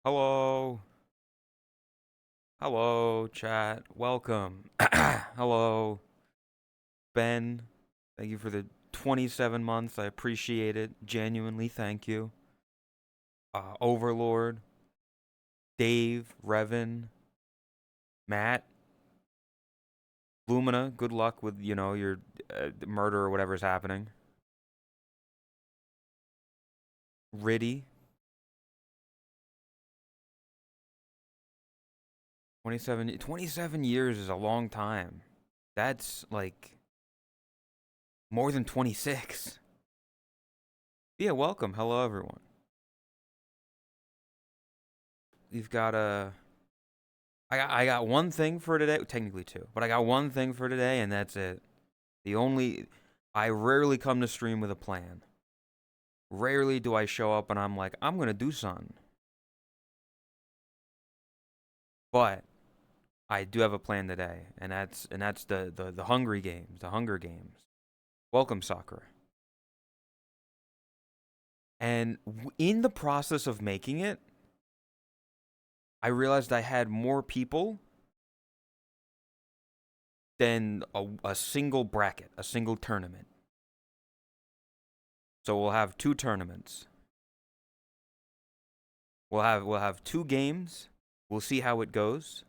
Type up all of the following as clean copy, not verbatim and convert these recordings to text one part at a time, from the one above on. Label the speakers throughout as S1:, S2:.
S1: Hello. Hello, chat. Welcome. Hello, Ben. Thank you for the 27 months. I appreciate it. Genuinely, thank you. Overlord, Dave, Revan, Matt, Lumina. Good luck with, your murder or whatever's happening. Riddy, 27 years is a long time. That's like more than 26. Yeah, welcome. Hello, everyone. We've got a I got one thing for today, technically two, but I got one thing for today, and that's it. The only I rarely come to stream with a plan. Rarely do I show up and I'm like, I'm gonna do something. But I do have a plan today, and that's the Hungry Games, the Hunger Games. Welcome, Sakura. And in the process of making it, I realized I had more people than a single bracket, a single tournament. So we'll have two tournaments. We'll have two games. We'll see how it goes.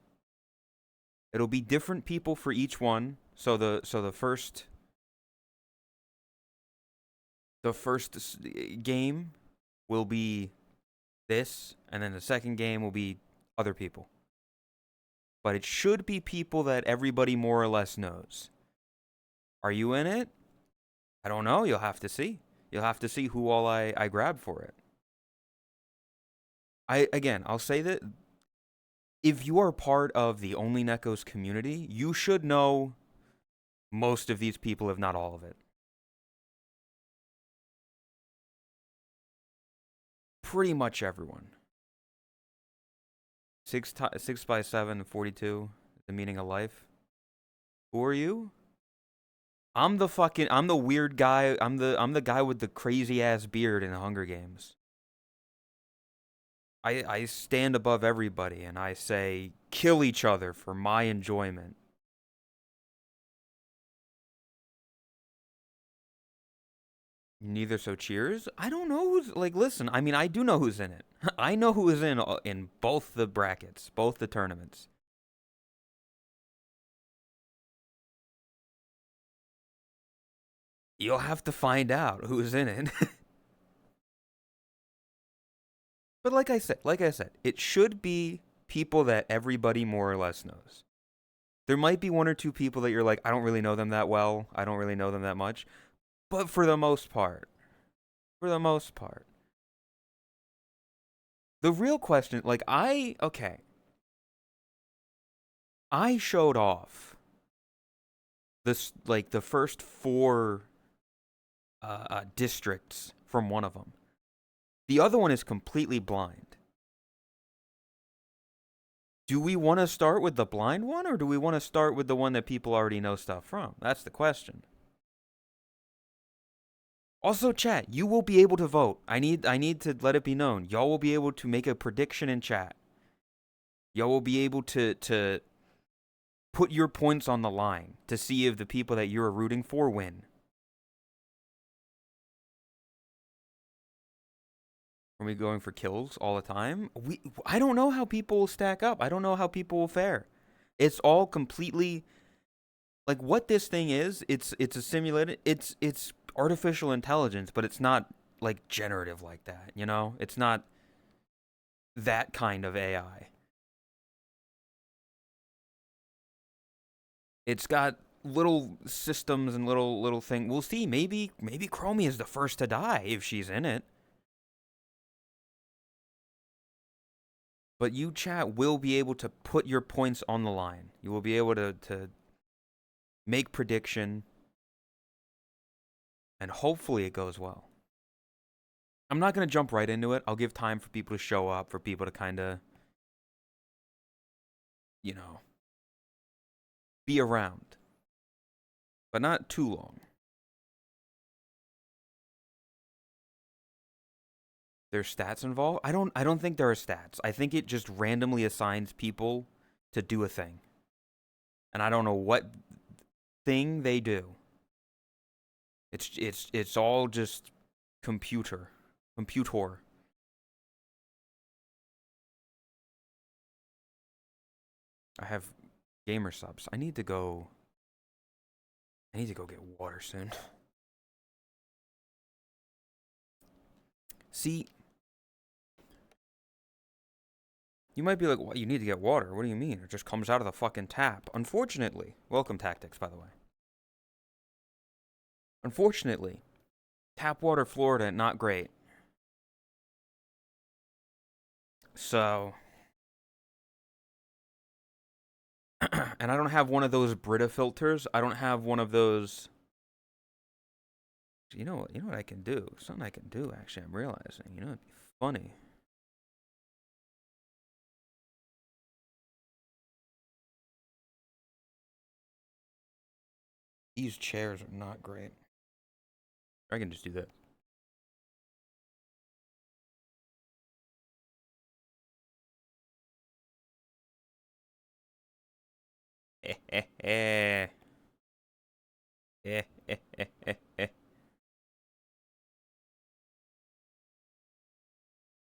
S1: It'll be different people for each one. So the first game will be this, and then the second game will be other people. But it should be people that everybody more or less knows. Are you in it? I don't know. You'll have to see. You'll have to see who all I grab for it. I'll say that if you are part of the Only Nekos community, you should know most of these people, if not all of it. Pretty much everyone. 6 by 7, 42. The meaning of life. Who are you? I'm the weird guy. I'm the guy with the crazy ass beard in the Hunger Games. I stand above everybody and I say kill each other for my enjoyment. Neither so cheers. I don't know who's like. Listen, I mean, I do know who's in it. I know who is in both the brackets, both the tournaments. You'll have to find out who's in it. But like I said, it should be people that everybody more or less knows. There might be one or two people that you're like, I don't really know them that well. I don't really know them that much. But for the most part, the real question, like, I showed off this, like, the first four districts from one of them. The other one is completely blind. Do we want to start with the blind one, or do we want to start with the one that people already know stuff from? That's the question. Also, chat, you will be able to vote. I need to let it be known. Y'all will be able to make a prediction in chat. Y'all will be able to put your points on the line to see if the people that you're rooting for win. Are we going for kills all the time? I don't know how people will stack up. I don't know how people will fare. It's all completely like what this thing is. It's a simulated. It's artificial intelligence, but it's not like generative like that. It's not that kind of AI. It's got little systems and little thing. We'll see. Maybe Chromie is the first to die if she's in it. But you chat will be able to put your points on the line. You will be able to make prediction, and hopefully it goes well. I'm not going to jump right into it. I'll give time for people to show up, for people to kind of, you know, be around, but not too long. There's stats involved? I don't think there are stats. I think it just randomly assigns people to do a thing. And I don't know what thing they do. It's all just computer. I have gamer subs. I need to go get water soon. See, you might be like, "What? You need to get water? What do you mean? It just comes out of the fucking tap." Unfortunately, welcome tactics, by the way. Unfortunately, tap water Florida not great. So, and I don't have one of those Brita filters. I don't have one of those. You know what? You know what I can do? Something I can do. Actually, I'm realizing. You know, it'd be funny. These chairs are not great. I can just do that.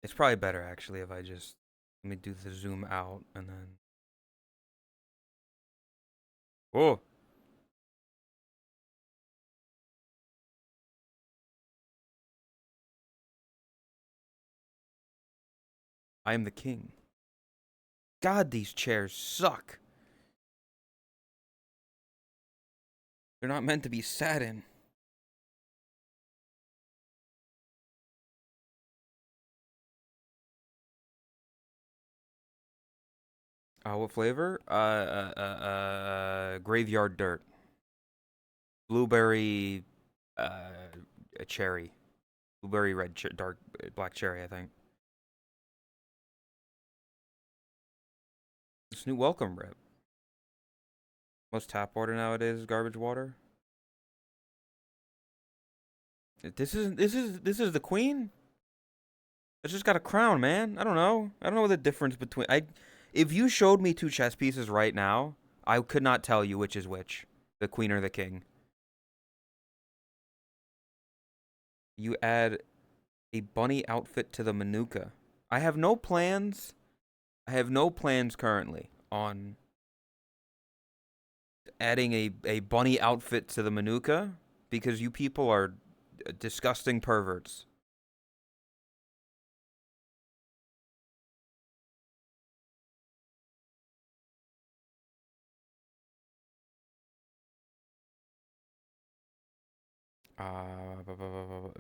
S1: It's probably better actually if I just let me do the zoom out and then. Oh, I am the king. God, these chairs suck. They're not meant to be sat in. What flavor? Graveyard dirt. Blueberry, cherry. Blueberry red, dark black cherry. I think. This new welcome rip. Most tap water nowadays is garbage water. This is the queen. It's just got a crown, man. I don't know. I don't know the difference between. If you showed me two chess pieces right now, I could not tell you which is which, the queen or the king. You add a bunny outfit to the Manuka. I have no plans. I have no plans currently on adding a bunny outfit to the Manuka because you people are disgusting perverts.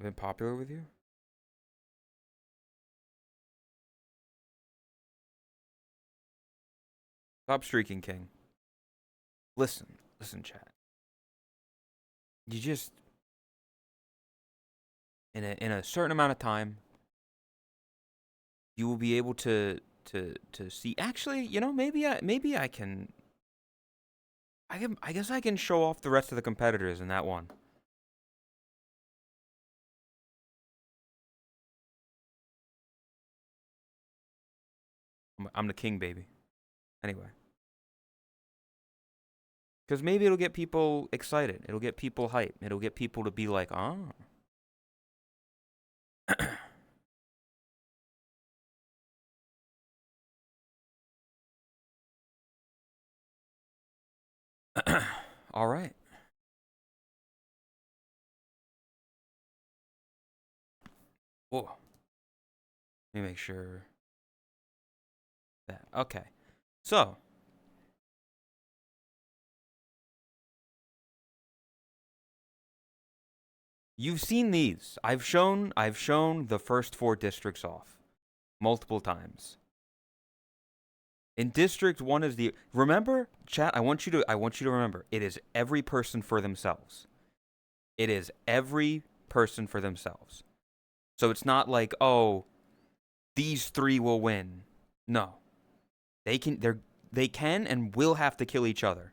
S1: Been popular with you? Stop streaking, King. Listen, chat. You just in a certain amount of time, you will be able to see. Actually, you know, maybe I can. I guess I can show off the rest of the competitors in that one. I'm the king, baby. Anyway, because maybe it'll get people excited. It'll get people hyped. It'll get people to be like, oh. All right. Whoa. Let me make sure that. Okay. So, you've seen these. I've shown the first four districts off multiple times. In District 1 is the remember, chat, I want you to remember, it is every person for themselves. It is every person for themselves. So it's not like, oh, these three will win. No. They can and will have to kill each other.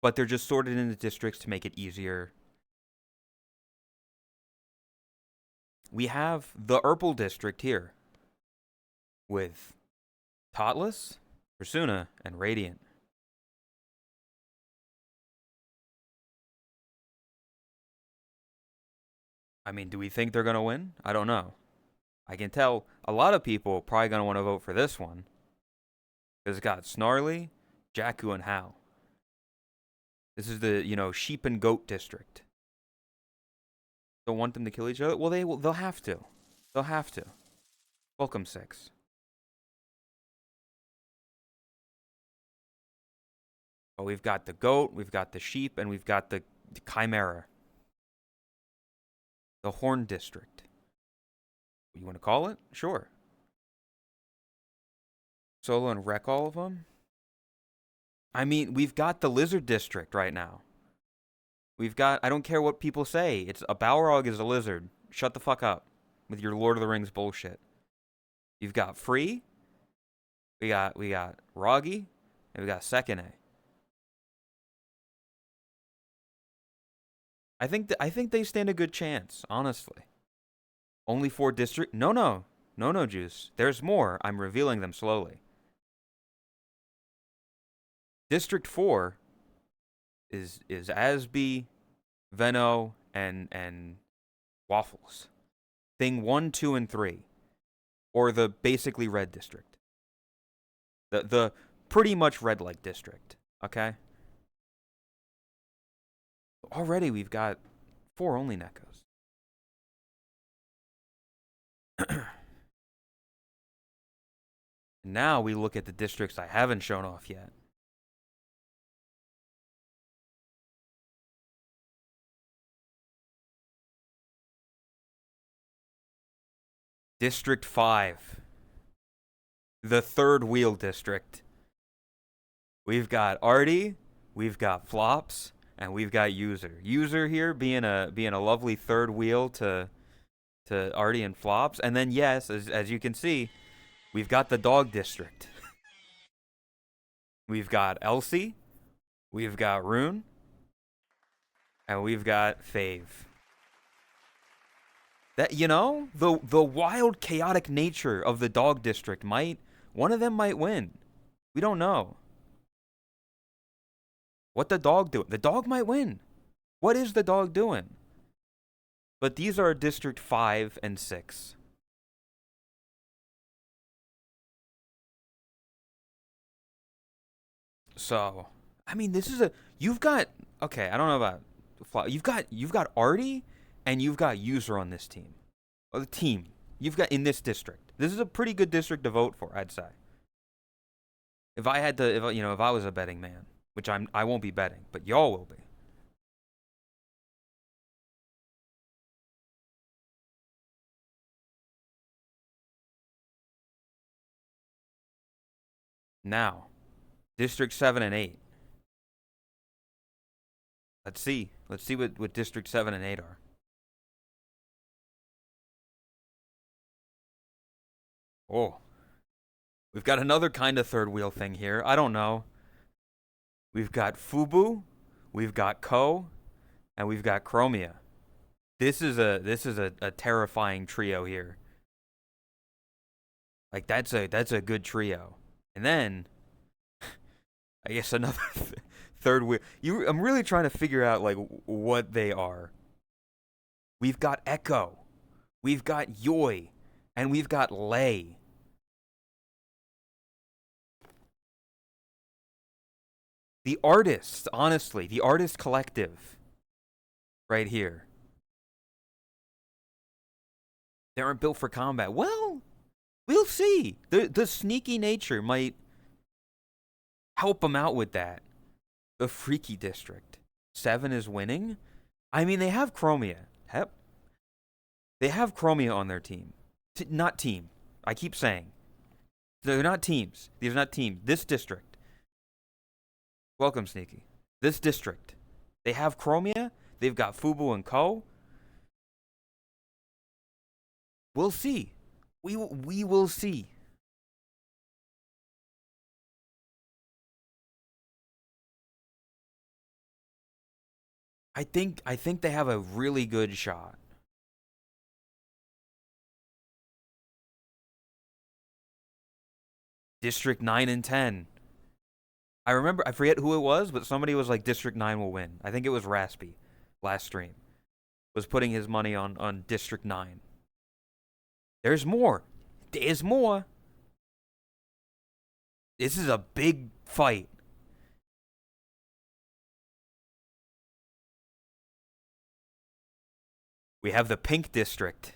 S1: But they're just sorted into districts to make it easier. We have the Urpal district here with Totless, Persuna, and Radiant. I mean, do we think they're going to win? I don't know. I can tell a lot of people are probably going to want to vote for this one because it's got Snarly, Jakku, and Hal. This is the, sheep and goat district. Don't want them to kill each other? Well, they'll have to. They'll have to. Welcome, 6. But we've got the goat, we've got the sheep, and we've got the chimera. The horn district. You want to call it? Sure. Solo and wreck all of them? I mean, we've got the lizard district right now. We've got, I don't care what people say. It's a Balrog is a lizard. Shut the fuck up with your Lord of the Rings bullshit. You've got Free. We got Roggy. And we got Sekine. I think they stand a good chance, honestly. Only 4 district? No, Juice. There's more. I'm revealing them slowly. District 4 is Asby, Venno, and Waffles. Thing 1, 2, and 3. Or the basically red district. The pretty much red-like district. Okay? Already we've got 4 only Nekos. Now we look at the districts I haven't shown off yet. District 5. The third wheel district. We've got Artie, we've got Flops, and we've got User. User here being a lovely third wheel to Artie and Flops. And then yes, as you can see, we've got the dog district. We've got Elsie, we've got Rune, and we've got Fave. That the wild chaotic nature of the dog district one of them might win. We don't know. What the dog doing? The dog might win. What is the dog doing? But these are District 5 and 6. So, I mean, this is you've got, okay, I don't know about, you've got Artie and you've got User on this team. Or the team. You've got in this district. This is a pretty good district to vote for, I'd say. If I had to, if I was a betting man, which I won't be betting, but y'all will be. Now, District 7 and 8. Let's see. Let's see what District 7 and 8 are. Oh. We've got another kind of third wheel thing here. I don't know. We've got Fubu, we've got Ko, and we've got Chromia. This is a terrifying trio here. Like that's a good trio. And then I guess another third wheel. I'm really trying to figure out like what they are. We've got Echo, we've got Yoi, and we've got Lei. The artists, honestly, the artist collective, right here. They aren't built for combat. Well, we'll see. The sneaky nature might help them out with that. The freaky district. 7 is winning. I mean, they have Chromia. Yep. They have Chromia on their team. Not team. I keep saying. They're not teams. These are not teams. This district. Welcome, Sneaky. This district. They have Chromia. They've got Fubu and Ko. We'll see. We will see. I think they have a really good shot. District 9 and 10. I remember, I forget who it was, but somebody was like, District 9 will win. I think it was Raspy last stream. Was putting his money on District 9. There's more. There's more. This is a big fight. We have the pink district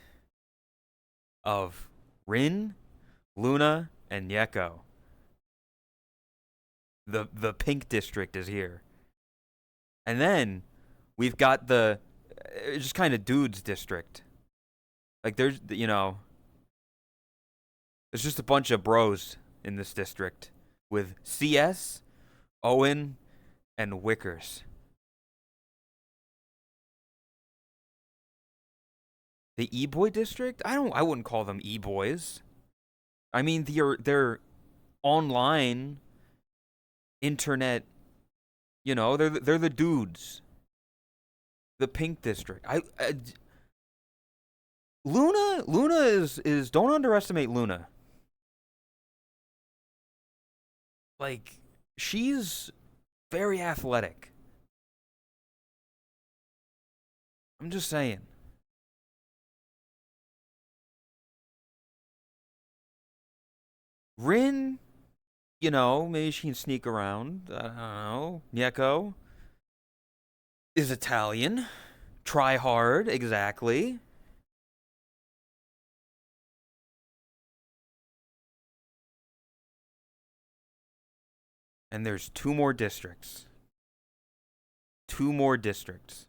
S1: of Rin, Luna, and Yeko. The pink district is here. And then we've got the just kind of dudes district. Like there's, you know, there's just a bunch of bros in this district with CS, Owen, and Wickers. The E-boy district? I wouldn't call them E-boys. I mean, they're online internet, you know, they're the dudes. The pink district. Luna is don't underestimate Luna. Like, she's very athletic. I'm just saying. Rin, you know, maybe she can sneak around. I don't know. Mieko is Italian. Try hard, exactly. And there's two more districts. Two more districts.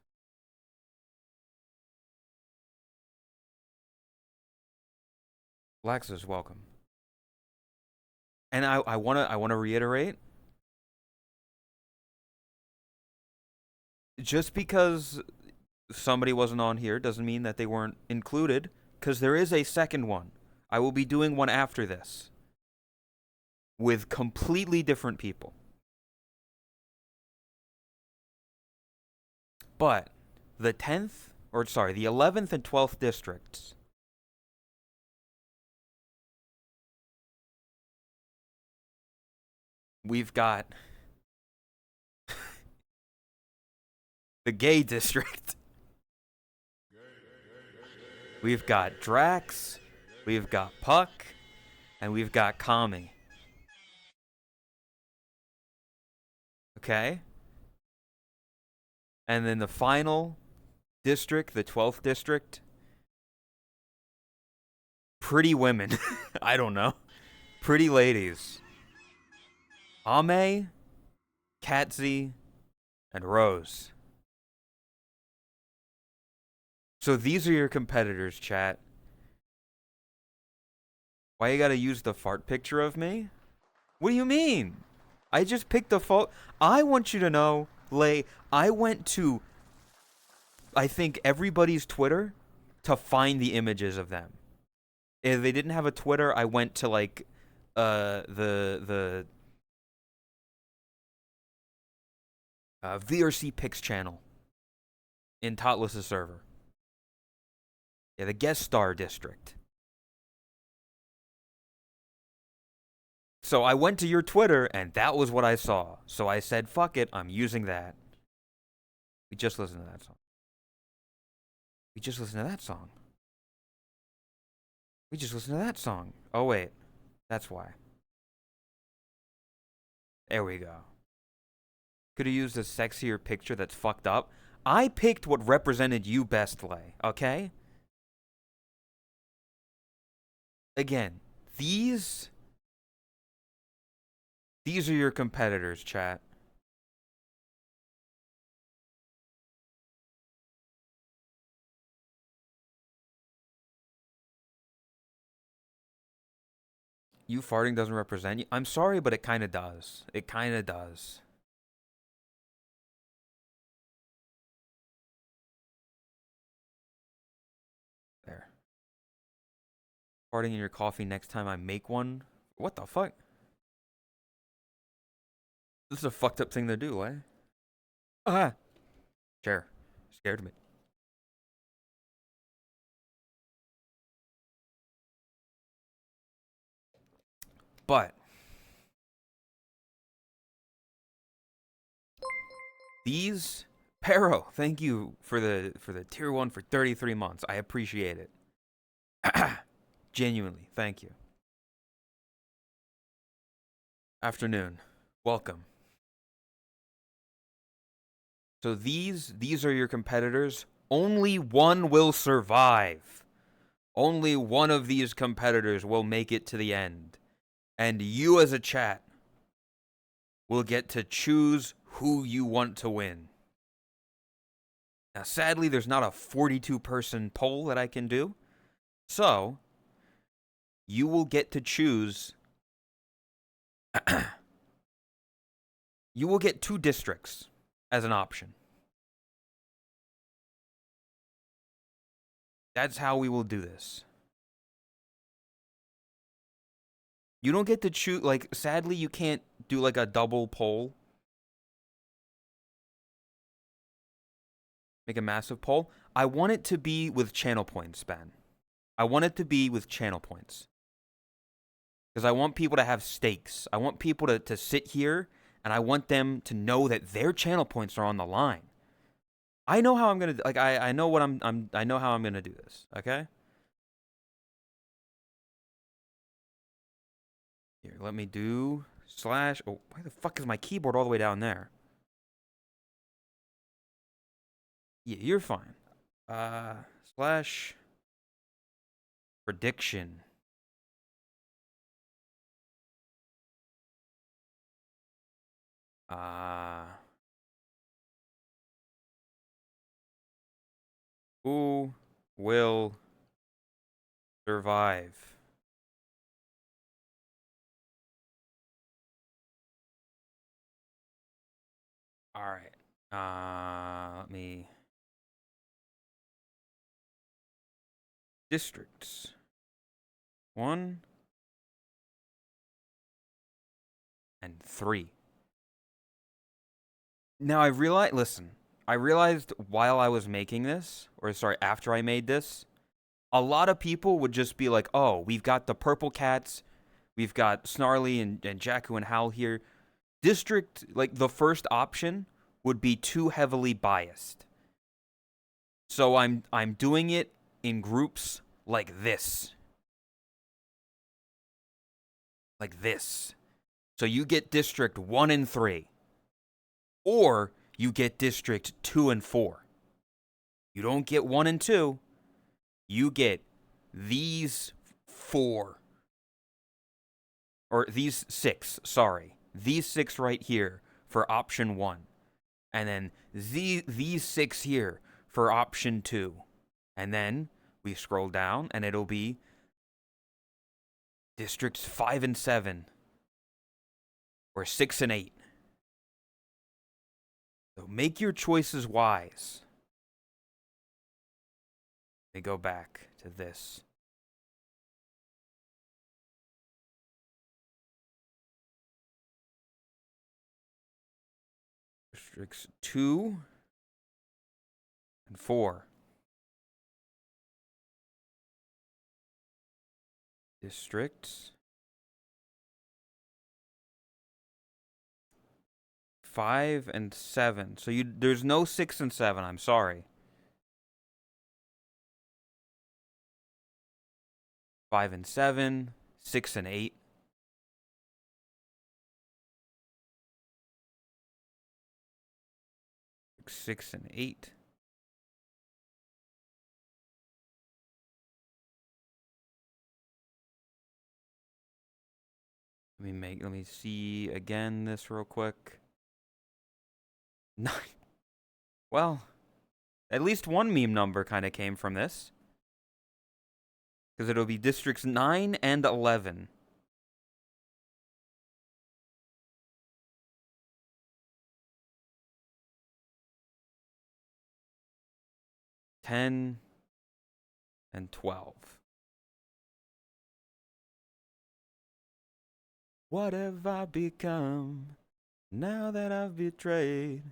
S1: Laxus, welcome. And I wanna reiterate, just because somebody wasn't on here doesn't mean that they weren't included, because there is a second one. I will be doing one after this with completely different people. But the 11th and 12th districts, we've got the gay district. We've got Drax, we've got Puck, and we've got Kami. Okay? And then the final district, the 12th district, pretty women. I don't know. Pretty ladies. Ame, Katzy, and Rose. So these are your competitors, chat. Why you gotta use the fart picture of me? What do you mean? I just picked the photo. I want you to know, Lay, I went to, I think, everybody's Twitter to find the images of them. If they didn't have a Twitter, I went to, like, the VRC Picks channel in Totless' server. Yeah, the guest star district. So I went to your Twitter, and that was what I saw. So I said, fuck it, I'm using that. We just listened to that song. We just listened to that song. We just listened to that song. Oh, wait. That's why. There we go. Could have used a sexier picture that's fucked up. I picked what represented you best, Lay. Okay? Again, these are your competitors, chat. You farting doesn't represent you. I'm sorry, but it kind of does. It kind of does. There. Farting in your coffee next time I make one. What the fuck? This is a fucked up thing to do, eh? Ah. Chair. Scared me. But These Pero, thank you for the tier 1 for 33 months. I appreciate it. Genuinely, thank you. Afternoon. Welcome. So these are your competitors. Only one will survive. Only one of these competitors will make it to the end. And you as a chat will get to choose who you want to win. Now, sadly, there's not a 42-person poll that I can do. So, you will get to choose. You will get 2 districts as an option. That's how we will do this. You don't get to choose, like, sadly, you can't do, like, a double poll. Make a massive poll. I want it to be with channel points, Ben. I want it to be with channel points. Because I want people to have stakes. I want people to sit here, and I want them to know that their channel points are on the line. I know how I'm gonna, like, I know what I know how I'm gonna do this, okay? Here, let me do slash, oh, why the fuck is my keyboard all the way down there? Yeah, you're fine. Slash prediction. Who will survive? All right. Let me. Districts. 1 and 3. Now I realized, listen, I realized while I was making this, or sorry, after I made this, a lot of people would just be like, oh, we've got the purple cats, we've got Snarly and Jakku and Hal here. District, like the first option, would be too heavily biased. So I'm doing it in groups like this. Like this. So you get District 1 and 3. Or you get District 2 and 4. You don't get 1 and 2. You get these 4. Or these 6, sorry. These 6 right here for option 1. And then these 6 here for option 2. And then we scroll down and it'll be Districts 5 and 7. Or 6 and 8. So make your choices wise. Let me go back to this. Districts 2 and 4. Districts 5 and 7. So there's no 6 and 7. I'm sorry. 5 and 7, 6 and 8. Six and 8. Let me see again this real quick. 9. Well, at least one meme number kind of came from this. Because it'll be districts 9 and 11. $10 and 12. What have I become now that I've betrayed?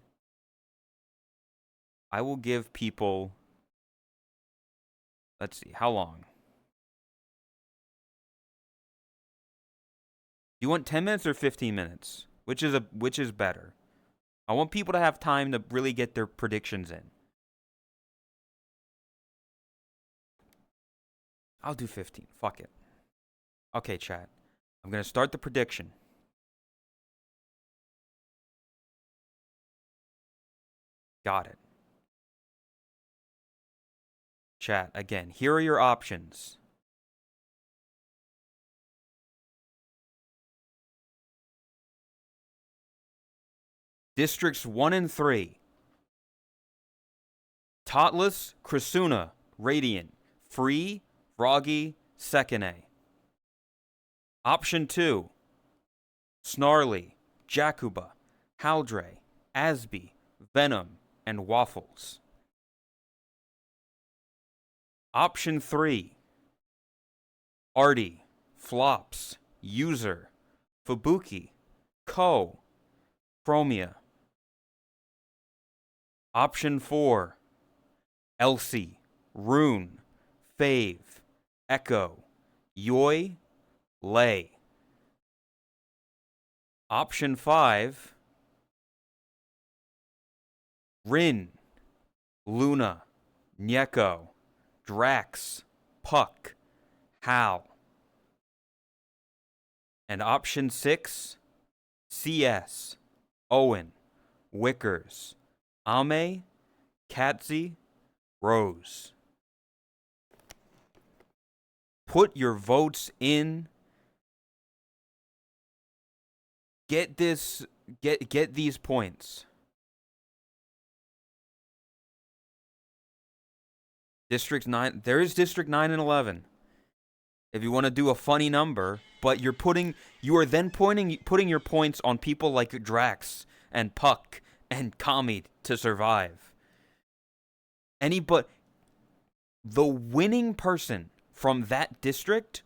S1: I will give people, let's see, how long? You want 10 minutes or 15 minutes? Which is better? I want people to have time to really get their predictions in. I'll do 15. Fuck it. Okay, chat. I'm going to start the prediction. Got it. Chat, again, here are your options. Districts 1 and 3. Totless, Krasuna, Radiant, Free, Froggy, Sekine. Option 2. Snarly, Jakuba, Haldre, Asby, Venom, and Waffles. Option 3. Artie, Flops, User, Fubuki, Ko, Chromia. Option 4. Elsie, Rune, Fave, Echo, Yoi, Lay. Option 5. Rin, Luna, Nyeko, Drax, Puck, Hal. And option 6. CS, Owen, Wickers, Ame, Katzi, Rose. Put your votes in. Get this. Get these points. District 9. There is District 9 and 11. If you want to do a funny number, but you are then putting your points on people like Drax and Puck and Kami to survive. The winning person from that district,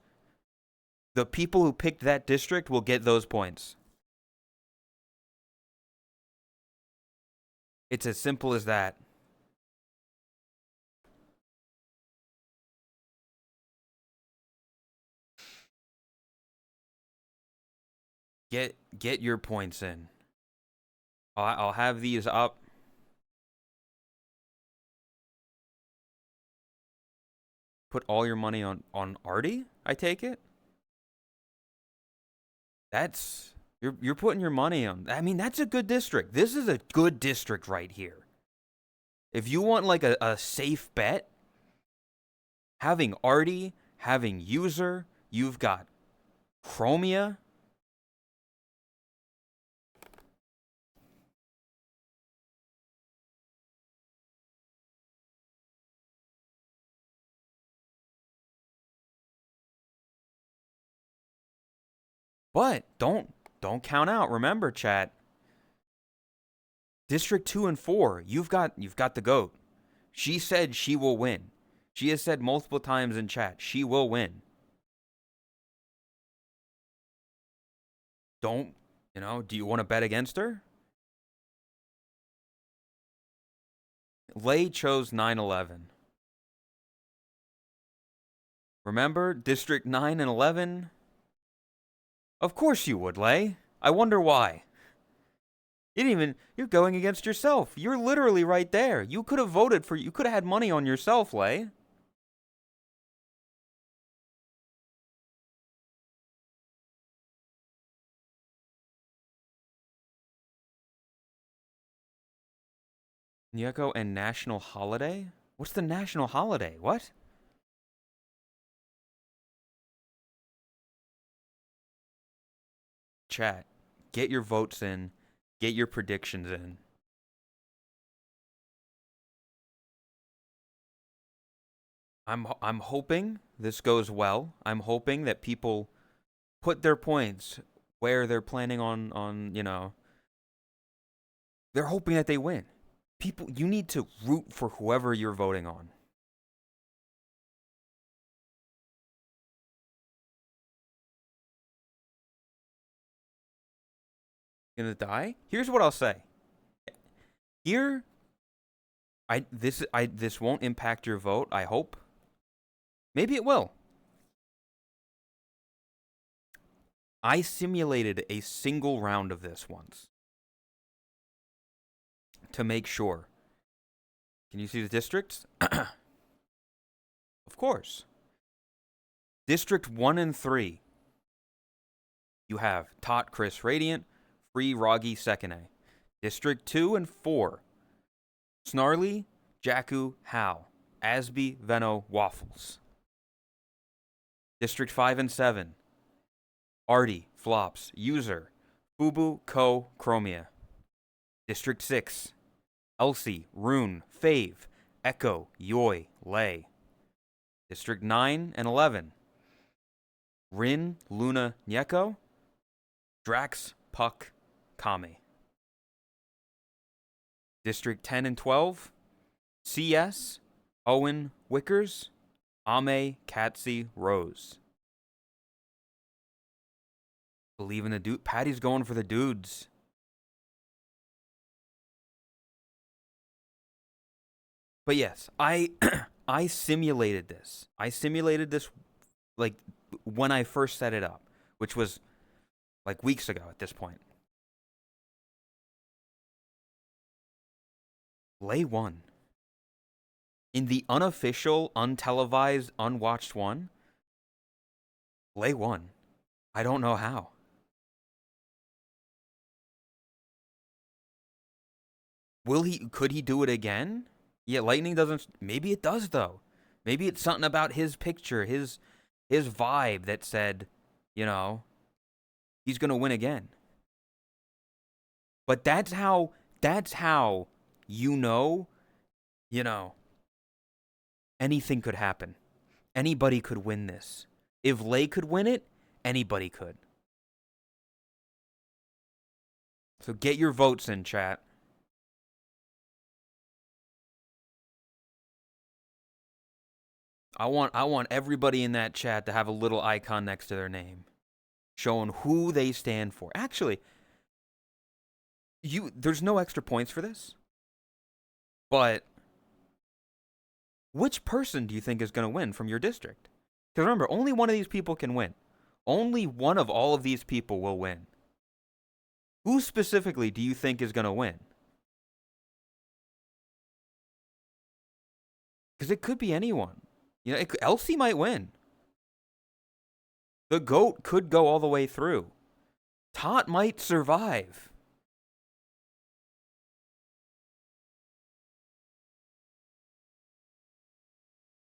S1: the people who picked that district will get those points. It's as simple as that. Get your points in. I'll have these up. Put all your money on Artie, I take it? That's you're putting your money on. I mean, that's a good district. This is a good district right here. If you want like a safe bet, having Artie, having User, you've got Chromia. But don't count out. Remember, chat. District 2 and 4, you've got the GOAT. She said she will win. She has said multiple times in chat, she will win. Do you want to bet against her? Lay chose 9/11. Remember, District 9 and 11? Of course you would, Lay. I wonder why. You're going against yourself. You're literally right there. You could have you could have had money on yourself, Lay. Nyeko and national holiday? What's the national holiday? What? Chat, get your votes in. Get your predictions in. I'm hoping this goes well. I'm hoping that people put their points where they're planning on, they're hoping that they win. People, you need to root for whoever you're voting on. Gonna die? Here's what I'll say. Here, this won't impact your vote, I hope. Maybe it will. I simulated a single round of this once. to make sure. Can you see the districts? Of course. District 1 and 3. You have Tot Chris Radiant, Free Roggy Sekine. District 2 and 4. Snarly, Jakku, Hal, Asby, Venno, Waffles. District 5 and 7. Artie, Flops, User, Fubu, Ko, Chromia. District 6. Elsie, Rune, Fave, Echo, Yoi, Lay. District 9 and 11. Rin, Luna, Nyeko, Drax, Puck, Kame. District 10 and 12. CS, Owen, Wickers, Ame, Katsi, Rose. Believe in the dude. Patty's going for the dudes. But yes, I simulated this. I simulated this like when I first set it up, which was like weeks ago at this point. Lay 1. In the unofficial, untelevised, unwatched one, Lay 1. I don't know how. Could he do it again? Yeah, Lightning doesn't. Maybe it does though. Maybe it's something about his picture, his vibe that said, you know, he's gonna win again. But that's how you know, anything could happen. Anybody could win this. If Lay could win it, anybody could. So get your votes in, chat. I want everybody in that chat to have a little icon next to their name, showing who they stand for. Actually, there's no extra points for this. But which person do you think is going to win from your district? Because remember, only one of these people can win. Only one of all of these people will win. Who specifically do you think is going to win? Because it could be anyone. Elsie might win. The GOAT could go all the way through. Tot might survive.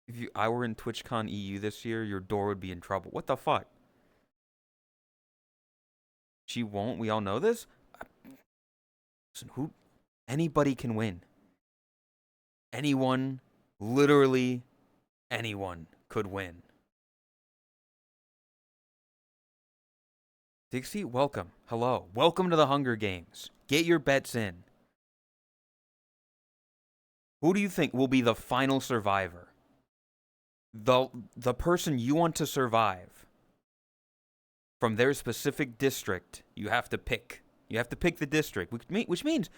S1: If I were in TwitchCon EU this year, your door would be in trouble. What the fuck? She won't. We all know this. Listen, anybody can win. Anyone, literally anyone could win. Dixie, welcome. Hello. Welcome to the Hunger Games. Get your bets in. Who do you think will be the final survivor? The person you want to survive from their specific district, you have to pick. You have to pick the district, which means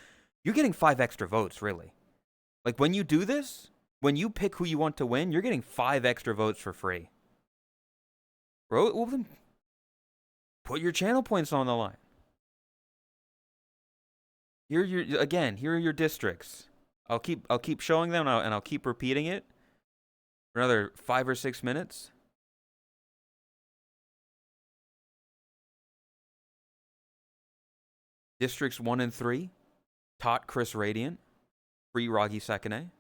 S1: you're getting 5 extra votes, really. Like, when you do this, when you pick who you want to win, you're getting 5 extra votes for free. Bro, well, then put your channel points on the line. Here are your districts. I'll keep showing them, and I'll keep repeating it for another 5 or 6 minutes. Districts 1 and 3, Tot Chris Radiant, Free Roggy Sekine.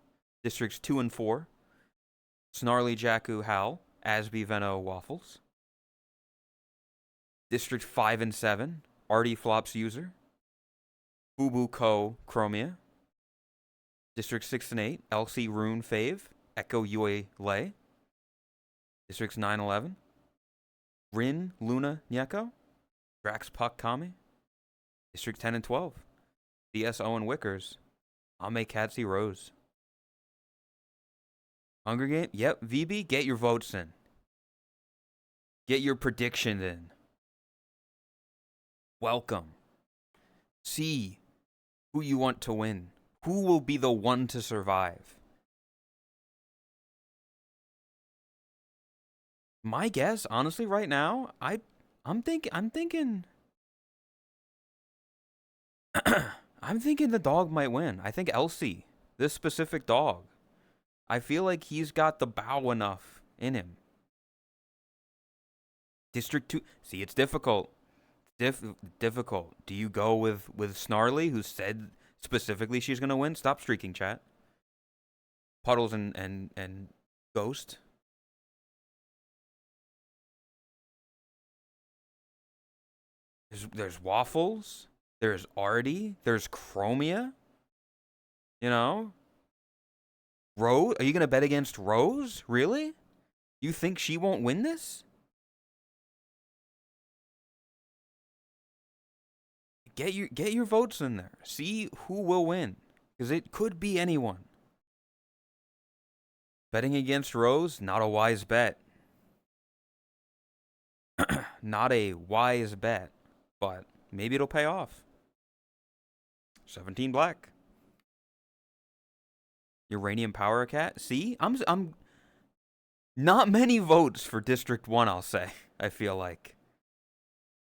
S1: Districts 2 and 4, Snarly Jakku Hal, Asby Venno Waffles. District 5 and 7, Artie Flops User, Fubu Ko Chromia. District 6 and 8, Elsie Rune Fave, Echo Yue Lay. Districts 9 and 11, Rin Luna Nyeko, Drax Puck Kame. District 10 and 12, CS Owen Wickers, Ame Katsi Rose. Hunger Game? Yep, VB, get your votes in. Get your predictions in. Welcome. See who you want to win. Who will be the one to survive? My guess, honestly, right now, I'm thinking I'm thinking the dog might win. I think Elsie, this specific dog, I feel like he's got the bow enough in him. District 2. See, it's difficult. Difficult. Do you go with Snarly, who said specifically she's going to win? Stop streaking, chat. Puddles and Ghost. There's Waffles. There's Artie. There's Chromia. You know? Rose? Are you going to bet against Rose? Really? You think she won't win this? Get your votes in there. See who will win. Because it could be anyone. Betting against Rose, not a wise bet. Not a wise bet. But maybe it'll pay off. 17 black. Uranium Power Cat. See? I'm not many votes for District 1, I'll say. I feel like.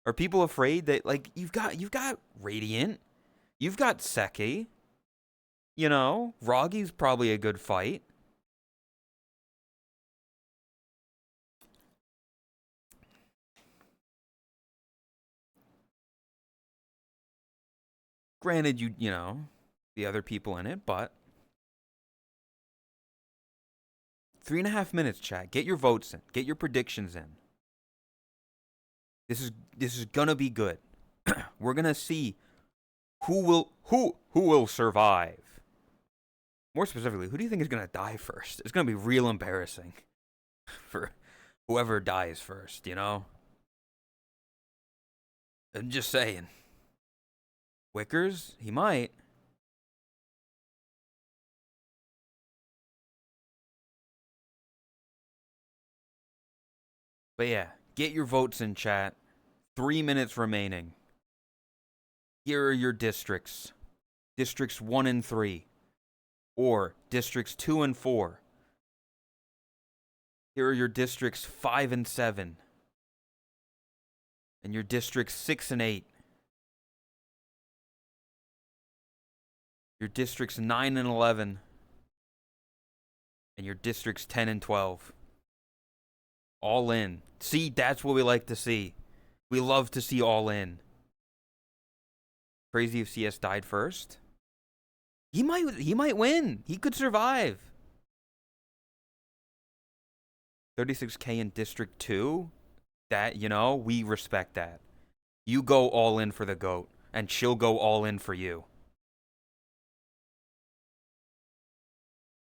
S1: Are people afraid that, like, you've got Radiant, you've got Seki, you know, Roggy's probably a good fight. Granted, you know, the other people in it, but 3.5 minutes, chat. Get your votes in. Get your predictions in. This is gonna be good. We're gonna see who will survive. More specifically, who do you think is gonna die first? It's gonna be real embarrassing for whoever dies first. You know. I'm just saying. Wickers, he might. But yeah, get your votes in, chat. 3 minutes remaining. Here are your districts. Districts 1 and 3. Or districts 2 and 4. Here are your districts 5 and 7. And your districts 6 and 8. Your districts 9 and 11. And your districts 10 and 12. All in. See, that's what we like to see. We love to see all in. Crazy if CS died first. He might win. He could survive. 36K in District 2. That, you know, we respect that. You go all in for the GOAT, and she'll go all in for you.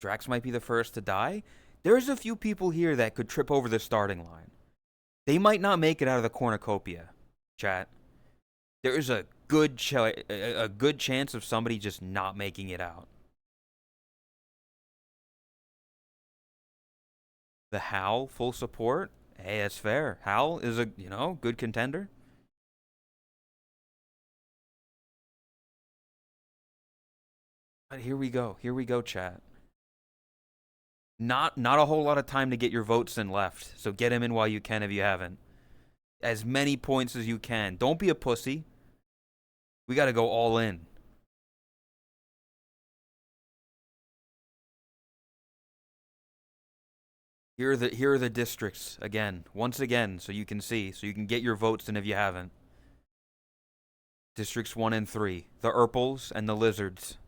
S1: Drax might be the first to die. There's a few people here that could trip over the starting line. They might not make it out of the cornucopia, chat. There is a good chance of somebody just not making it out. The Hal, full support. Hey, that's fair. Hal is a, you know, good contender. But here we go. Here we go, chat. Not a whole lot of time to get your votes in left. So get them in while you can if you haven't. As many points as you can. Don't be a pussy. We got to go all in. Here are the districts again, once again, so you can see, so you can get your votes in if you haven't. Districts 1 and 3, the Urples and the Lizards.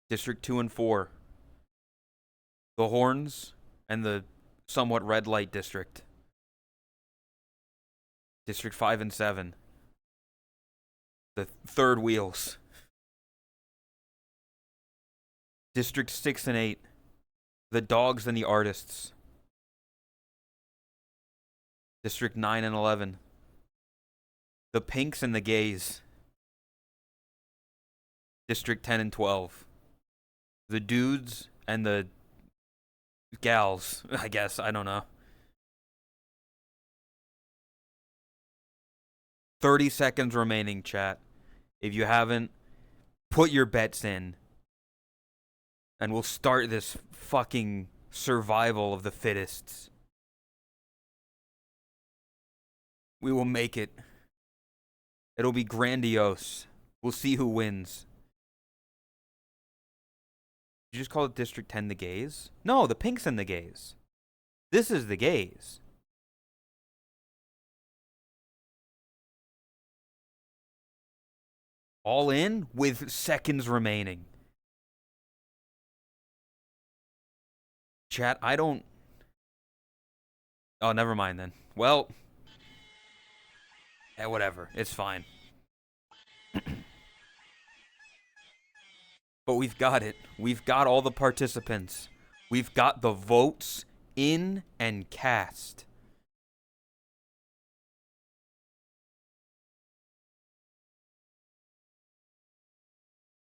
S1: District 2 and 4, the Horns and the somewhat red light district. District 5 and 7, the third wheels. District 6 and 8, the dogs and the artists. District 9 and 11, the pinks and the gays. District 10 and 12, the dudes and the gals, I guess. I don't know. 30 seconds remaining, chat. If you haven't, put your bets in. And we'll start this fucking survival of the fittest. We will make it. It'll be grandiose. We'll see who wins. Did you just call it District 10 the gays? No, the pinks and the gays. This is the gays. All in with seconds remaining. Chat, I don't... Oh, never mind then. Well... Yeah, whatever. It's fine. But we've got it. We've got all the participants. We've got the votes in and cast.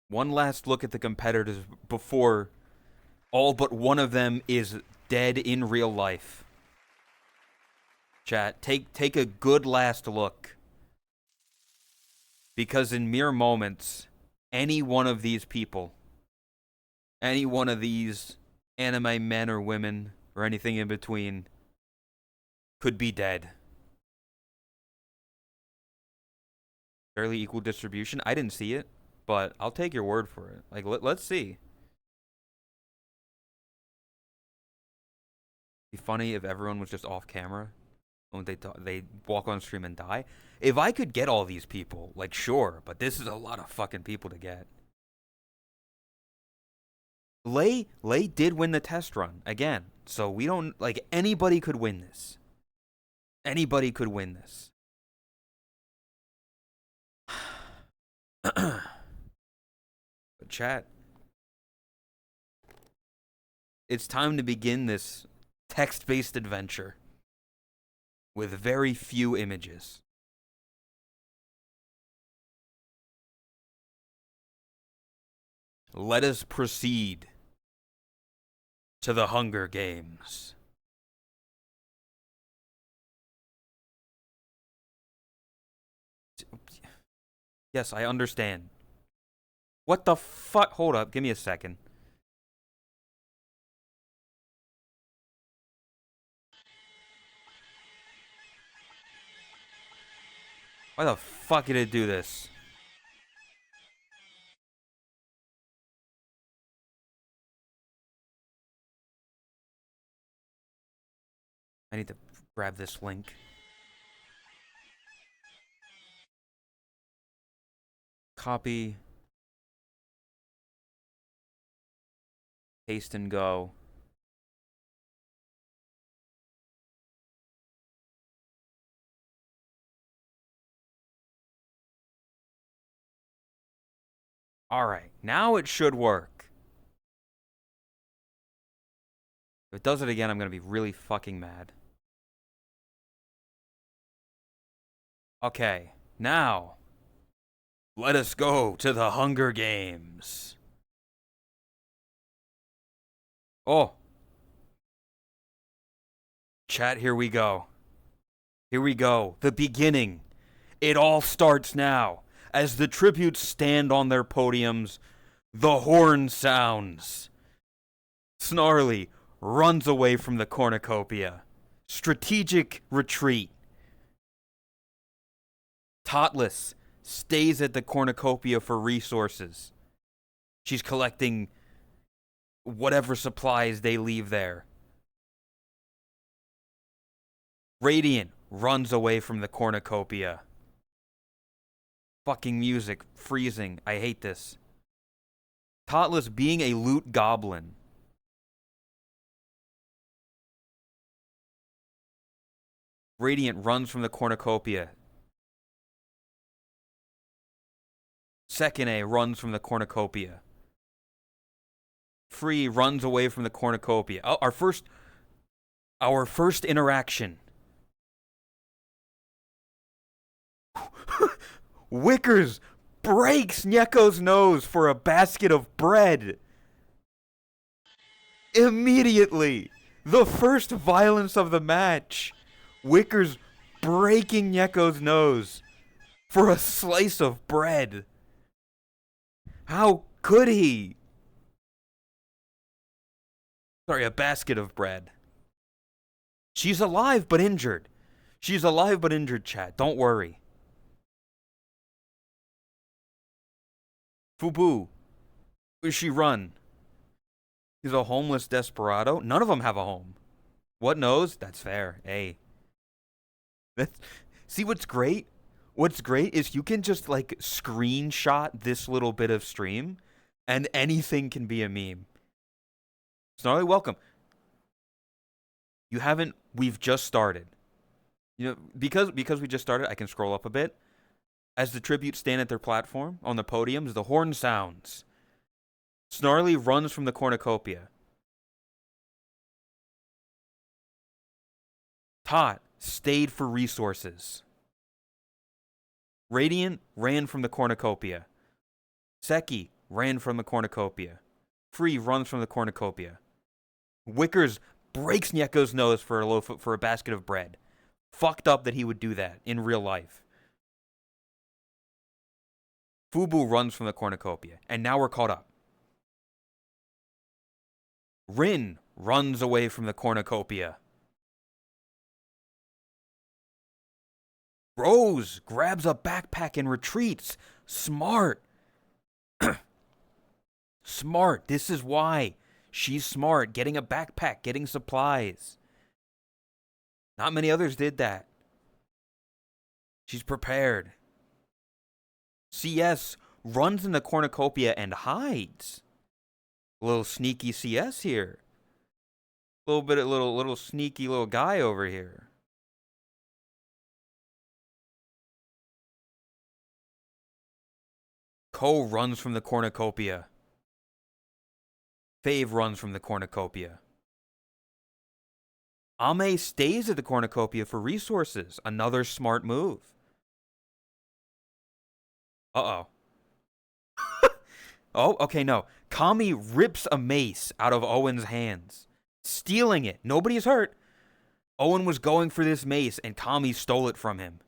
S1: One last look at the competitors before all but one of them is dead in real life. Chat, take a good last look. Because in mere moments, any one of these people, any one of these anime men or women, or anything in between, could be dead. Fairly equal distribution? I didn't see it, but I'll take your word for it. Like, let's see. It'd be funny if everyone was just off camera when they walk on stream and die. If I could get all these people, like, sure, but this is a lot of fucking people to get. Lay did win the test run again, so we don't, like, anybody could win this. Anybody could win this. But chat, it's time to begin this text-based adventure with very few images. Let us proceed to the Hunger Games. Yes, I understand. What the fuck? Hold up, give me a second. Why the fuck did it do this? I need to grab this link. Copy. Paste and go. Alright, now it should work. If it does it again, I'm gonna be really fucking mad. Okay, now, let us go to the Hunger Games. Oh. Chat, here we go. Here we go. The beginning. It all starts now. As the tributes stand on their podiums, the horn sounds. Snarly runs away from the cornucopia. Strategic retreat. Totless stays at the cornucopia for resources. She's collecting whatever supplies they leave there. Radiant runs away from the cornucopia. Fucking music, freezing. I hate this. Totless being a loot goblin. Radiant runs from the cornucopia. Second A runs from the cornucopia. Free runs away from the cornucopia. Oh, our first interaction. Wickers breaks Neko's nose for a basket of bread. Immediately, the first violence of the match. Wickers breaking Neko's nose for a slice of bread. How could he? Sorry, a basket of bread. She's alive but injured. She's alive but injured, chat. Don't worry. Fubu. Where's she run? He's a homeless desperado. None of them have a home. What knows? That's fair. Hey. That's, see what's great? What's great is you can just like screenshot this little bit of stream and anything can be a meme. Snarly, welcome. You haven't, we've just started. You know, because we just started, I can scroll up a bit. As the tributes stand at their platform on the podiums, the horn sounds. Snarly runs from the cornucopia. Tot stayed for resources. Radiant ran from the cornucopia. Seki ran from the cornucopia. Free runs from the cornucopia. Wickers breaks Nieko's nose for a basket of bread. Fucked up that he would do that in real life. Fubu runs from the cornucopia, and now we're caught up. Rin runs away from the cornucopia. Rose grabs a backpack and retreats. Smart. Smart. This is why. She's smart. Getting a backpack, getting supplies. Not many others did that. She's prepared. CS runs in the cornucopia and hides. A little sneaky CS here. Little sneaky little guy over here. Ko runs from the cornucopia. Fave runs from the cornucopia. Ame stays at the cornucopia for resources. Another smart move. Uh-oh. Oh, okay, no. Kami rips a mace out of Owen's hands, stealing it. Nobody's hurt. Owen was going for this mace, and Kami stole it from him.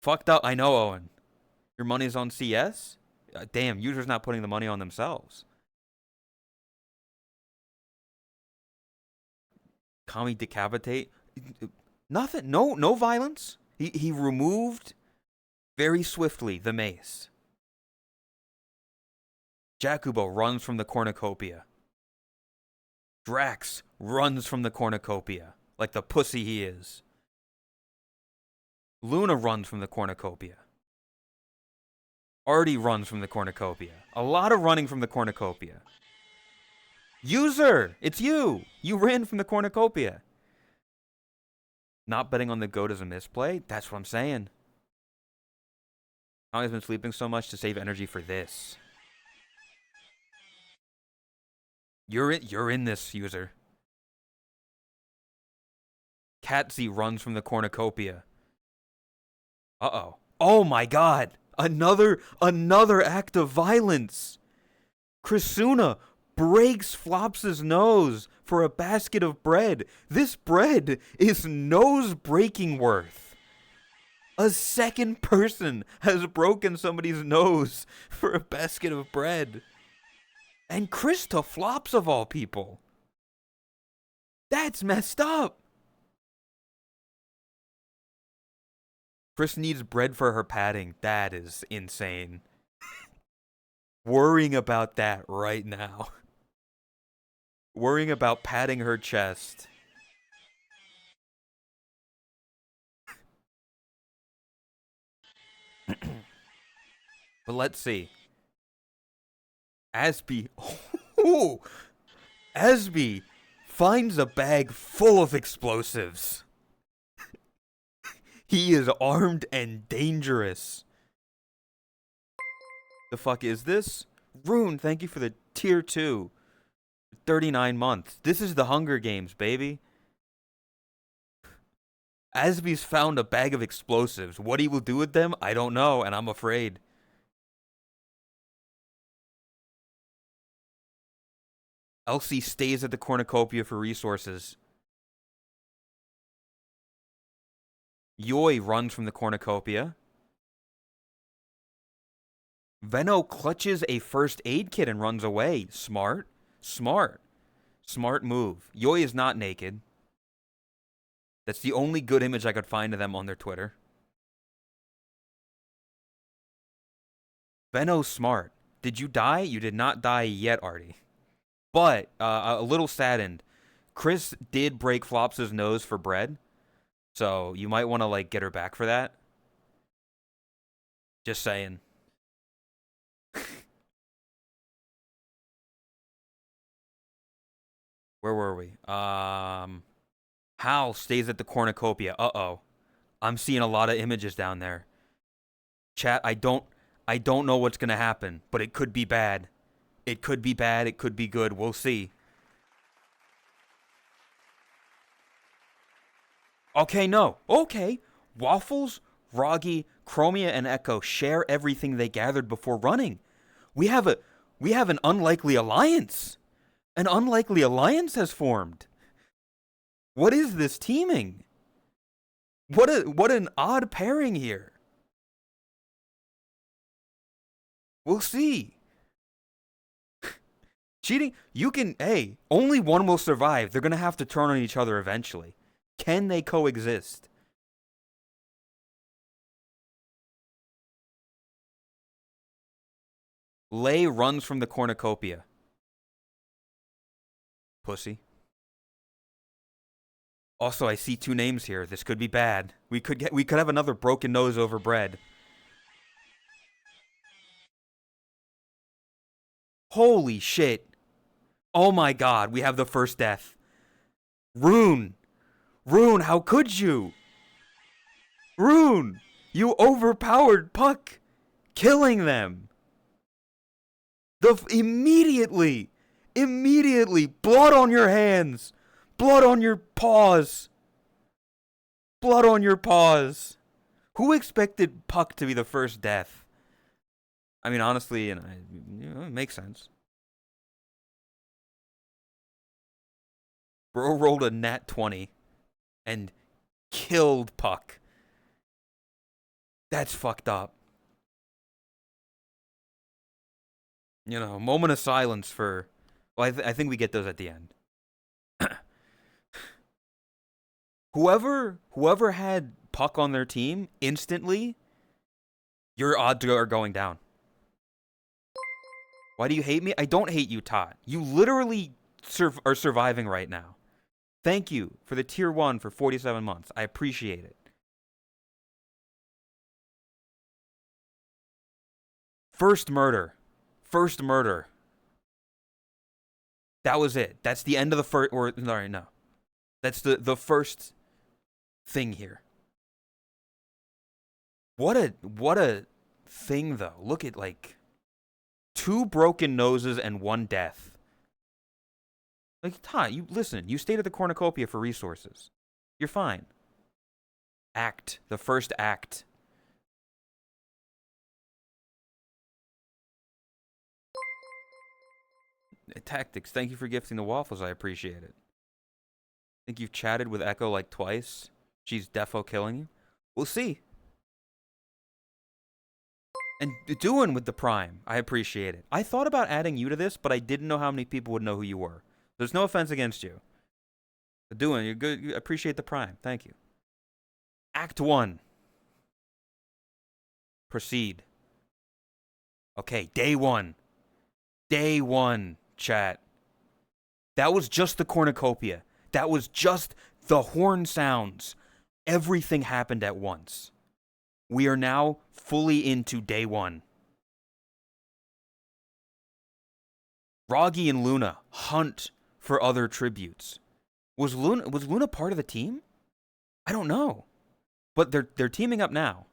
S1: Fucked up. I know, Owen. Your money's on CS? Damn, users not putting the money on themselves. Kami decapitate? Nothing. No violence. He removed very swiftly the mace. Jakubo runs from the cornucopia. Drax runs from the cornucopia like the pussy he is. Luna runs from the cornucopia. Artie runs from the cornucopia. A lot of running from the cornucopia. User, it's you. You ran from the cornucopia. Not betting on the goat is a misplay? That's what I'm saying. Kami's been sleeping so much to save energy for this. You're in this, user. Katzy runs from the cornucopia. Uh-oh. Oh my god! Another act of violence! Krisuna breaks Flops's nose for a basket of bread. This bread is nose-breaking worth. A second person has broken somebody's nose for a basket of bread. And Krista Flops of all people. That's messed up. Chris needs bread for her padding. That is insane. Worrying about that right now. Worrying about padding her chest. But let's see. Asby. Oh, Asby finds a bag full of explosives. He is armed and dangerous. The fuck is this? Rune, thank you for the tier 2. 39 months. This is the Hunger Games, baby. Asby's found a bag of explosives. What he will do with them, I don't know, and I'm afraid. Elsie stays at the cornucopia for resources. Yoi runs from the cornucopia. Venno clutches a first aid kit and runs away. Smart. Smart. Smart move. Yoi is not naked. That's the only good image I could find of them on their Twitter. Benno's smart. Did you die? You did not die yet, Artie. But a little saddened. Chris did break Flops' nose for bread, so you might want to like get her back for that. Just saying. Where were we? Hal stays at the cornucopia. Uh-oh. I'm seeing a lot of images down there. Chat, I don't know what's gonna happen, but it could be bad. It could be bad, it could be good. We'll see. Okay, no. Okay. Waffles, Roggy, Chromia, and Echo share everything they gathered before running. We have an unlikely alliance. An unlikely alliance has formed. What is this teaming? What an odd pairing here. We'll see. Cheating, hey, only one will survive. They're going to have to turn on each other eventually. Can they coexist? Lay runs from the cornucopia. Pussy. Also, I see two names here. This could be bad. We could have another broken nose over bread. Holy shit. Oh my god, we have the first death. Rune. Rune, how could you? Rune, you overpowered Puck, killing them. Immediately, blood on your hands, blood on your paws, blood on your paws. Who expected Puck to be the first death? I mean, honestly, it makes sense. Bro rolled a nat 20 and killed Puck. That's fucked up. You know, moment of silence for... Well, I think we get those at the end. Whoever had Puck on their team, instantly, your odds are going down. Why do you hate me? I don't hate you, Todd. You literally are surviving right now. Thank you for the tier 1 for 47 months. I appreciate it. First murder. First murder. That was it. That's the end of the first... Or, sorry, no. That's the first thing here. What a thing, though. Look at, like... 2 broken noses and 1 death. Like, Todd, you listen. You stayed at the cornucopia for resources. You're fine. Act. The first act. Tactics. Thank you for gifting the waffles. I appreciate it. I think you've chatted with Echo like twice. She's defo killing you. We'll see. And doing with the Prime. I appreciate it. I thought about adding you to this, but I didn't know how many people would know who you were. There's no offense against you. But doing, you're good. You appreciate the Prime. Thank you. Act 1. Proceed. Okay, day 1. Day 1, chat. That was just the cornucopia. That was just the horn sounds. Everything happened at once. We are now fully into day 1. Roggy and Luna hunt for other tributes. Was Luna part of the team? I don't know. But they're teaming up now.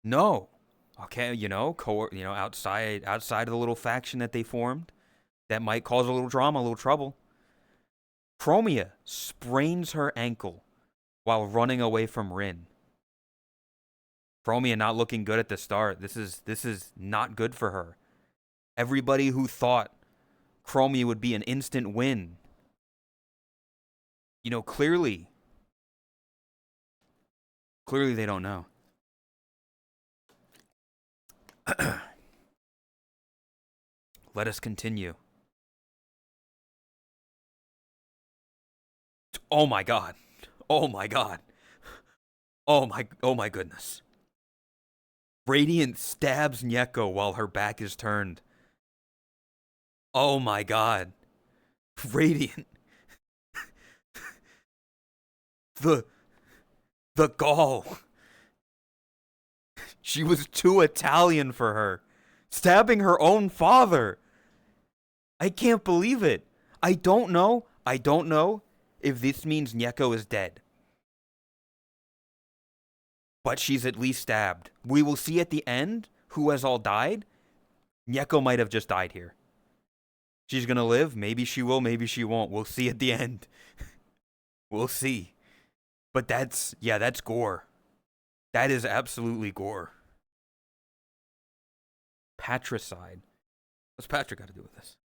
S1: No. Okay, outside of the little faction that they formed, that might cause a little drama, a little trouble. Chromia sprains her ankle while running away from Rin. Chromia not looking good at the start. This is not good for her. Everybody who thought Chromia would be an instant win, clearly they don't know. Let us continue. Oh my god. Oh my god. Oh my goodness. Radiant stabs Nyeko while her back is turned. Oh my god. Radiant. The the gall. She was too Italian for her. Stabbing her own father. I can't believe it. I don't know. I don't know if this means Nyeko is dead. But she's at least stabbed. We will see at the end who has all died. Nyeko might have just died here. She's gonna live. Maybe she will, maybe she won't. We'll see at the end. We'll see. But that's gore. That is absolutely gore. Patricide. What's Patrick got to do with this?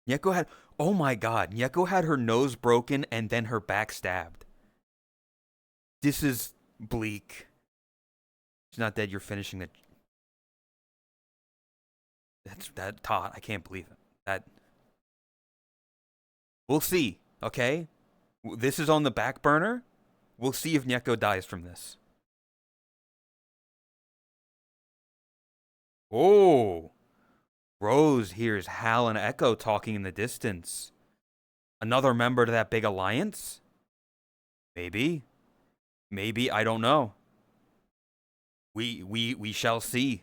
S1: Nyeko had, oh my god, Nyeko had her nose broken and then her back stabbed. This is bleak. She's not dead, you're finishing the... That Todd, I can't believe it. That... We'll see, okay? This is on the back burner. We'll see if Nyeko dies from this. Oh! Rose hears Hal and Echo talking in the distance. Another member to that big alliance? Maybe. Maybe, I don't know. We shall see.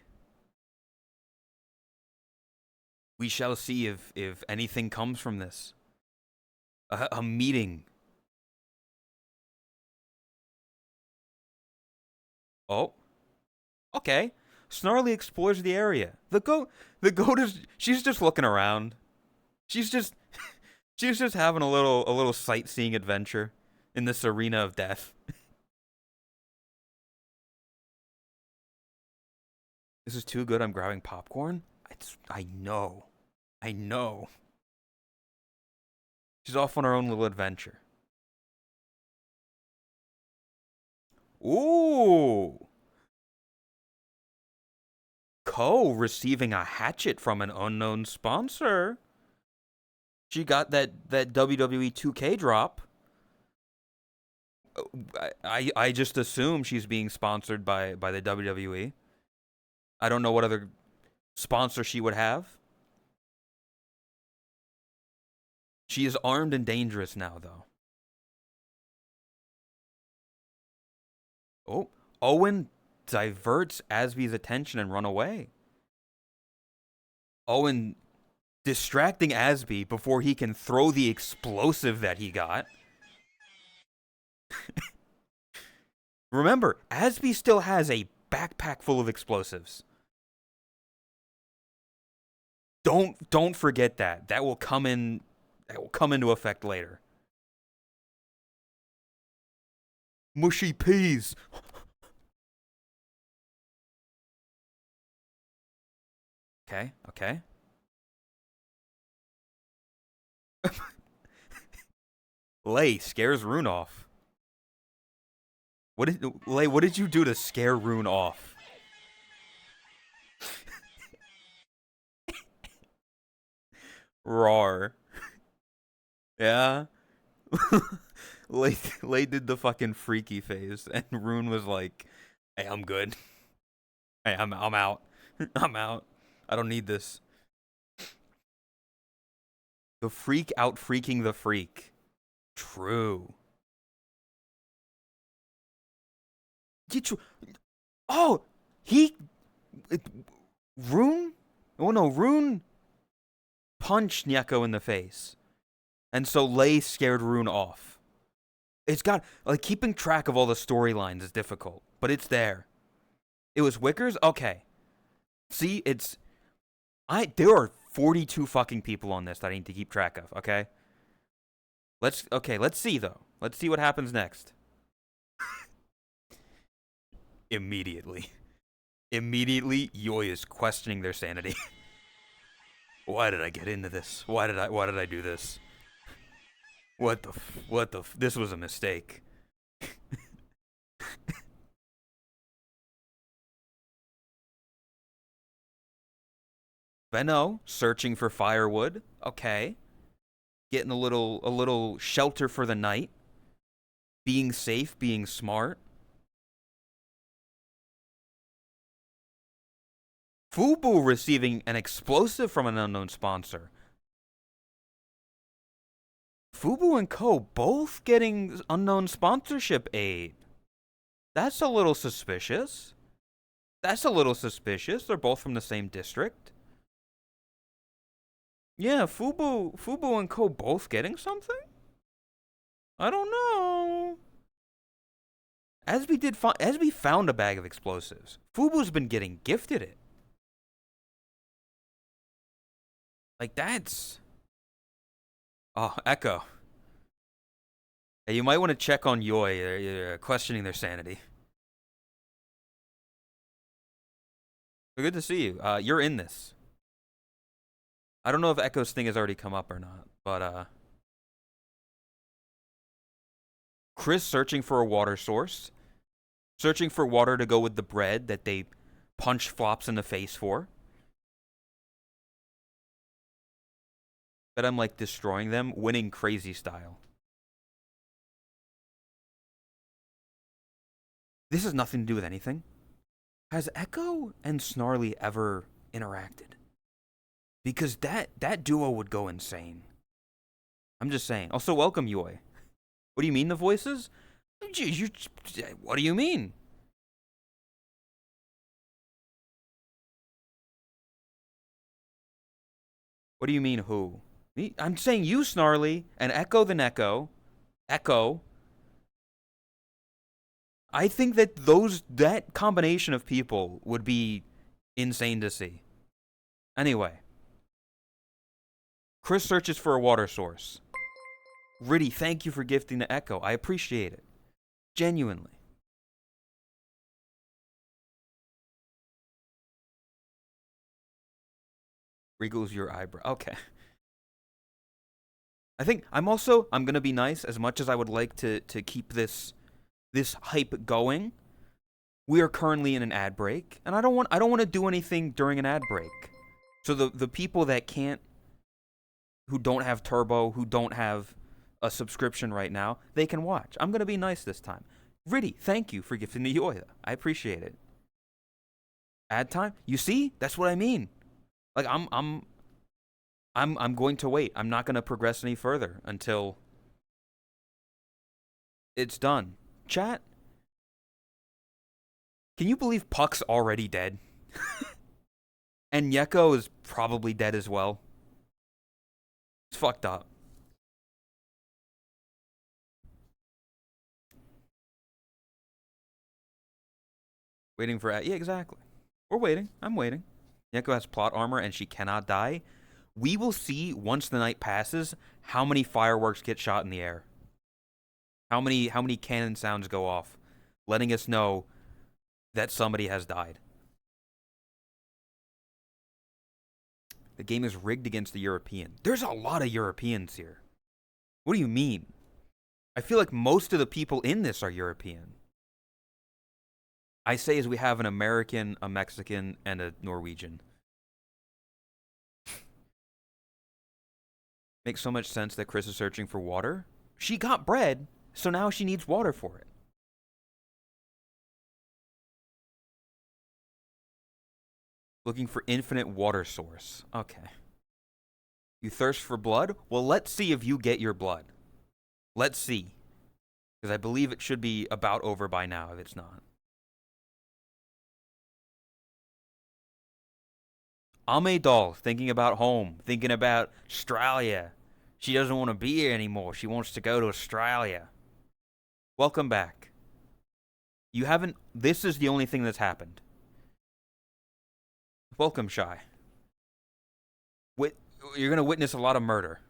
S1: We shall see if anything comes from this. A meeting. Oh. Okay. Snarly explores the area. The goat is, she's just looking around. She's just having a little sightseeing adventure in this arena of death. This is too good. I'm grabbing popcorn. I know. She's off on her own little adventure. Ooh. Ko receiving a hatchet from an unknown sponsor. She got that WWE 2K drop. I just assume she's being sponsored by the WWE. I don't know what other sponsor she would have. She is armed and dangerous now, though. Oh, Owen diverts Asby's attention and run away. Owen distracting Asby before he can throw the explosive that he got. Remember, Asby still has a backpack full of explosives. Don't forget that. That will come into effect later. Mushy peas. Okay. Lei scares Rune off. What did you do to scare Rune off? Roar. Yeah. Lei did the fucking freaky phase, and Rune was like, "Hey, I'm good. Hey, I'm out. I'm out. I don't need this." The freak out freaking the freak. True. Oh, Rune? Oh no, Rune punched Nyeko in the face. And so Lei scared Rune off. It's got, like, keeping track of all the storylines is difficult, but it's there. It was Wickers? Okay. See, there are 42 fucking people on this that I need to keep track of, okay? Let's see, though. Let's see what happens next. Immediately, Yoi is questioning their sanity. Why did I get into this? Why did I do this? This was a mistake. Benno searching for firewood. Okay. Getting a little shelter for the night. Being safe, being smart. Fubu receiving an explosive from an unknown sponsor. Fubu and Co. both getting unknown sponsorship aid. That's a little suspicious. That's a little suspicious. They're both from the same district. Yeah, Fubu and Co. both getting something? I don't know. As we found a bag of explosives, Fubu's been getting gifted it. Like that's. Oh, Echo. Hey, you might want to check on Yoi. You're questioning their sanity. Good to see you. You're in this. I don't know if Echo's thing has already come up or not, but Chris searching for a water source, searching for water to go with the bread that they punch Flops in the face for. But I'm like destroying them, winning crazy style. This has nothing to do with anything. Has Echo and Snarly ever interacted? Because that duo would go insane. I'm just saying. Also, welcome, Yoi. What do you mean the voices? What do you mean? What do you mean who? Me? I'm saying you, Snarly, and Echo the Neko. Echo. I think that that combination of people would be insane to see. Anyway. Chris searches for a water source. Riddy, thank you for gifting the Echo. I appreciate it. Genuinely. Wriggles your eyebrow. Okay. I think I'm gonna be nice as much as I would like to keep this hype going. We are currently in an ad break, and I don't want to do anything during an ad break. So the people that can't, who don't have Turbo, who don't have a subscription right now, they can watch. I'm gonna be nice this time. Riddy, thank you for gifting the Yoya. I appreciate it. Ad time? You see? That's what I mean. Like I'm going to wait. I'm not gonna progress any further until it's done. Chat, can you believe Puck's already dead? And Yeko is probably dead as well. It's fucked up. Waiting for... Yeah, exactly. We're waiting. I'm waiting. Yeko has plot armor and she cannot die. We will see, once the night passes, how many fireworks get shot in the air. How many cannon sounds go off, letting us know that somebody has died. The game is rigged against the European. There's a lot of Europeans here. What do you mean? I feel like most of the people in this are European. I say as we have an American, a Mexican, and a Norwegian. Makes so much sense that Chris is searching for water. She got bread, so now she needs water for it. Looking for infinite water source. Okay. You thirst for blood? Well, let's see if you get your blood. Let's see. Because I believe it should be about over by now if it's not. Ame Doll, thinking about home, thinking about Australia. She doesn't want to be here anymore. She wants to go to Australia. Welcome back. You haven't... This is the only thing that's happened. Welcome, Shy. You're going to witness a lot of murder.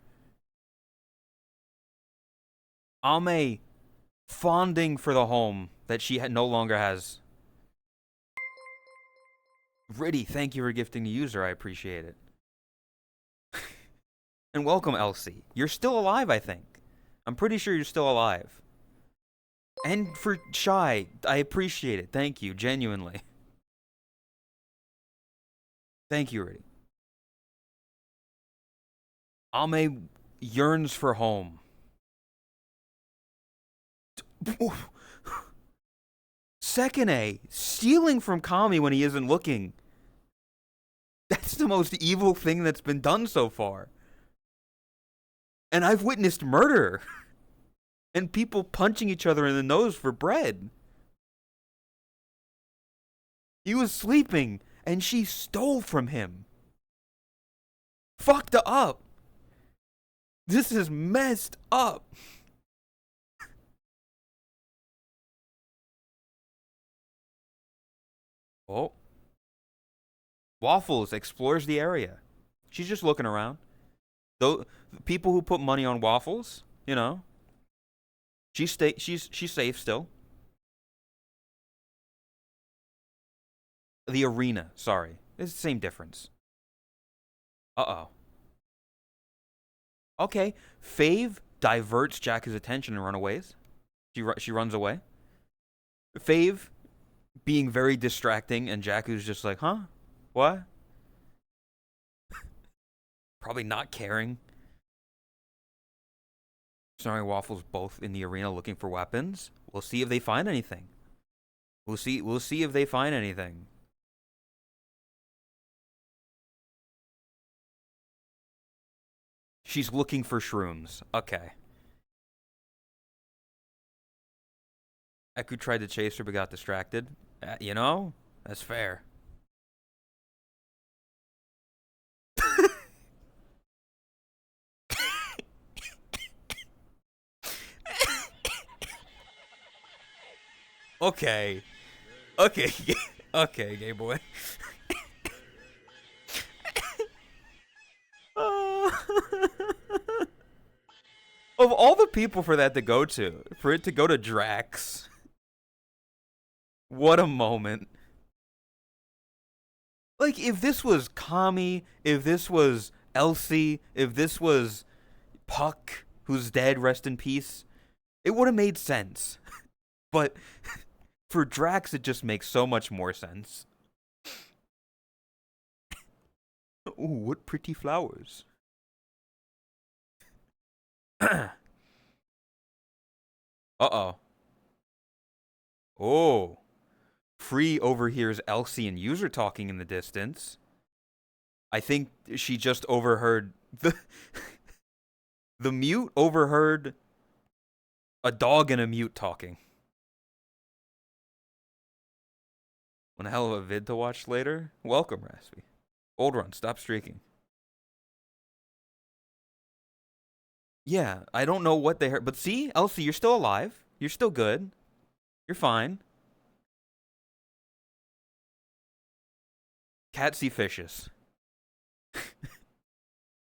S1: Ame fonding for the home that she no longer has. Riddy, thank you for gifting the user. I appreciate it. And welcome, Elsie. You're still alive, I think. I'm pretty sure you're still alive. And for Shy, I appreciate it. Thank you, genuinely. Thank you, Riddy. Ame yearns for home. Second A, stealing from Kami when he isn't looking. the most evil thing that's been done so far. And I've witnessed murder and people punching each other in the nose for bread. He was sleeping and she stole from him. Fucked up. This is messed up. Oh. Waffles explores the area. She's just looking around. Though people who put money on Waffles, you know, she's safe still. The arena, sorry. It's the same difference. Uh-oh. Okay, Fave diverts Jakku's attention and runaways. She runs away. Fave being very distracting, and Jakku's just like, huh? What? Probably not caring. Sorry, Waffles both in the arena looking for weapons. We'll see if they find anything. We'll see if they find anything. She's looking for shrooms. Okay. Eku tried to chase her but got distracted. You know, that's fair. Okay. Okay. Okay, gay boy. Of all the people for that to go to, for it to go to Drax. What a moment. Like, if this was Kami, if this was Elsie, if this was Puck, who's dead, rest in peace, it would have made sense. But for Drax, it just makes so much more sense. Ooh, what pretty flowers. Uh-oh. Oh. Free overhears Elsie and User talking in the distance. I think she just overheard the... the mute overheard a dog and a mute talking. One hell of a vid to watch later. Welcome, Raspy. Old run, stop streaking. Yeah, I don't know what they heard. But see, Elsie, you're still alive. You're still good. You're fine. Catsy fishes.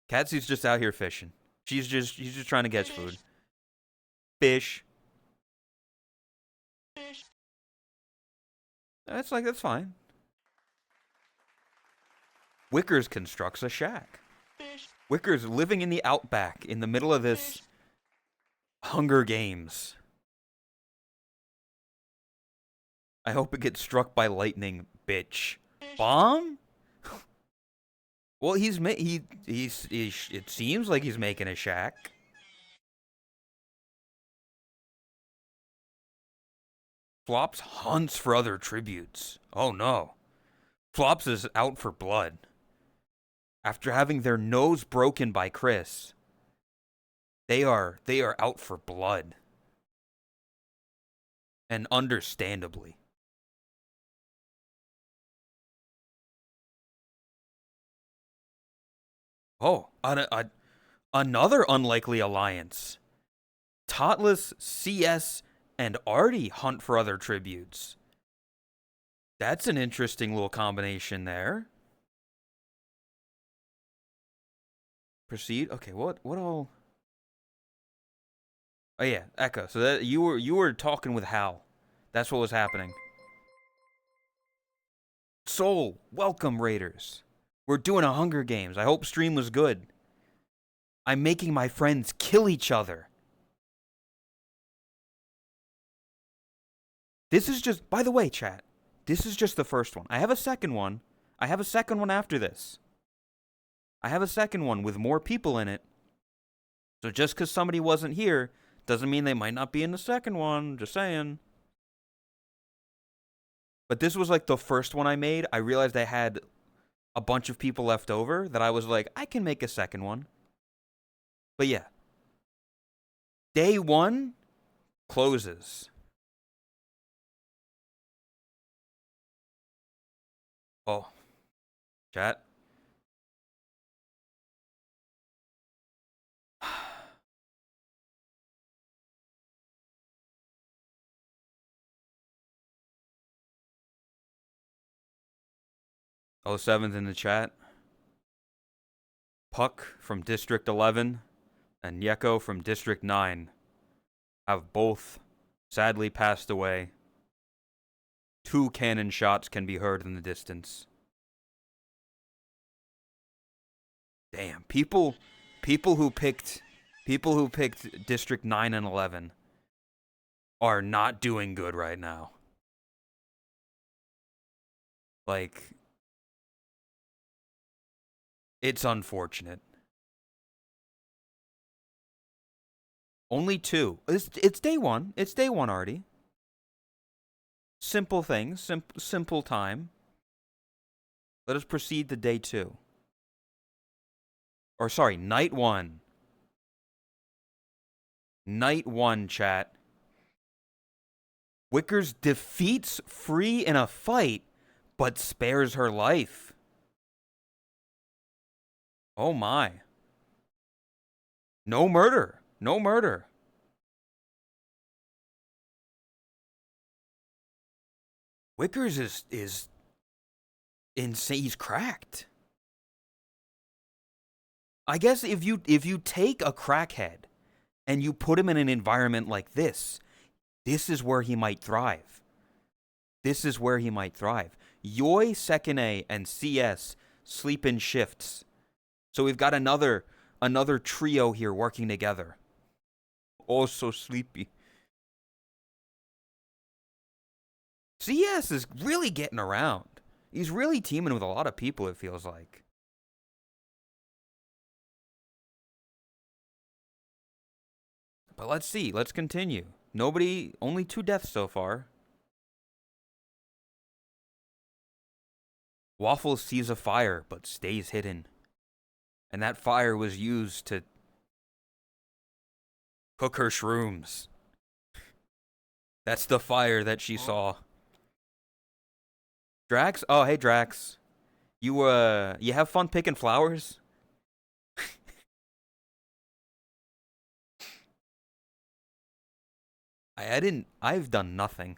S1: Catsy's just out here fishing. She's just trying to catch food. Fish. That's fine. Wickers constructs a shack. Wickers living in the outback in the middle of this Hunger Games. I hope it gets struck by lightning, bitch. Bomb? Well, it seems like he's making a shack. Flops hunts for other tributes. Oh no. Flops is out for blood. After having their nose broken by Chris, they are out for blood. And understandably. Oh, another unlikely alliance. Totless, CS, and Artie hunt for other tributes. That's an interesting little combination there. Proceed. Okay, what all? Oh yeah, Echo. So that you were talking with Hal. That's what was happening. Soul, welcome Raiders. We're doing a Hunger Games. I hope stream was good. I'm making my friends kill each other. This is just, by the way, chat, this is just the first one. I have a second one. I have a second one after this. I have a second one with more people in it. So just because somebody wasn't here doesn't mean they might not be in the second one. Just saying. But this was like the first one I made. I realized I had a bunch of people left over that I was like, I can make a second one. But yeah. Day 1 closes. Oh, chat. Oh, 7th in the chat. Puck from District 11 and Yeko from District 9 have both sadly passed away. 2 cannon shots can be heard in the distance. Damn, people who picked District 9 and 11 are not doing good right now. Like, it's unfortunate. Only 2. It's day 1. It's day 1 already. Simple things, simple time. Let us proceed to day 2. Or sorry, night 1. Night 1, chat. Wickers defeats Free in a fight, but spares her life. Oh my. No murder. No murder. Wickers is insane. He's cracked. I guess if you take a crackhead and you put him in an environment like this is where he might thrive. This is where he might thrive. Yoi, Second A, and CS sleep in shifts. So we've got another trio here working together. Oh, so sleepy. CS is really getting around. He's really teaming with a lot of people, it feels like. But let's see. Let's continue. Only 2 deaths so far. Waffles sees a fire, but stays hidden. And that fire was used to cook her shrooms. That's the fire that she saw. Drax? Oh, hey, Drax. You have fun picking flowers? I've done nothing.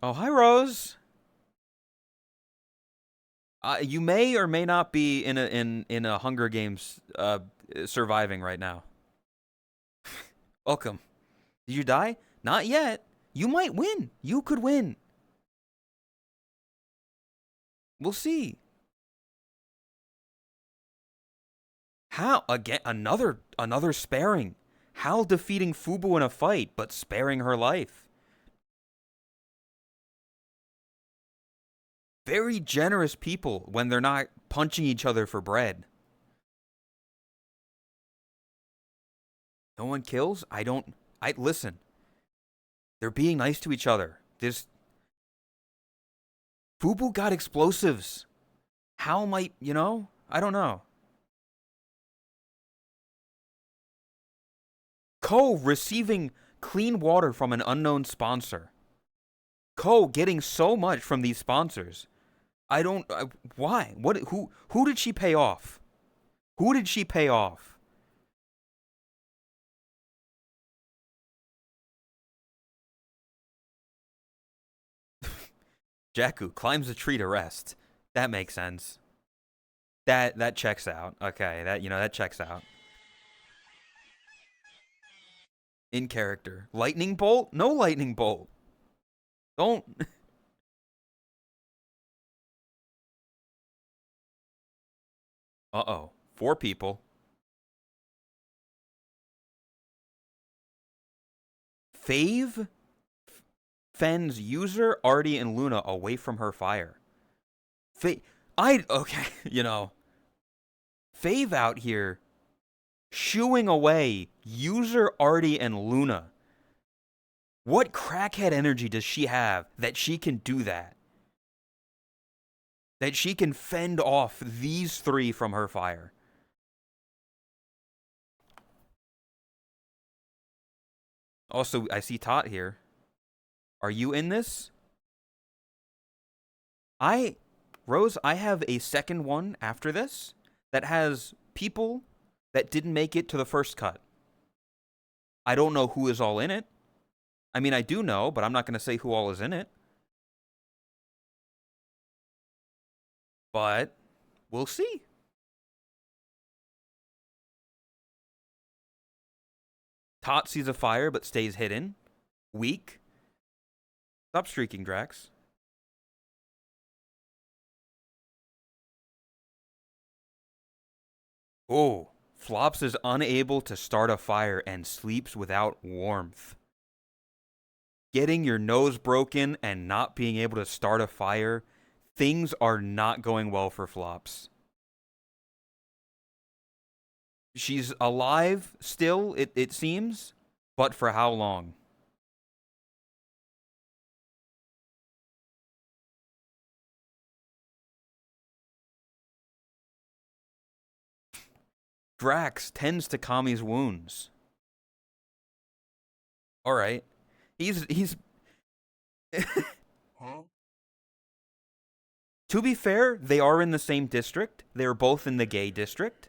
S1: Oh, hi, Rose. You may or may not be in a Hunger Games surviving right now. Welcome. Did you die? Not yet. You might win. You could win. We'll see. How again? Another sparing. Hal defeating Fubu in a fight, but sparing her life. Very generous people when they're not punching each other for bread. No one kills? Listen. They're being nice to each other. Fubu got explosives. How might, I don't know. Ko receiving clean water from an unknown sponsor. Ko getting so much from these sponsors. Why? Who did she pay off? Who did she pay off? Jakku climbs a tree to rest. That makes sense. That checks out. Okay, that checks out. In character. Lightning bolt? No lightning bolt. Don't. Uh-oh. 4 people. Fave fends user, Artie, and Luna away from her fire. Okay, Fave out here shooing away user, Artie, and Luna. What crackhead energy does she have that she can do that? That she can fend off these three from her fire? Also, I see Tot here. Are you in this? Rose, I have a second one after this that has people that didn't make it to the first cut. I don't know who is all in it. I mean, I do know, but I'm not going to say who all is in it. But we'll see. Tot sees a fire but stays hidden. Weak. Stop streaking, Drax. Oh, Flops is unable to start a fire and sleeps without warmth. Getting your nose broken and not being able to start a fire, things are not going well for Flops. She's alive still, it seems, but for how long? Drax tends to Kami's wounds. All right. He's
S2: Huh?
S1: To be fair, they are in the same district. They're both in the gay district.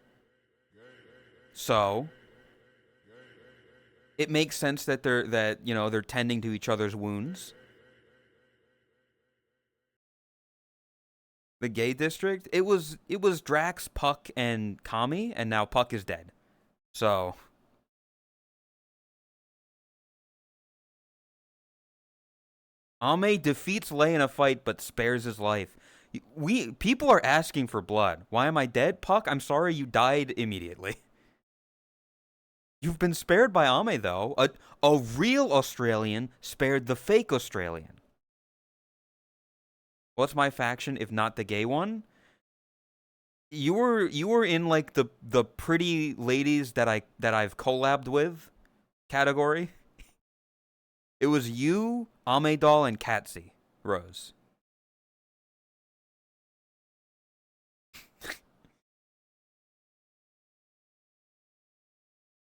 S1: So, it makes sense that they're tending to each other's wounds. The gay district, it was Drax, Puck, and Kami, and now Puck is dead. So, Ame defeats Lei in a fight but spares his life. People are asking for blood. Why am I dead? Puck, I'm sorry you died immediately. You've been spared by Ame though. A real Australian spared the fake Australian. What's my faction if not the gay one? You were in like the pretty ladies that I've collabed with category. It was you, Amedal, and Katsy, Rose.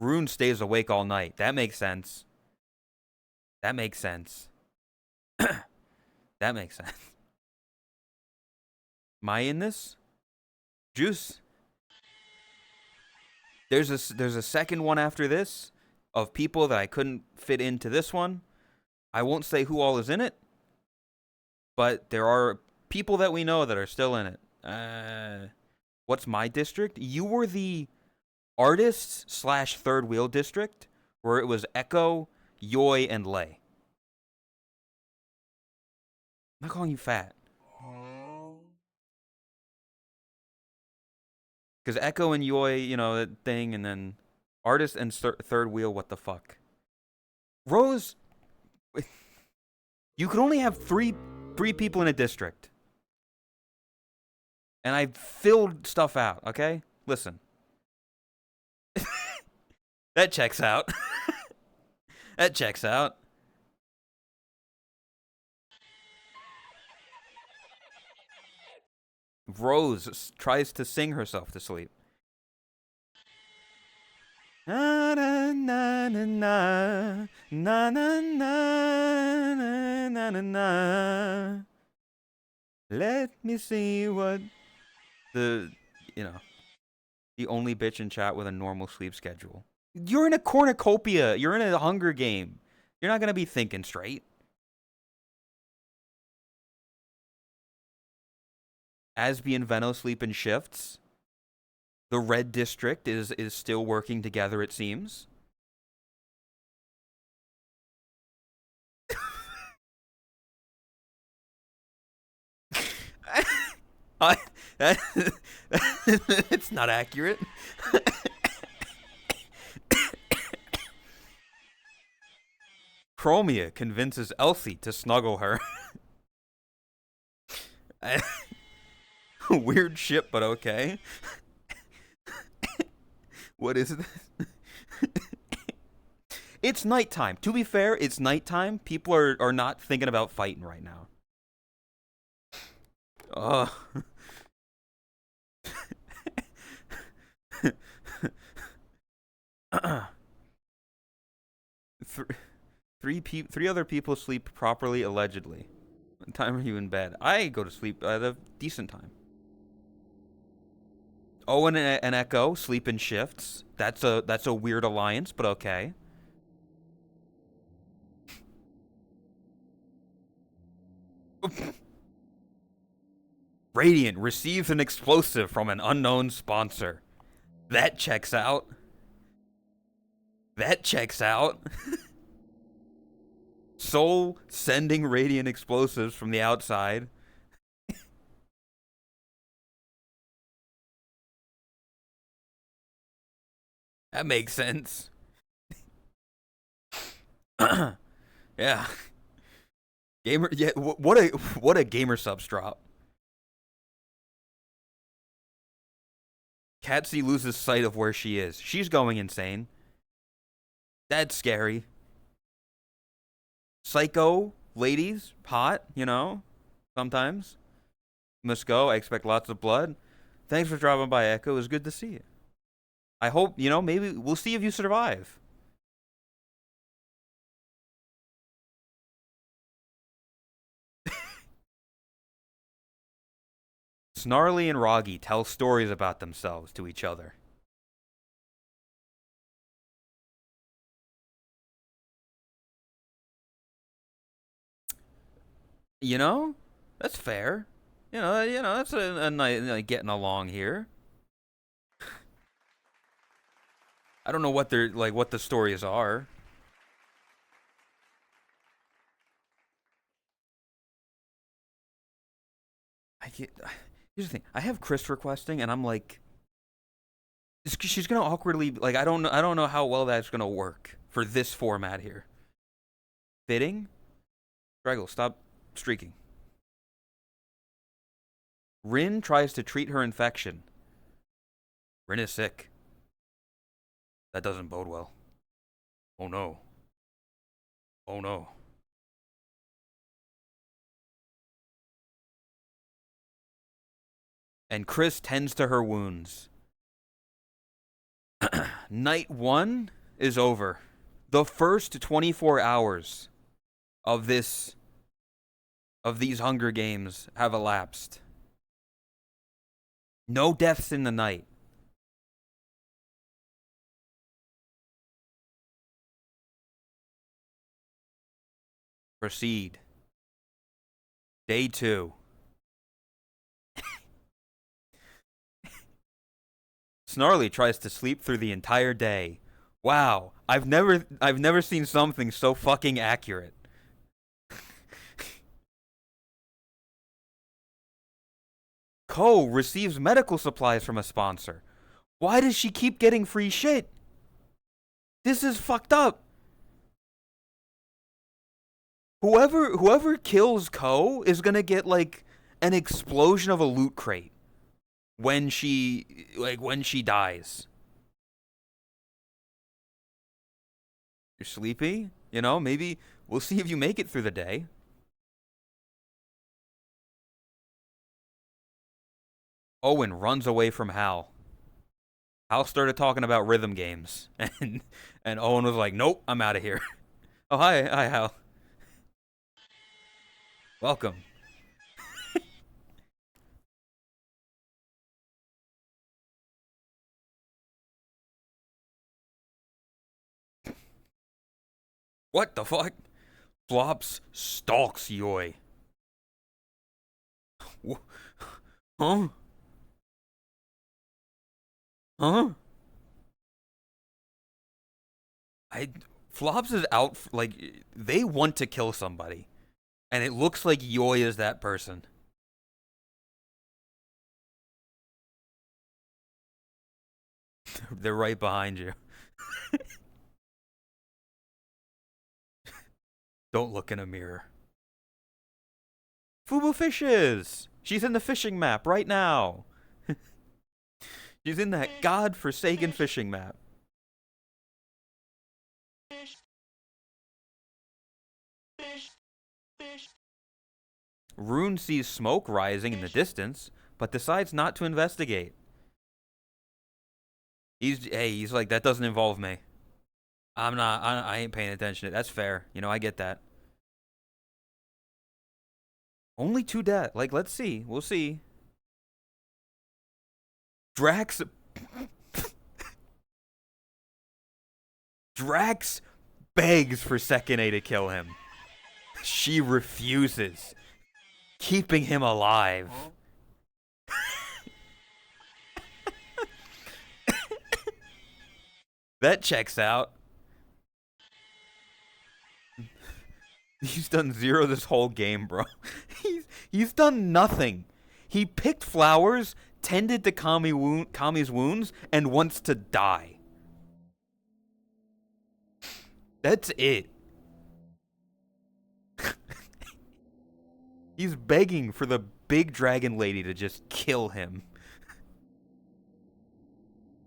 S1: Rune stays awake all night. That makes sense. That makes sense. That makes sense. Am I in this? Juice. There's a second one after this of people that I couldn't fit into this one. I won't say who all is in it, but there are people that we know that are still in it. What's my district? You were the artists / third wheel district where it was Echo, Yoi, and Lei. I'm not calling you fat.
S2: Huh?
S1: Because Echo and Yoi, that thing, and then artist and third wheel, what the fuck? Rose, you could only have three people in a district. And I filled stuff out, okay? Listen. That checks out. That checks out. Rose tries to sing herself to sleep. Na na na na na na na na na na na. Let me see what the only bitch in chat with a normal sleep schedule. You're in a cornucopia. You're in a Hunger Game. You're not gonna be thinking straight. Asby and Veno sleep in shifts. The red district is still working together, it seems. It's not accurate. Chromia convinces Elsie to snuggle her. Weird shit, but okay. What is this? It's nighttime. To be fair, it's nighttime. People are not thinking about fighting right now. Uh, three other people sleep properly, allegedly. What time are you in bed? I go to sleep at a decent time. Owen and Echo sleep in shifts. That's a weird alliance, but okay. Radiant receives an explosive from an unknown sponsor. That checks out. That checks out. Soul sending Radiant explosives from the outside. That makes sense. Yeah. Gamer, yeah. What a gamer subs drop. Catsy loses sight of where she is. She's going insane. That's scary. Psycho ladies, hot, you know, sometimes. Must go. I expect lots of blood. Thanks for dropping by, Echo. It was good to see you. I hope, you know, maybe we'll see if you survive. Snarly and Roggy tell stories about themselves to each other. You know, that's fair. That's a nice getting along here. I don't know what they're like, what the stories are. Here's the thing. I have Chris requesting, and I'm like, she's gonna awkwardly like. I don't know how well that's gonna work for this format here. Fitting. Draggle, stop streaking. Rin tries to treat her infection. Rin is sick. That doesn't bode well. Oh no. Oh no. And Chris tends to her wounds. Night 1 is over. The first 24 hours of these Hunger Games have elapsed. No deaths in the night. Proceed. Day 2. Snarly tries to sleep through the entire day. Wow, I've never seen something so fucking accurate. Ko receives medical supplies from a sponsor. Why does she keep getting free shit? This is fucked up. Whoever kills Ko is gonna get like an explosion of a loot crate when she dies. You're sleepy? You know, maybe we'll see if you make it through the day. Owen runs away from Hal. Hal started talking about rhythm games, and Owen was like, "Nope, I'm out of here." Oh, hi, Hal. Welcome. What the fuck? Flops stalks Yoy. Huh? Huh? I Flops is out like they want to kill somebody, and it looks like Yoy is that person. They're right behind you. Don't look in a mirror. Fubu fishes. She's in the fishing map right now. She's in that godforsaken fishing map. Rune sees smoke rising in the distance, but decides not to investigate. He's like, that doesn't involve me. I ain't paying attention. That's fair. You know, I get that. Only 2 deaths. Like, let's see. We'll see. Drax begs for Second A to kill him. She refuses, keeping him alive. That checks out. He's done 0 this whole game, bro. He's done nothing. He picked flowers, tended to Kami's wounds, and wants to die. That's it. He's begging for the big dragon lady to just kill him.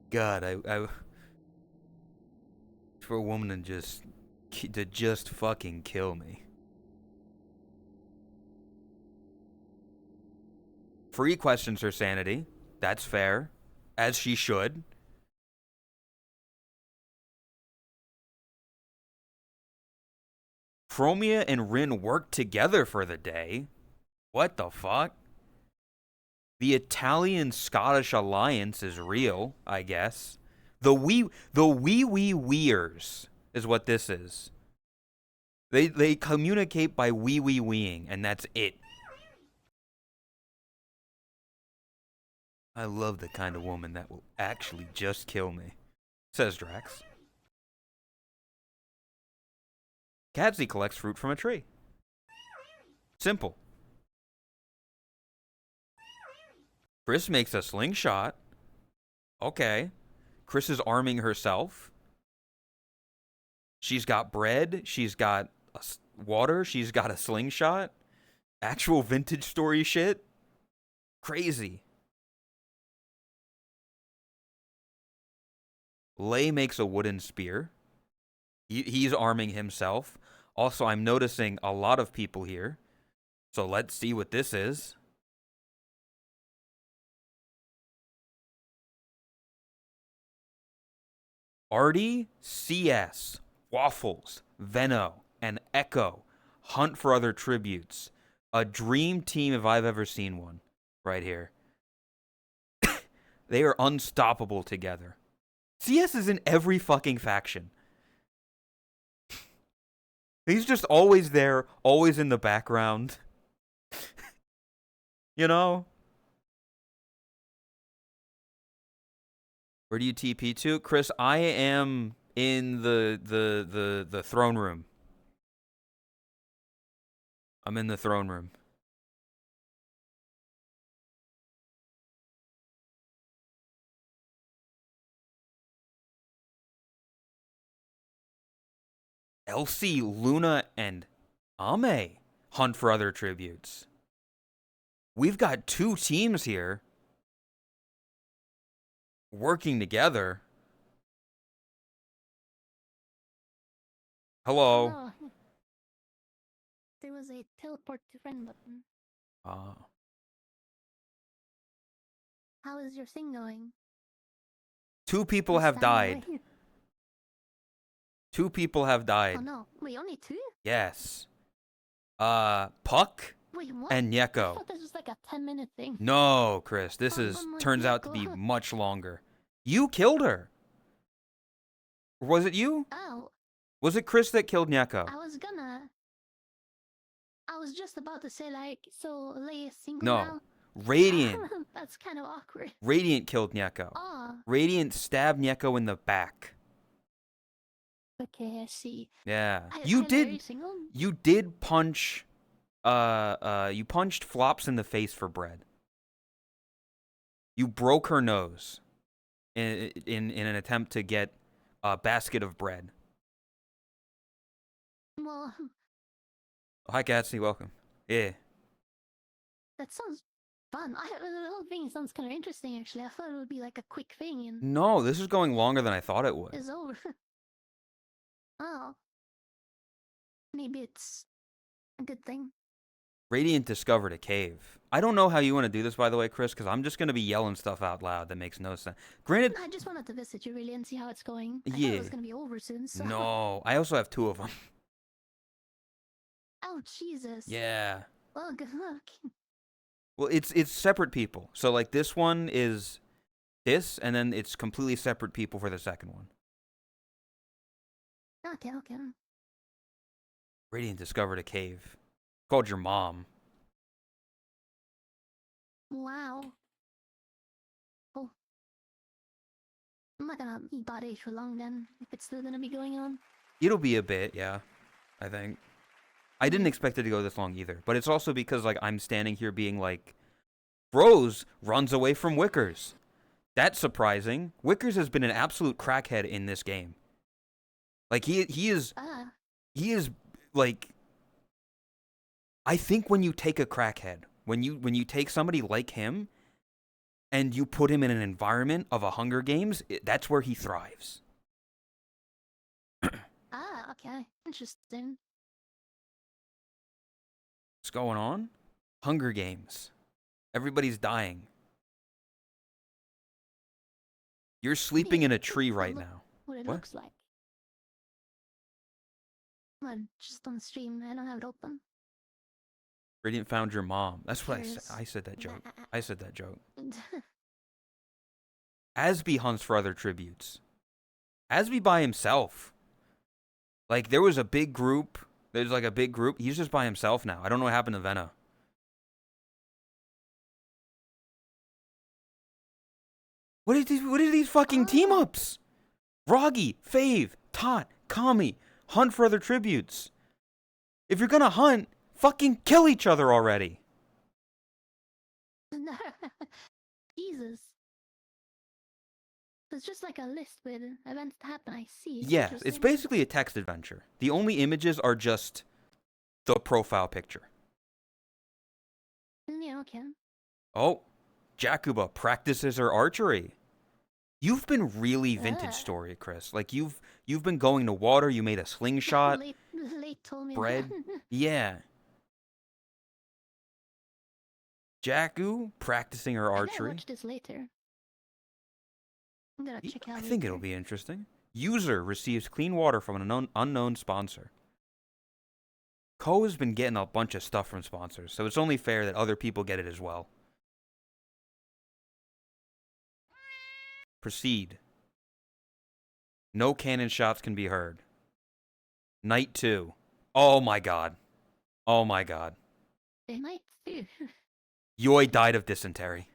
S1: God, I for a woman to just fucking kill me. Free questions her sanity. That's fair. As she should. Chromia and Rin work together for the day. What the fuck? The Italian-Scottish alliance is real, I guess. The wee-wee-weers is what this is. They communicate by wee-wee-weeing, and that's it. I love the kind of woman that will actually just kill me, says Drax. Kadzi collects fruit from a tree. Simple. Chris makes a slingshot. Okay. Chris is arming herself. She's got bread. She's got water. She's got a slingshot. Actual vintage story shit. Crazy. Lay makes a wooden spear. He's arming himself. Also, I'm noticing a lot of people here. So let's see what this is. Artie, CS, Waffles, Venno, and Echo hunt for other tributes. A dream team if I've ever seen one. Right here. They are unstoppable together. CS is in every fucking faction. He's just always there, always in the background. You know? Where do you TP to? Chris, I am in the throne room. I'm in the throne room. Elsie, Luna, and Ame hunt for other tributes. We've got 2 teams here working together. Hello.
S2: Hello. There was a teleport to friend button. How is your thing going?
S1: 2 people have died. 2 people have died.
S2: Oh no, wait, only 2?
S1: Yes. Puck
S2: Wait, what?
S1: and
S2: I
S1: Nyeko.
S2: thought this was like a 10-minute thing.
S1: No, Chris, this turns out to be much longer. You killed her. Or was it you?
S2: Oh.
S1: Was it Chris that killed Nyeko?
S2: I was just about to say, like, so Lay is single
S1: No.
S2: now?
S1: Radiant.
S2: That's kind of awkward.
S1: Radiant killed Nyeko.
S2: Oh.
S1: Radiant stabbed Nyeko in the back.
S2: Okay, I see.
S1: Yeah.
S2: You
S1: did punch you punched Flops in the face for bread. You broke her nose in an attempt to get a basket of bread.
S2: Well,
S1: Hi Gatsby, welcome. Yeah.
S2: that sounds fun. The whole thing sounds kind of interesting, actually. I thought it would be like a quick thing and
S1: No, this is going longer than I thought it would.
S2: it's over. Oh. Maybe it's a good thing.
S1: Radiant discovered a cave. I don't know how you want to do this, by the way, Chris, because I'm just going to be yelling stuff out loud that makes no sense. Granted,
S2: I just wanted to visit you really and see how it's going. I thought it
S1: yeah.
S2: was gonna be over soon, so.
S1: No, I also have 2 of them.
S2: Oh Jesus.
S1: Yeah.
S2: Well, good luck.
S1: Well, it's separate people. So like this one is this, and then it's completely separate people for the second one.
S2: Okay, okay.
S1: Radiant discovered a cave. Called your mom.
S2: Wow. Oh. I'm not gonna be bot age for long then, if it's still gonna be going on.
S1: It'll be a bit, yeah. I think. I didn't expect it to go this long either, but it's also because like I'm standing here being like, Rose runs away from Wickers. That's surprising. Wickers has been an absolute crackhead in this game. Like he is like, I think when you take a crackhead, when you take somebody like him and you put him in an environment of a Hunger Games, that's where he thrives.
S2: Okay. Interesting.
S1: What's going on? Hunger Games. Everybody's dying. You're sleeping in a tree right now.
S2: What it
S1: What?
S2: looks like. I'm just on the stream. I don't have it open.
S1: Radiant found your mom. That's what I said.
S2: Curious.
S1: I said that joke. I said that joke. Asby hunts for other tributes. Asby by himself. Like, there was a big group. There's like a big group. He's just by himself now. I don't know what happened to Venna. What are these fucking team ups? Roggy, Fave, Tot, Kami, hunt for other tributes. If you're gonna hunt, fucking kill each other already.
S2: Jesus. It's just like a list with events to happen. I see.
S1: Yeah, it's basically a text adventure. The only images are just the profile picture.
S2: Yeah, okay.
S1: Oh, Jakuba practices her archery. You've been really vintage story, Chris. Like you've been going to water. You made a slingshot.
S2: Late told me
S1: Bread.
S2: that.
S1: Yeah. Jaku practicing her
S2: I gotta
S1: archery.
S2: watch this later. I'm gonna check out.
S1: I think it'll be interesting. User receives clean water from an unknown sponsor. Ko has been getting a bunch of stuff from sponsors, so it's only fair that other people get it as well. Proceed. No cannon shots can be heard. Night 2. Oh my god. Oh my god.
S2: They might too.
S1: Yoi died of dysentery.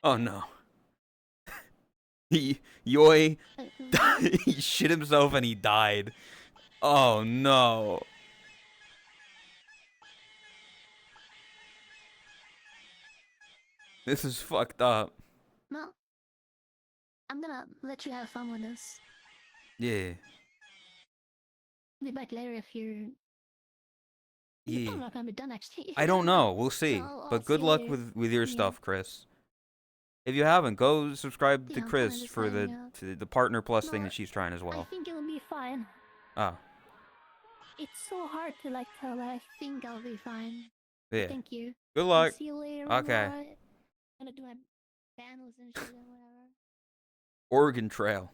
S1: Oh no. Yoi he shit himself and he died. Oh no. This is fucked up.
S2: Well, I'm gonna let you have fun with this.
S1: Yeah.
S2: Be back later if you're.
S1: Yeah.
S2: I'm not gonna be done actually.
S1: I don't know. We'll see.
S2: So I'll
S1: But
S2: see
S1: good
S2: you
S1: luck
S2: later.
S1: with your
S2: Yeah.
S1: stuff, Chris. If you haven't, go subscribe
S2: Yeah,
S1: to
S2: I'm
S1: Chris
S2: kinda
S1: for
S2: deciding,
S1: to the Partner Plus thing
S2: no,
S1: that she's trying as
S2: I
S1: well.
S2: think it'll be fine.
S1: Ah.
S2: It's so hard to like tell, but I think I'll be fine.
S1: Yeah.
S2: Thank you.
S1: Good
S2: I'll
S1: luck.
S2: see you later.
S1: Okay.
S2: I'm gonna do my panels and shit and whatever.
S1: Oregon Trail.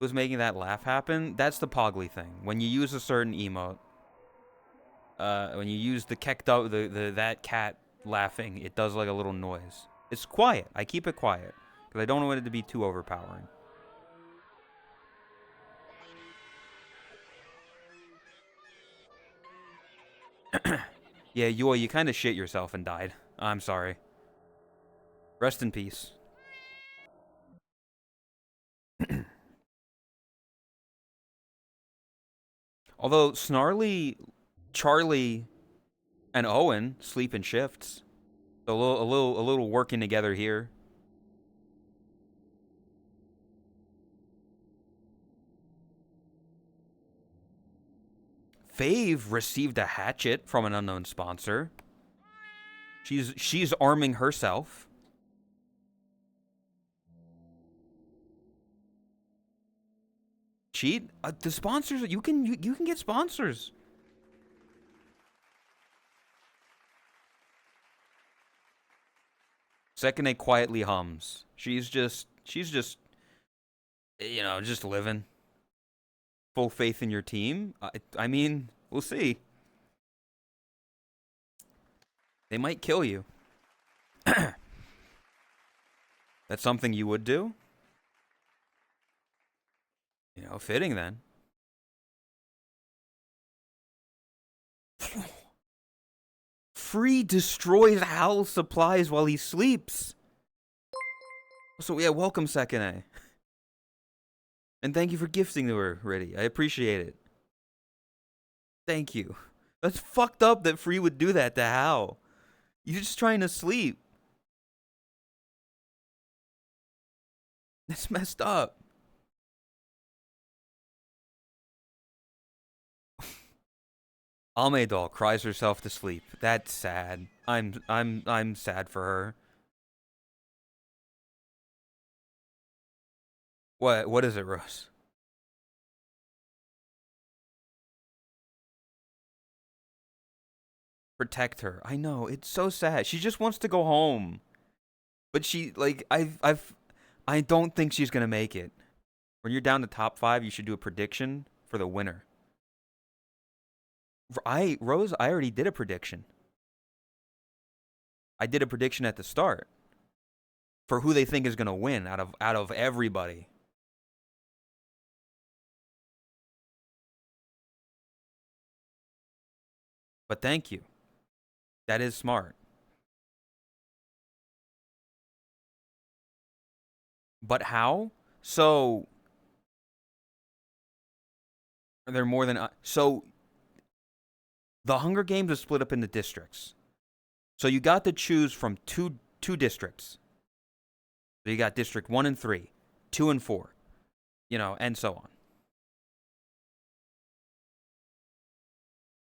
S1: Was making that laugh happen? That's the Pogly thing. When you use a certain emote, when you use the kekdo, that cat laughing, it does like a little noise. It's quiet. I keep it quiet because I don't want it to be too overpowering. Yeah, Yoi, you kind of shit yourself and died. I'm sorry. Rest in peace. Although Snarly, Charlie, and Owen sleep in shifts. So a little working together here. Fave received a hatchet from an unknown sponsor. She's arming herself. Cheat? The sponsors, you can get sponsors. Sekine quietly hums. She's just, just living. Full faith in your team. I mean, we'll see. They might kill you. That's something you would do? Fitting then. Free destroys Hal's supplies while he sleeps. So yeah, welcome Sekine. And thank you for gifting to her, Riddy. I appreciate it. Thank you. That's fucked up that Free would do that to Hal. You're just trying to sleep. That's messed up. Almeidol cries herself to sleep. That's sad. I'm sad for her. What is it, Rose? Protect her. I know, it's so sad. She just wants to go home. But she I don't think she's gonna make it. When you're down to top 5, you should do a prediction for the winner. Rose, I already did a prediction. I did a prediction at the start for who they think is gonna win out of everybody. But thank you. That is smart. But how? So are there more than so the Hunger Games is split up into districts. So you got to choose from two districts. So you got District 1 and 3, 2 and 4, and so on.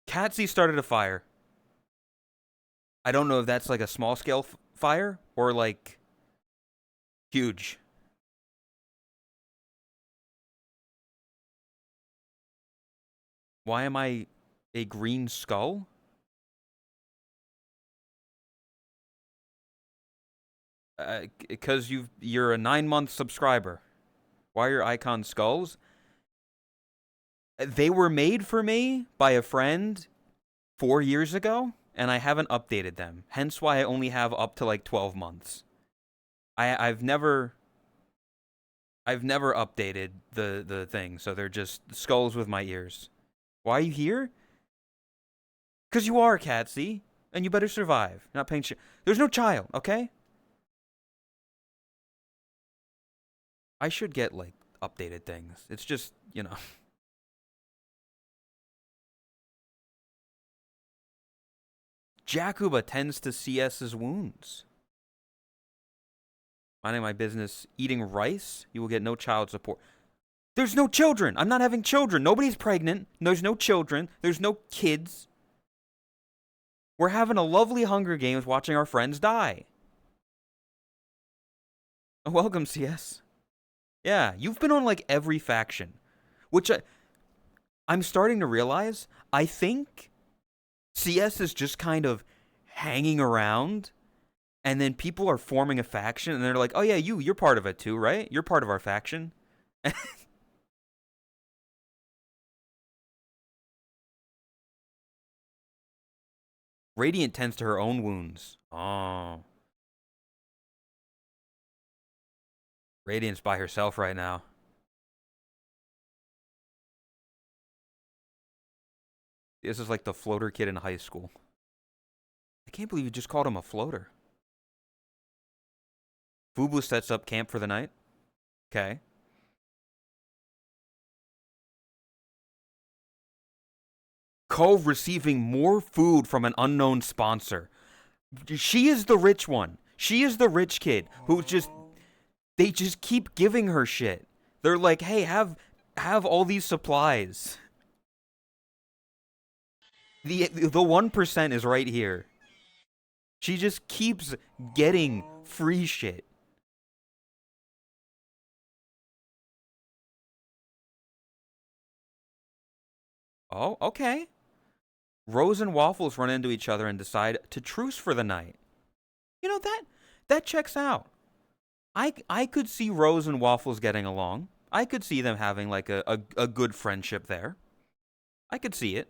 S1: Catsy started a fire. I don't know if that's like a small scale fire or like huge. Why am I a green skull? Because you're a 9-month subscriber. Why are your icons skulls? They were made for me by a friend 4 years ago, and I haven't updated them. Hence why I only have up to like 12 months. I've never updated the thing, so they're just skulls with my ears. Why are you here? Because you are, Catsy, and you better survive. You're not paying shit. There's no child, okay? I should get, like, updated things. It's just, Jakuba tends to CS's wounds. Minding my business, eating rice, you will get no child support. There's no children. I'm not having children. Nobody's pregnant. There's no children. There's no kids. We're having a lovely Hunger Games watching our friends die. Welcome, CS. Yeah, you've been on like every faction, which I'm starting to realize. I think CS is just kind of hanging around, and then people are forming a faction, and they're like, "Oh yeah, you're part of it too, right? You're part of our faction." Radiant tends to her own wounds. Oh. Radiant's by herself right now. This is like the floater kid in high school. I can't believe you just called him a floater. Fubu sets up camp for the night. Okay. Cove receiving more food from an unknown sponsor. She is the rich one. She is the rich kid who they just keep giving her shit. They're like, "Hey, have all these supplies." The 1% is right here. She just keeps getting free shit. Oh, okay. Rose and Waffles run into each other and decide to truce for the night. That checks out. I could see Rose and Waffles getting along. I could see them having like a good friendship there. I could see it.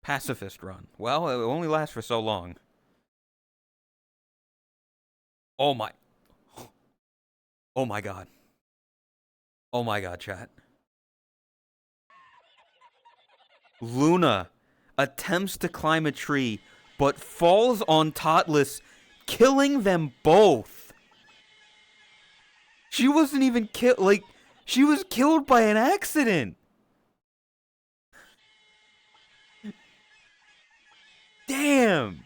S1: Pacifist run. Well, it only lasts for so long. Oh my. Oh my god. Oh my god, chat. Luna attempts to climb a tree, but falls on Totless, killing them both. She wasn't even killed. Like, she was killed by an accident. Damn.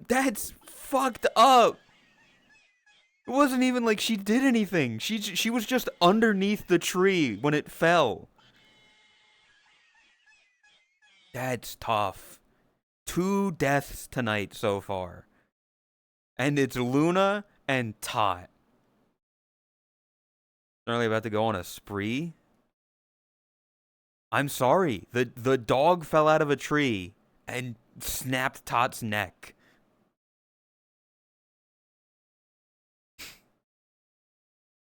S1: That's fucked up. It wasn't even like she did anything. She was just underneath the tree when it fell. That's tough. 2 deaths tonight so far. And it's Luna and Tot. Certainly about to go on a spree. I'm sorry. The dog fell out of a tree and snapped Tot's neck.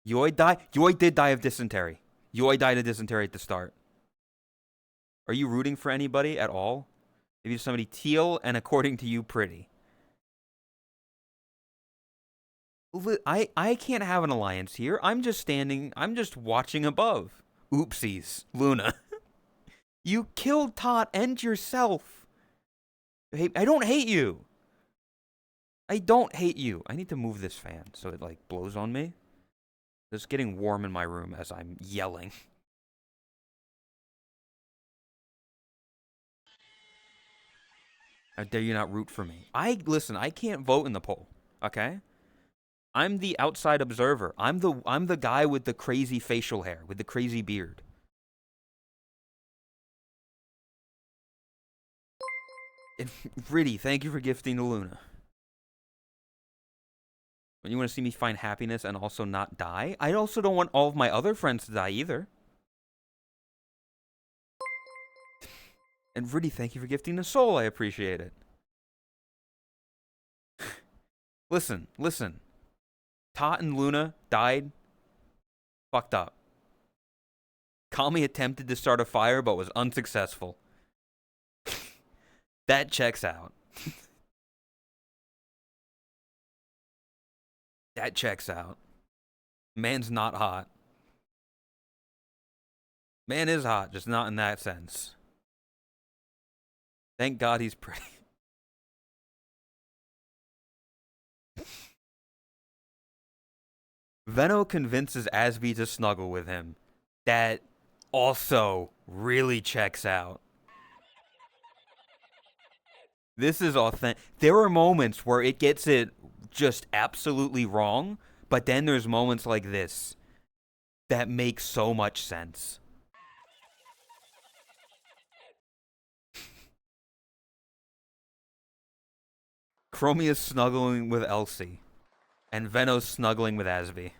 S1: Yoi died. Yoi did die of dysentery. Yoi died of dysentery at the start. Are you rooting for anybody at all? Maybe somebody teal and according to you pretty. I can't have an alliance here. I'm just watching above. Oopsies, Luna. You killed Tot and yourself. I don't hate you. I don't hate you. I need to move this fan so it like blows on me. It's getting warm in my room as I'm yelling. How dare you not root for me? Listen, I can't vote in the poll, okay? I'm the outside observer. I'm the guy with the crazy facial hair, with the crazy beard. And Riddy, thank you for gifting to Luna. When you want to see me find happiness and also not die, I also don't want all of my other friends to die either. And Riddy, thank you for gifting the soul. I appreciate it. Listen. Tot and Luna died. Fucked up. Kami attempted to start a fire but was unsuccessful. That checks out. That checks out. Man's not hot. Man is hot, just not in that sense. Thank God he's pretty. Venno convinces Asby to snuggle with him. That also really checks out. This is authentic. There are moments where it gets it just absolutely wrong, but then there's moments like this that make so much sense. Chromia's snuggling with Elsie, and Venno's snuggling with Asby.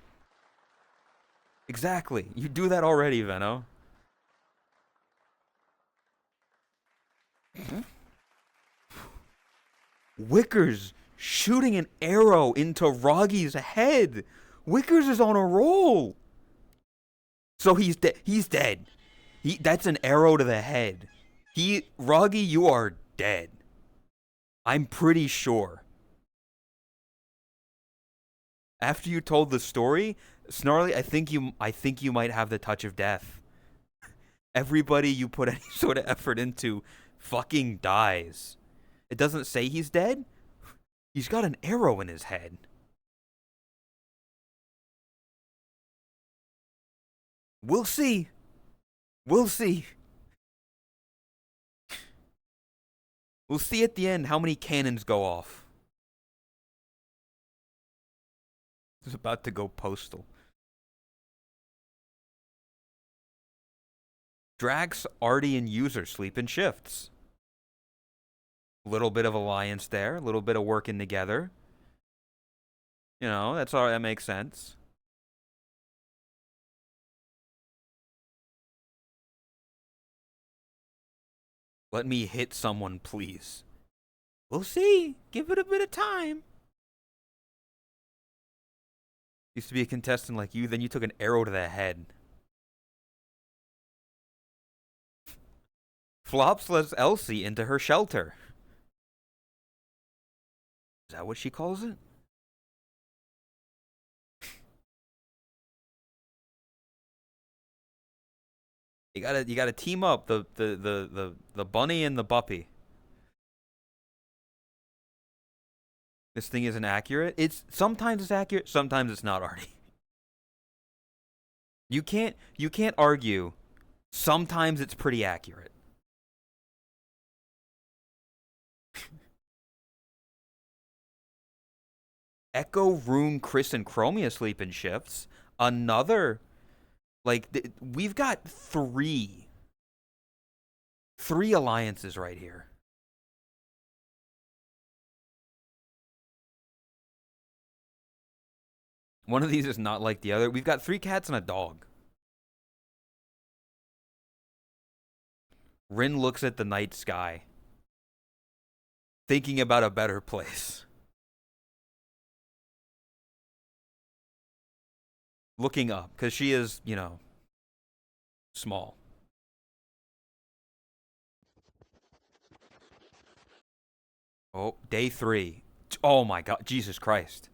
S1: Exactly. You do that already, Venno. Wickers shooting an arrow into Roggy's head. Wickers is on a roll. So he's dead. He's dead. That's an arrow to the head. Roggy, you are dead. I'm pretty sure. After you told the story, Snarly, I think you might have the touch of death. Everybody you put any sort of effort into fucking dies. It doesn't say he's dead. He's got an arrow in his head. We'll see. We'll see. We'll see at the end how many cannons go off. It's about to go postal. Drax, Artie, and User sleep in shifts. Little bit of alliance there, a little bit of working together. You know, that's all. That makes sense. Let me hit someone, please. We'll see. Give it a bit of time. Used to be a contestant like you, then you took an arrow to the head. Flops lets Elsie into her shelter. Is that what she calls it? You gotta team up the bunny and the buppy. This thing isn't accurate. It's sometimes it's accurate, sometimes it's not, Artie. You can't argue. Sometimes it's pretty accurate. Echo, Rune, Chris, and Chromia sleep in shifts. Another, like, we've got three alliances right here. One of these is not like the other. We've got 3 cats and a dog. Rin looks at the night sky, thinking about a better place. Looking up, because she is, small. Oh, day 3. Oh my god, Jesus Christ.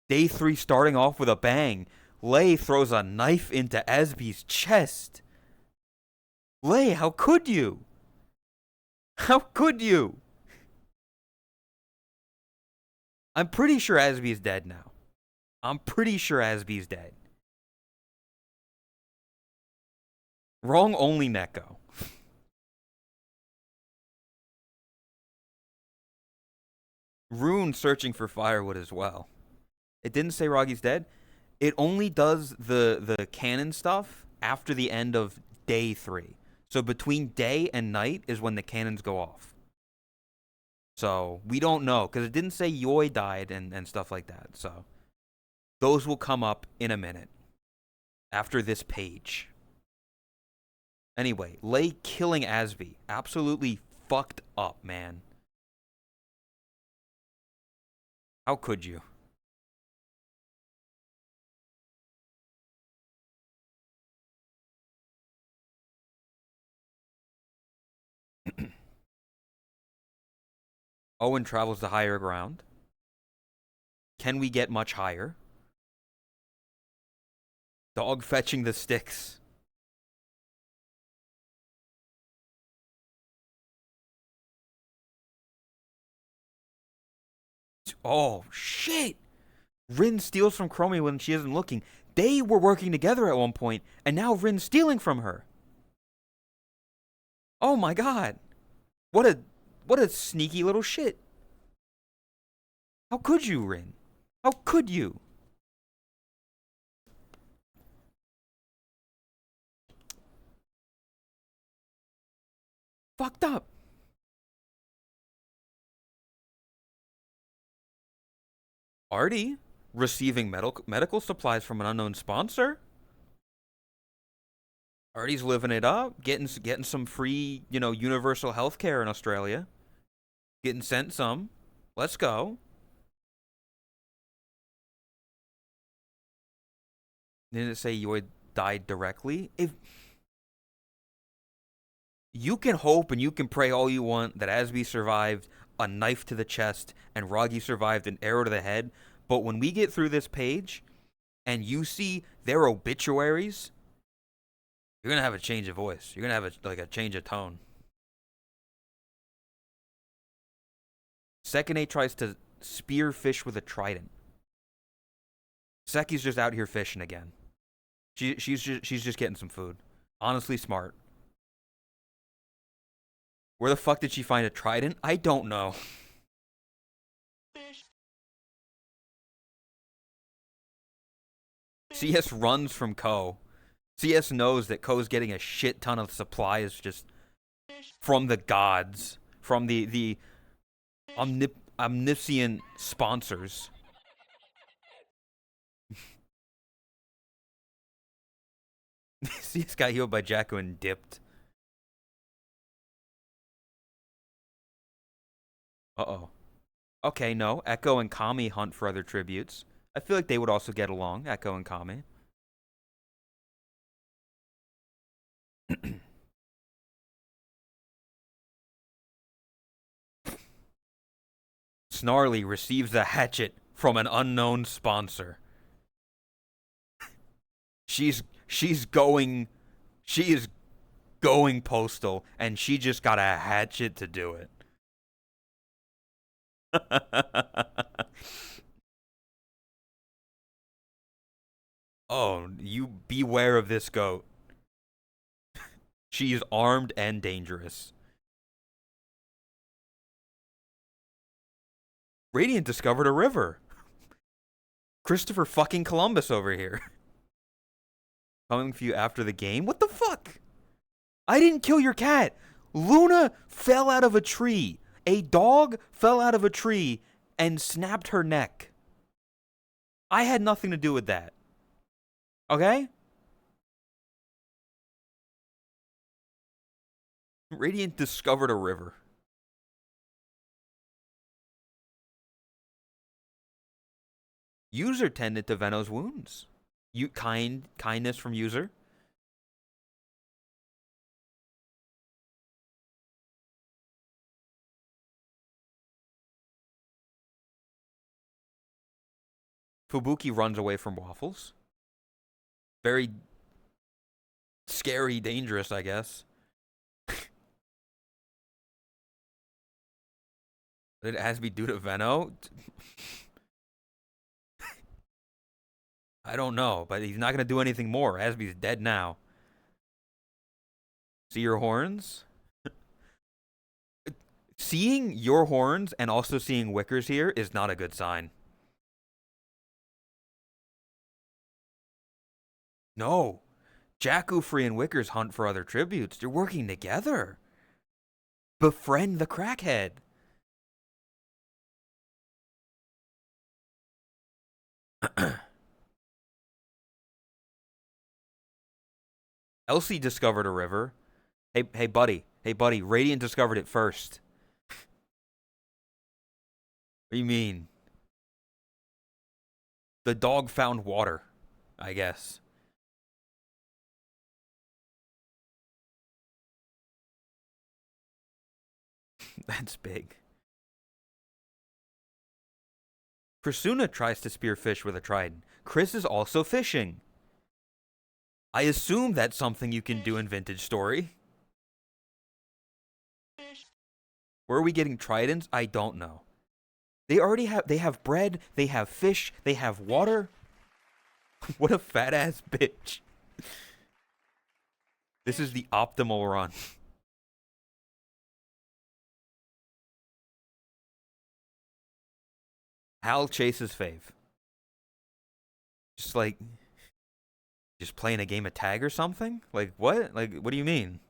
S1: Day 3 starting off with a bang. Lei throws a knife into Asby's chest. Lei, how could you? How could you? I'm pretty sure Asby's dead now. I'm pretty sure Asby's dead. Wrong only Neko. Rune searching for firewood as well. It didn't say Roggy's dead. It only does the canon stuff after the end of day 3. So between day and night is when the cannons go off. So we don't know, because it didn't say Yoi died and stuff like that. So those will come up in a minute after this page. Anyway, Lei killing Asby. Absolutely fucked up, man. How could you? Owen travels to higher ground. Can we get much higher? Dog fetching the sticks. Oh, shit! Rin steals from Chromie when she isn't looking. They were working together at one point, and now Rin's stealing from her. Oh my god. What a sneaky little shit. How could you, Rin? How could you? Fucked up. Artie receiving medical supplies from an unknown sponsor. Artie's living it up, getting some free, universal health care in Australia. Getting sent some. Let's go. Didn't it say Yoid died directly? If you can hope and you can pray all you want that Asby survived a knife to the chest and Roggy survived an arrow to the head, but when we get through this page and you see their obituaries, you're gonna have a change of voice. You're gonna have a change of tone. Second A tries to spear fish with a trident. Seki's just out here fishing again. She's just getting some food. Honestly, smart. Where the fuck did she find a trident? I don't know. CS runs from Ko. CS knows that Ko's getting a shit ton of supplies just from the gods, from the omniscient sponsors. CS got healed by Jacko and dipped. Uh-oh. Okay, no. Echo and Kami hunt for other tributes. I feel like they would also get along, Echo and Kami. Snarly receives a hatchet from an unknown sponsor. She's going she is going postal and she just got a hatchet to do it. Oh, you beware of this goat. She is armed and dangerous. Radiant discovered a river. Christopher fucking Columbus over here. Coming for you after the game? What the fuck? I didn't kill your cat. Luna fell out of a tree. A dog fell out of a tree and snapped her neck. I had nothing to do with that. Okay? Radiant discovered a river. User tended to Veno's wounds. Kindness from user. Fubuki runs away from Waffles. Very scary, dangerous, I guess. Did Asby do to Veno? I don't know, but he's not going to do anything more. Asby's dead now. See your horns? Seeing your horns and also seeing Wickers here is not a good sign. No. Jakufri and Wickers hunt for other tributes. They're working together. Befriend the crackhead. Elsie discovered a river. Hey, buddy. Hey, buddy. Radiant discovered it first. What do you mean? The dog found water, I guess. That's big. Persuna tries to spear fish with a trident. Chris is also fishing. I assume that's something you can do in Vintage Story. Where are we getting tridents? I don't know. They have bread, they have fish, they have water. What a fat ass bitch. This is the optimal run. Hal chases Fave. Just playing a game of tag or something? Like what? Like what do you mean?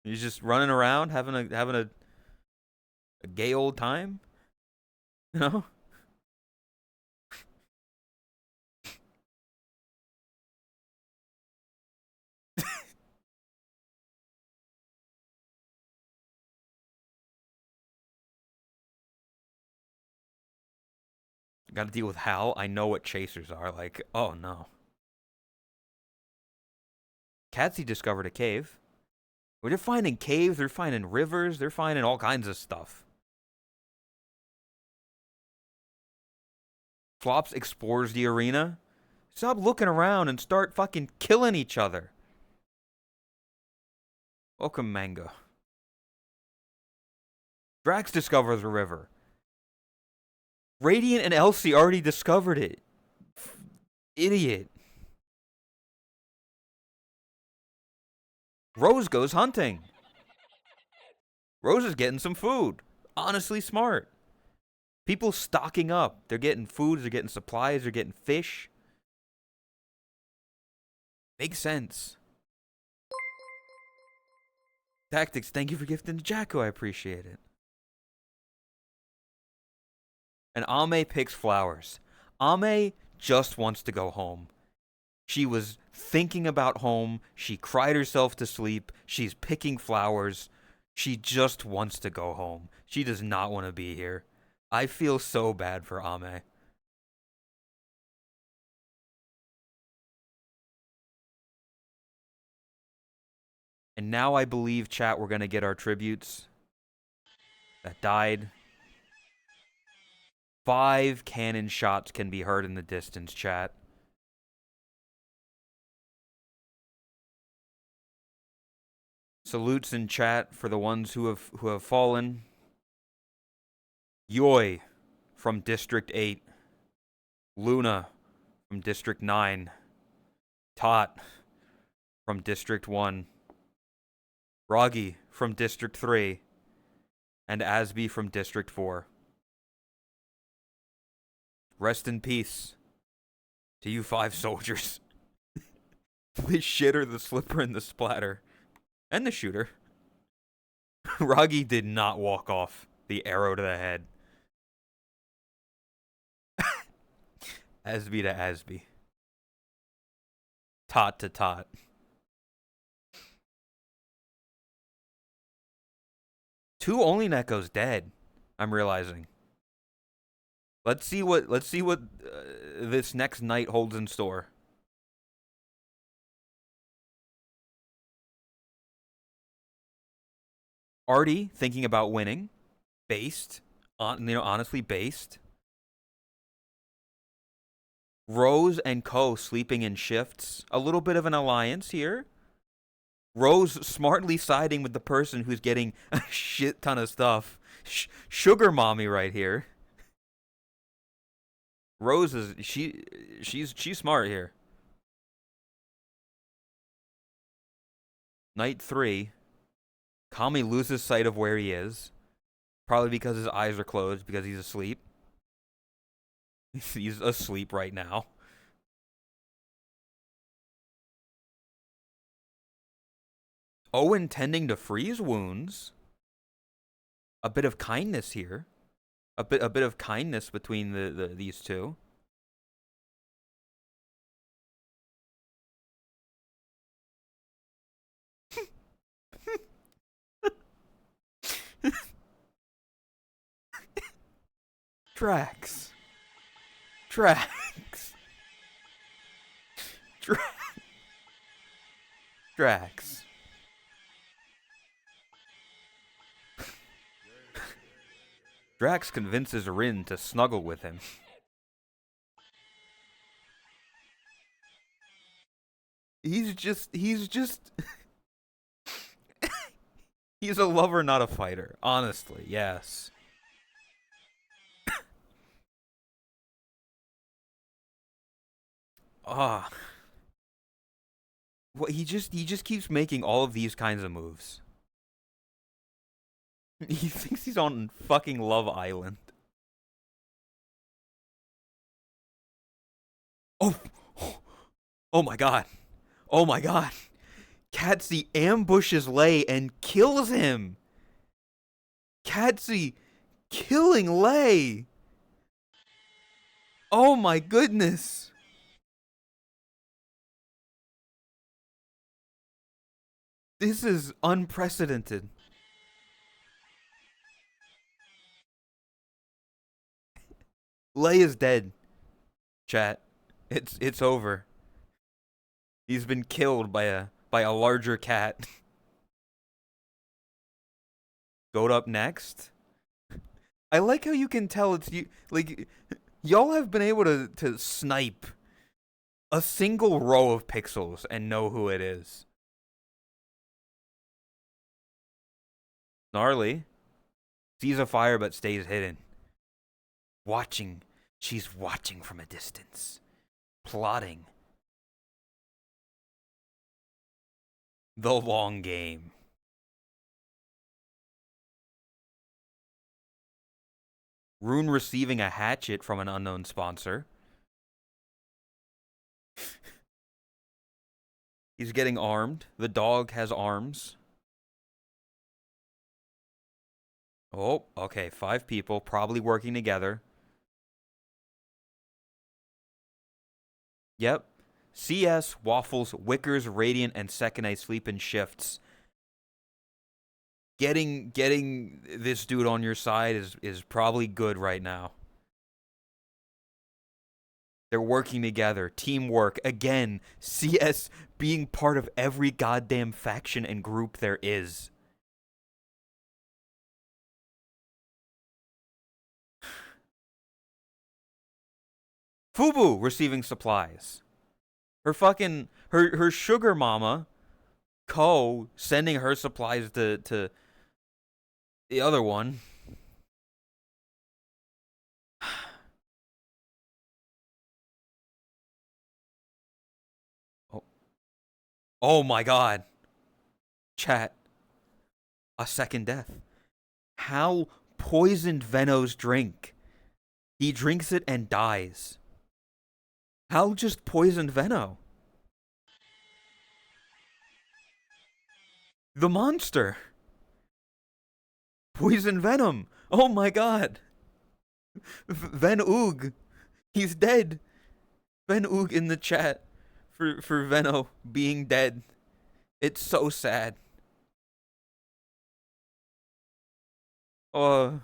S1: He's just running around having a gay old time? You know? Got to deal with Hal. I know what chasers are. Like, oh no. Catsy discovered a cave. Well, they're finding caves, they're finding rivers, they're finding all kinds of stuff. Flops explores the arena. Stop looking around and start fucking killing each other. Welcome, Manga. Drax discovers a river. Radiant and Elsie already discovered it. Idiot. Rose goes hunting. Rose is getting some food. Honestly smart. People stocking up. They're getting food, they're getting supplies, they're getting fish. Makes sense. Tactics, thank you for gifting to Jacko. I appreciate it. And Ame picks flowers. Ame just wants to go home. She was thinking about home. She cried herself to sleep. She's picking flowers. She just wants to go home. She does not want to be here. I feel so bad for Ame. And now I believe, chat, we're going to get our tributes that died. 5 cannon shots can be heard in the distance, chat. Salutes in chat for the ones who have fallen. Yoi from District 8. Luna from District 9. Tot from District 1. Roggy from District 3. And Asby from District 4. Rest in peace to you 5 soldiers. The shitter, the slipper, and the splatter. And the shooter. Roggy did not walk off the arrow to the head. Asby to Asby. Tot to tot. Two only Neko's dead. I'm realizing. Let's see what this next night holds in store. Artie thinking about winning, based on honestly based. Rose and Co sleeping in shifts. A little bit of an alliance here. Rose smartly siding with the person who's getting a shit ton of stuff. Sugar mommy right here. Rose is she's smart here. Night 3. Kami loses sight of where he is. Probably because his eyes are closed because he's asleep. He's asleep right now. Owen tending to freeze wounds. A bit of kindness here. A bit of kindness between these two. Drax. Drax. Drax. Drax convinces Rin to snuggle with him. He's just he's a lover, not a fighter. Honestly, yes. Ah. Well, he just keeps making all of these kinds of moves. He thinks he's on fucking Love Island. Oh. Oh my god. Oh my god. Katsy ambushes Lei and kills him. Katsy killing Lei. Oh my goodness. This is unprecedented. Lei is dead. Chat. It's over. He's been killed by a larger cat. Goat up next. I like how you can tell it's you. Like, y'all have been able to snipe a single row of pixels and know who it is. Gnarly sees a fire but stays hidden. Watching. She's watching from a distance. Plotting. The long game. Rune receiving a hatchet from an unknown sponsor. He's getting armed. The dog has arms. Oh, okay. 5 people probably working together. Yep. CS, Waffles, Wickers, Radiant, and Second Eye sleep in shifts. getting this dude on your side is probably good right now. They're working together, teamwork again. CS being part of every goddamn faction and group there is. Fubu receiving supplies. Her sugar mama, Ko, sending her supplies to the other one. Oh, oh my god. Chat. A second death. Hal poisoned Veno's drink. He drinks it and dies. Hal just poisoned Veno. The monster. Poison Venom. Oh my god. Ven Oog. He's dead. Ven Oog in the chat for Veno being dead. It's so sad. Ooh.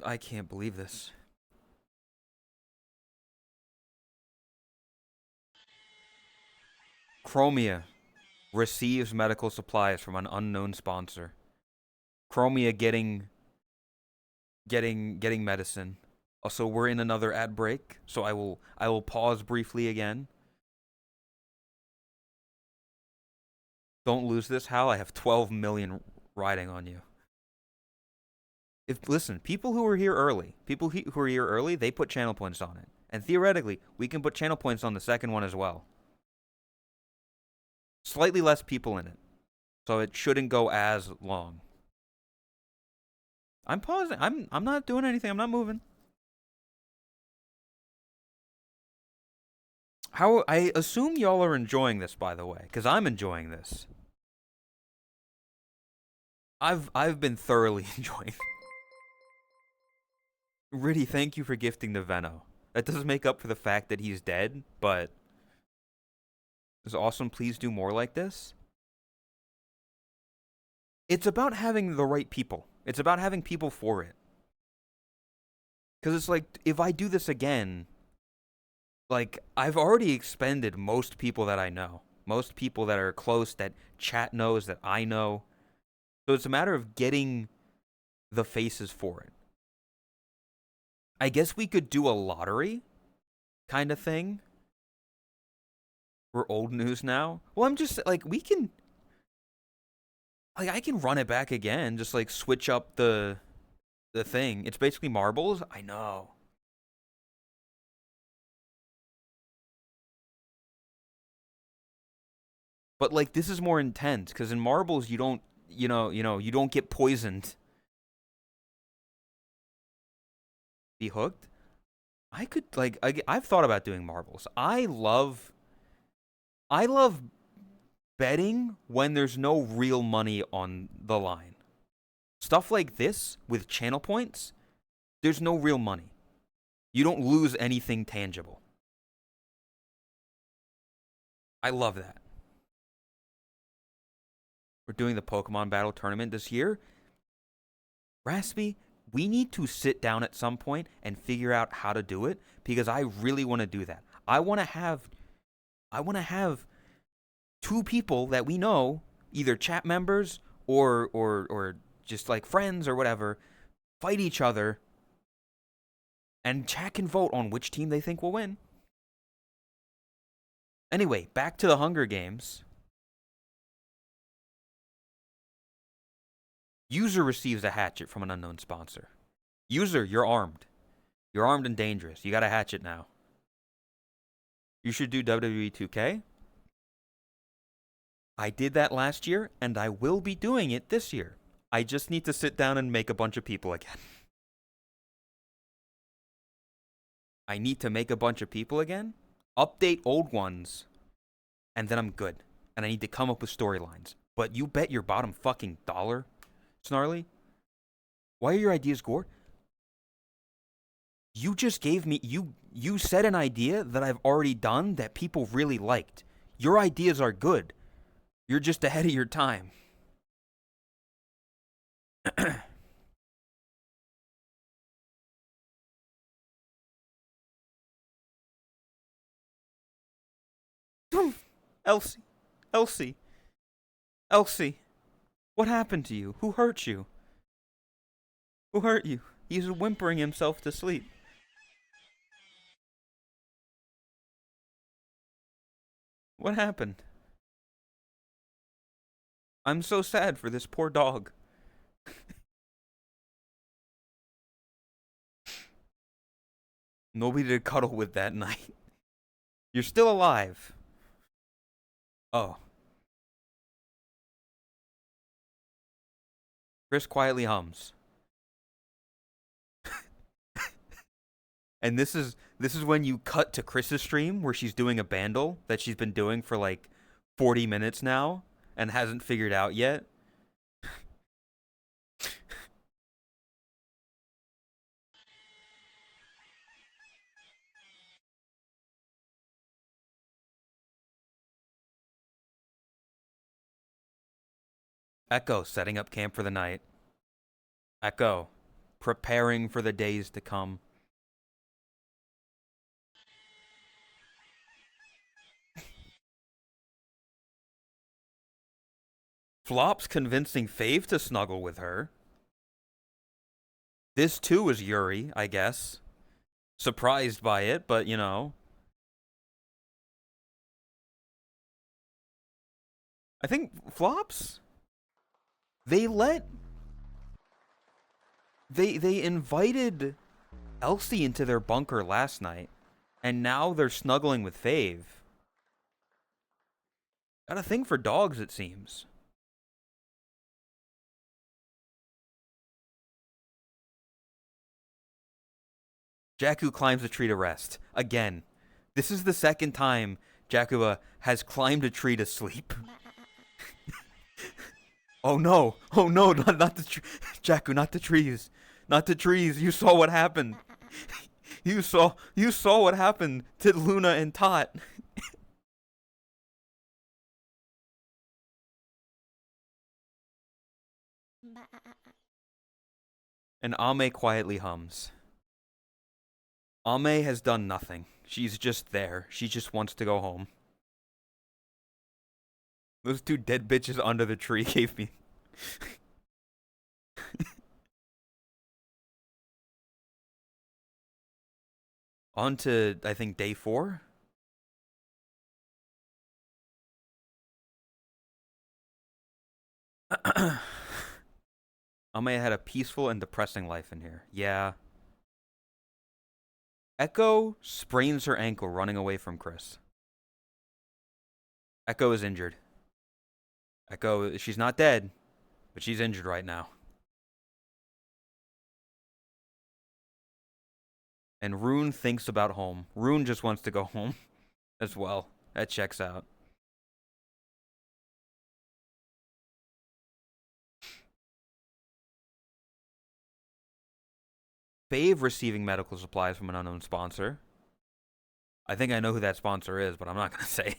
S1: I can't believe this. Chromia receives medical supplies from an unknown sponsor. Chromia getting medicine. Also, we're in another ad break, so I will pause briefly again. Don't lose this, Hal. I have 12 million riding on you. Listen, people who are here early, they put channel points on it. And theoretically, we can put channel points on the second one as well. Slightly less people in it. So it shouldn't go as long. I'm pausing. I'm not doing anything. I'm not moving. I assume y'all are enjoying this, by the way, because I'm enjoying this. I've been thoroughly enjoying. Riddy, thank you for gifting the Veno. That doesn't make up for the fact that he's dead, but it's awesome. Please do more like this. It's about having the right people. It's about having people for it. Because it's like, if I do this again, like, I've already expended most people that I know. Most people that are close, that chat knows, that I know. So it's a matter of getting the faces for it. I guess we could do a lottery kind of thing. We're old news now. Well, I'm just, like, we can... Like, I can run it back again. Just, like, switch up the thing. It's basically marbles. I know. But, like, this is more intense. Because in marbles, you don't... you don't get poisoned. Be hooked? I could, like, I've thought about doing marbles. I love betting when there's no real money on the line. Stuff like this with channel points, there's no real money. You don't lose anything tangible. I love that. We're doing the Pokemon Battle Tournament this year. Raspy, we need to sit down at some point and figure out how to do it, because I really want to do that. I want to have 2 people that we know, either chat members or just like friends or whatever, fight each other, and chat can vote on which team they think will win. Anyway, back to the Hunger Games. User receives a hatchet from an unknown sponsor. User, you're armed. You're armed and dangerous. You got a hatchet now. You should do WWE 2K. I did that last year, and I will be doing it this year. I just need to sit down and make a bunch of people again. I need to make a bunch of people again, update old ones, and then I'm good. And I need to come up with storylines. But you bet your bottom fucking dollar, Snarly. Why are your ideas gore? You just gave me you said an idea that I've already done that people really liked. Your ideas are good. You're just ahead of your time. Elsie, Elsie, Elsie, what happened to you? Who hurt you? Who hurt you? He's whimpering himself to sleep. What happened? I'm so sad for this poor dog. Nobody to cuddle with that night. You're still alive. Oh. Chris quietly hums. And this is when you cut to Chris's stream where she's doing a bandle that she's been doing for like 40 minutes now and hasn't figured out yet. Echo setting up camp for the night. Echo preparing for the days to come. Flop's convincing Fave to snuggle with her. This too is Yuri, I guess. Surprised by it, but you know. I think Flops, they invited Elsie into their bunker last night, and now they're snuggling with Fave. Got a thing for dogs, it seems. Jakku climbs a tree to rest. Again. This is the second time Jakku has climbed a tree to sleep. Oh no! Oh no! Not the Jakku, not the trees, not the trees. You saw what happened. You saw what happened to Luna and Tot. And Ame quietly hums. Ame has done nothing. She's just there. She just wants to go home. Those two dead bitches under the tree gave me. On to, I think, day 4. Ame had a peaceful and depressing life in here. Yeah. Echo sprains her ankle running away from Chris. Echo is injured. Echo, she's not dead, but she's injured right now. And Rune thinks about home. Rune just wants to go home as well. That checks out. Fave receiving medical supplies from an unknown sponsor. I think I know who that sponsor is, but I'm not going to say.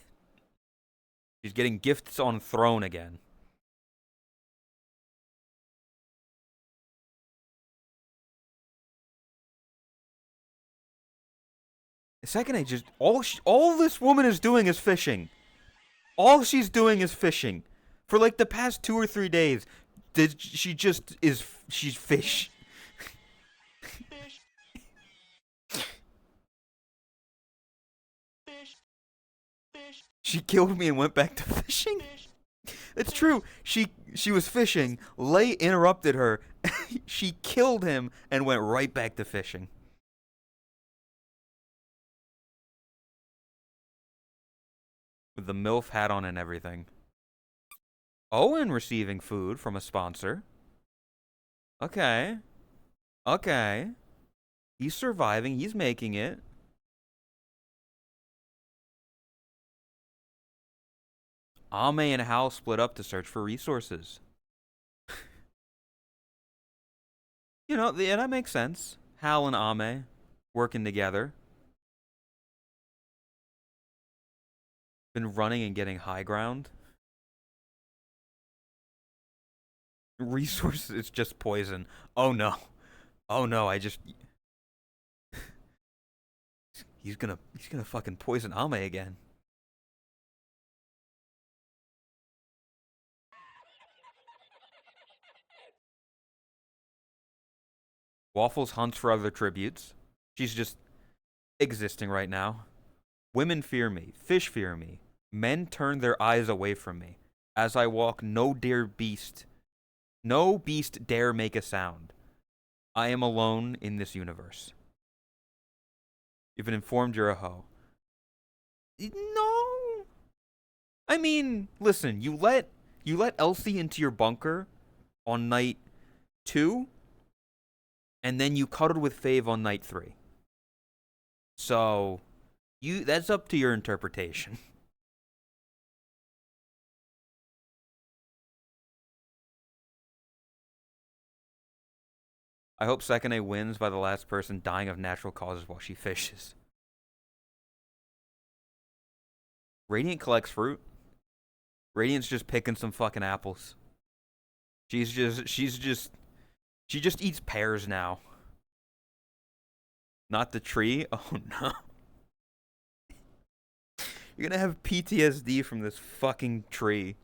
S1: She's getting gifts on Throne again. The second I just all this woman is doing is fishing. All she's doing is fishing. For like the past 2 or 3 days, she's fish. She killed me and went back to fishing. It's true. She was fishing. Lei interrupted her. She killed him and went right back to fishing. With the MILF hat on and everything. Owen receiving food from a sponsor. Okay. Okay. He's surviving. He's making it. Ame and Hal split up to search for resources. You know, yeah, that makes sense. Hal and Ame working together. Been running and getting high ground. Resources, it's just poison. Oh no. Oh no, I just he's gonna fucking poison Ame again. Waffles hunts for other tributes. She's just existing right now. Women fear me. Fish fear me. Men turn their eyes away from me. As I walk, no beast dare make a sound. I am alone in this universe. You've been informed you're a hoe. No. I mean, listen, you let Elsie into your bunker on night 2, and then you cuddled with Fave on night 3. So, that's up to your interpretation. I hope Sekine wins by the last person dying of natural causes while she fishes. Radiant collects fruit. Radiant's just picking some fucking apples. She just eats pears now. Not the tree? Oh no. You're gonna have PTSD from this fucking tree.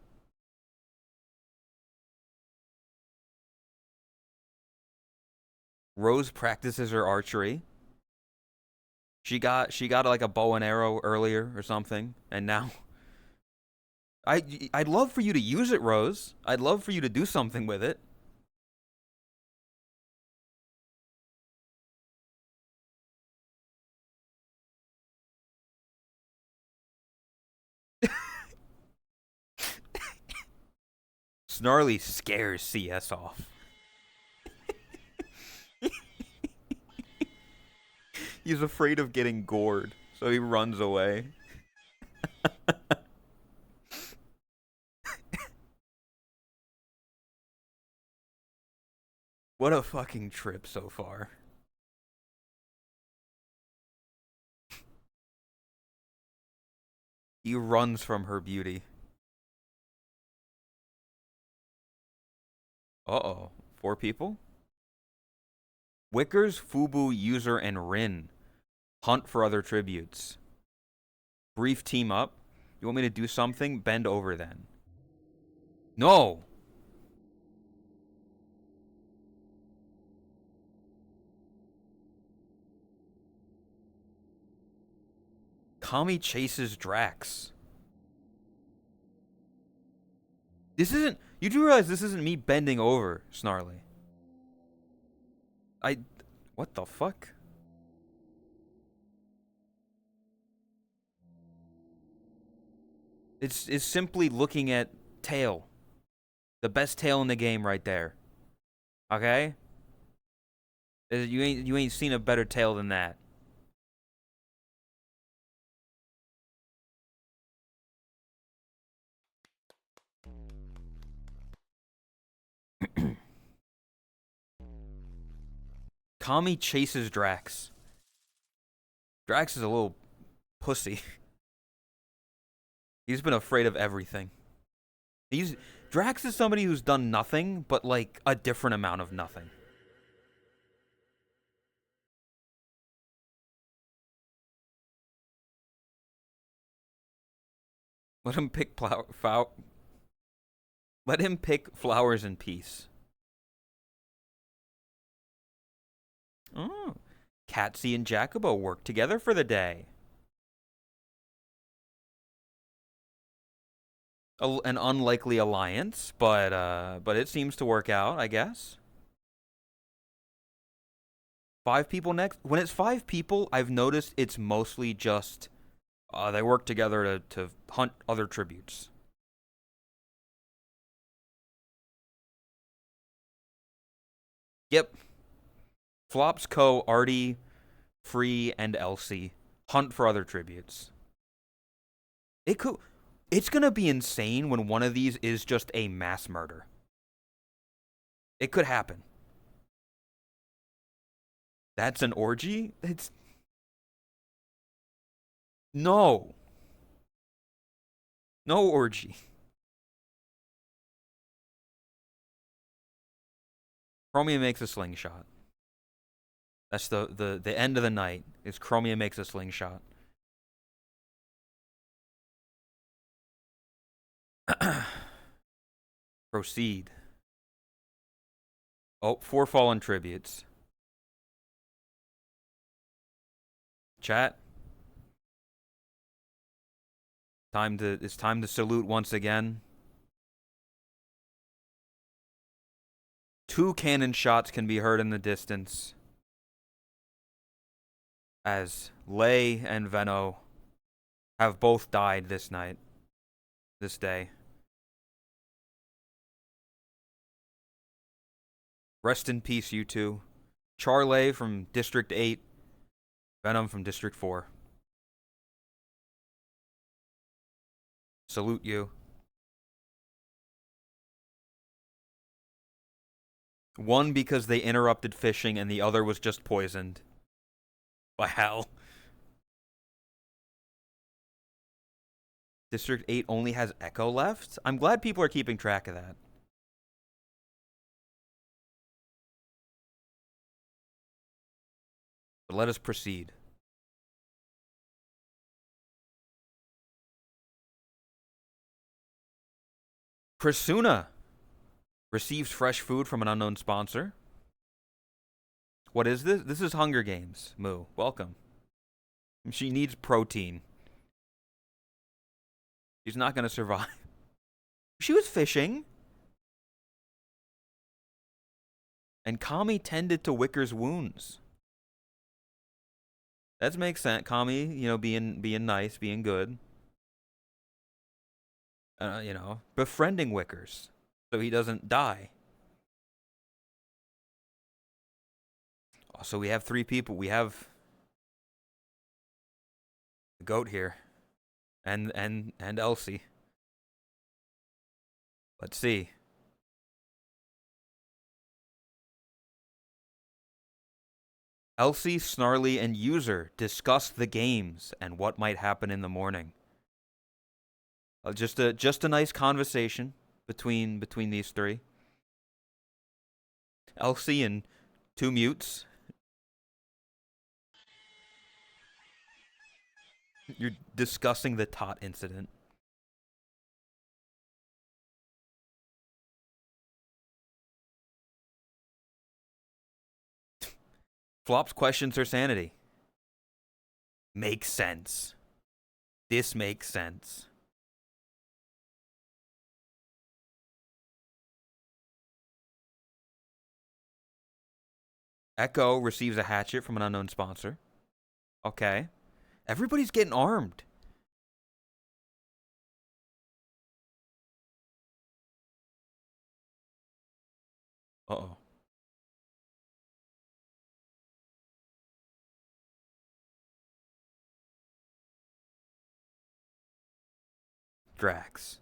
S1: Rose practices her archery. She got like a bow and arrow earlier or something, and now I'd love for you to use it, Rose. I'd love for you to do something with it. Snarly scares CS off. He's afraid of getting gored, so he runs away. What a fucking trip so far. He runs from her beauty. Uh-oh. 4 people? Wickers, Fubu, User, and Rin hunt for other tributes. Brief team up. You want me to do something? Bend over then. No! Kami chases Drax. This isn't... You do realize this isn't me bending over, Snarly. What the fuck? It's simply looking at tail. The best tail in the game right there. Okay? You ain't seen a better tail than that. Kami chases Drax. Drax is a little pussy. He's been afraid of everything. Drax is somebody who's done nothing, but like a different amount of nothing. Let him pick Let him pick flowers in peace. Oh, Katsy and Jacobo work together for the day. An unlikely alliance, but it seems to work out, I guess. 5 people next. When it's 5 people, I've noticed it's mostly just they work together to hunt other tributes. Yep. Flops, Co, Artie, Free, and Elsie hunt for other tributes. It's gonna be insane when one of these is just a mass murder. It could happen. That's an orgy? No. No orgy. Chromia makes a slingshot. That's the end of the night. Is Chromia makes a slingshot. Proceed. Oh, 4 fallen tributes. Chat. It's time to salute once again. 2 cannon shots can be heard in the distance as Lei and Venno have both died this day. Rest in peace, you two. Charley from District 8, Venom from District 4. Salute you. One because they interrupted fishing, and the other was just poisoned by Hal. District 8 only has Echo left? I'm glad people are keeping track of that. But let us proceed. Krasuna receives fresh food from an unknown sponsor. What is this? This is Hunger Games. Moo, welcome. She needs protein. She's not going to survive. She was fishing. And Kami tended to Wicker's wounds. That makes sense. Kami, being nice, being good. Befriending Wickers so he doesn't die. So we have 3 people. We have the goat here, and Elsie. Let's see. Elsie, Snarly, and User discuss the games and what might happen in the morning. Just a nice conversation between these 3. Elsie and 2 mutes. You're discussing the tot incident. Flops questions her sanity. Makes sense. This makes sense. Echo receives a hatchet from an unknown sponsor. Okay. Everybody's getting armed. Uh-oh. Drax.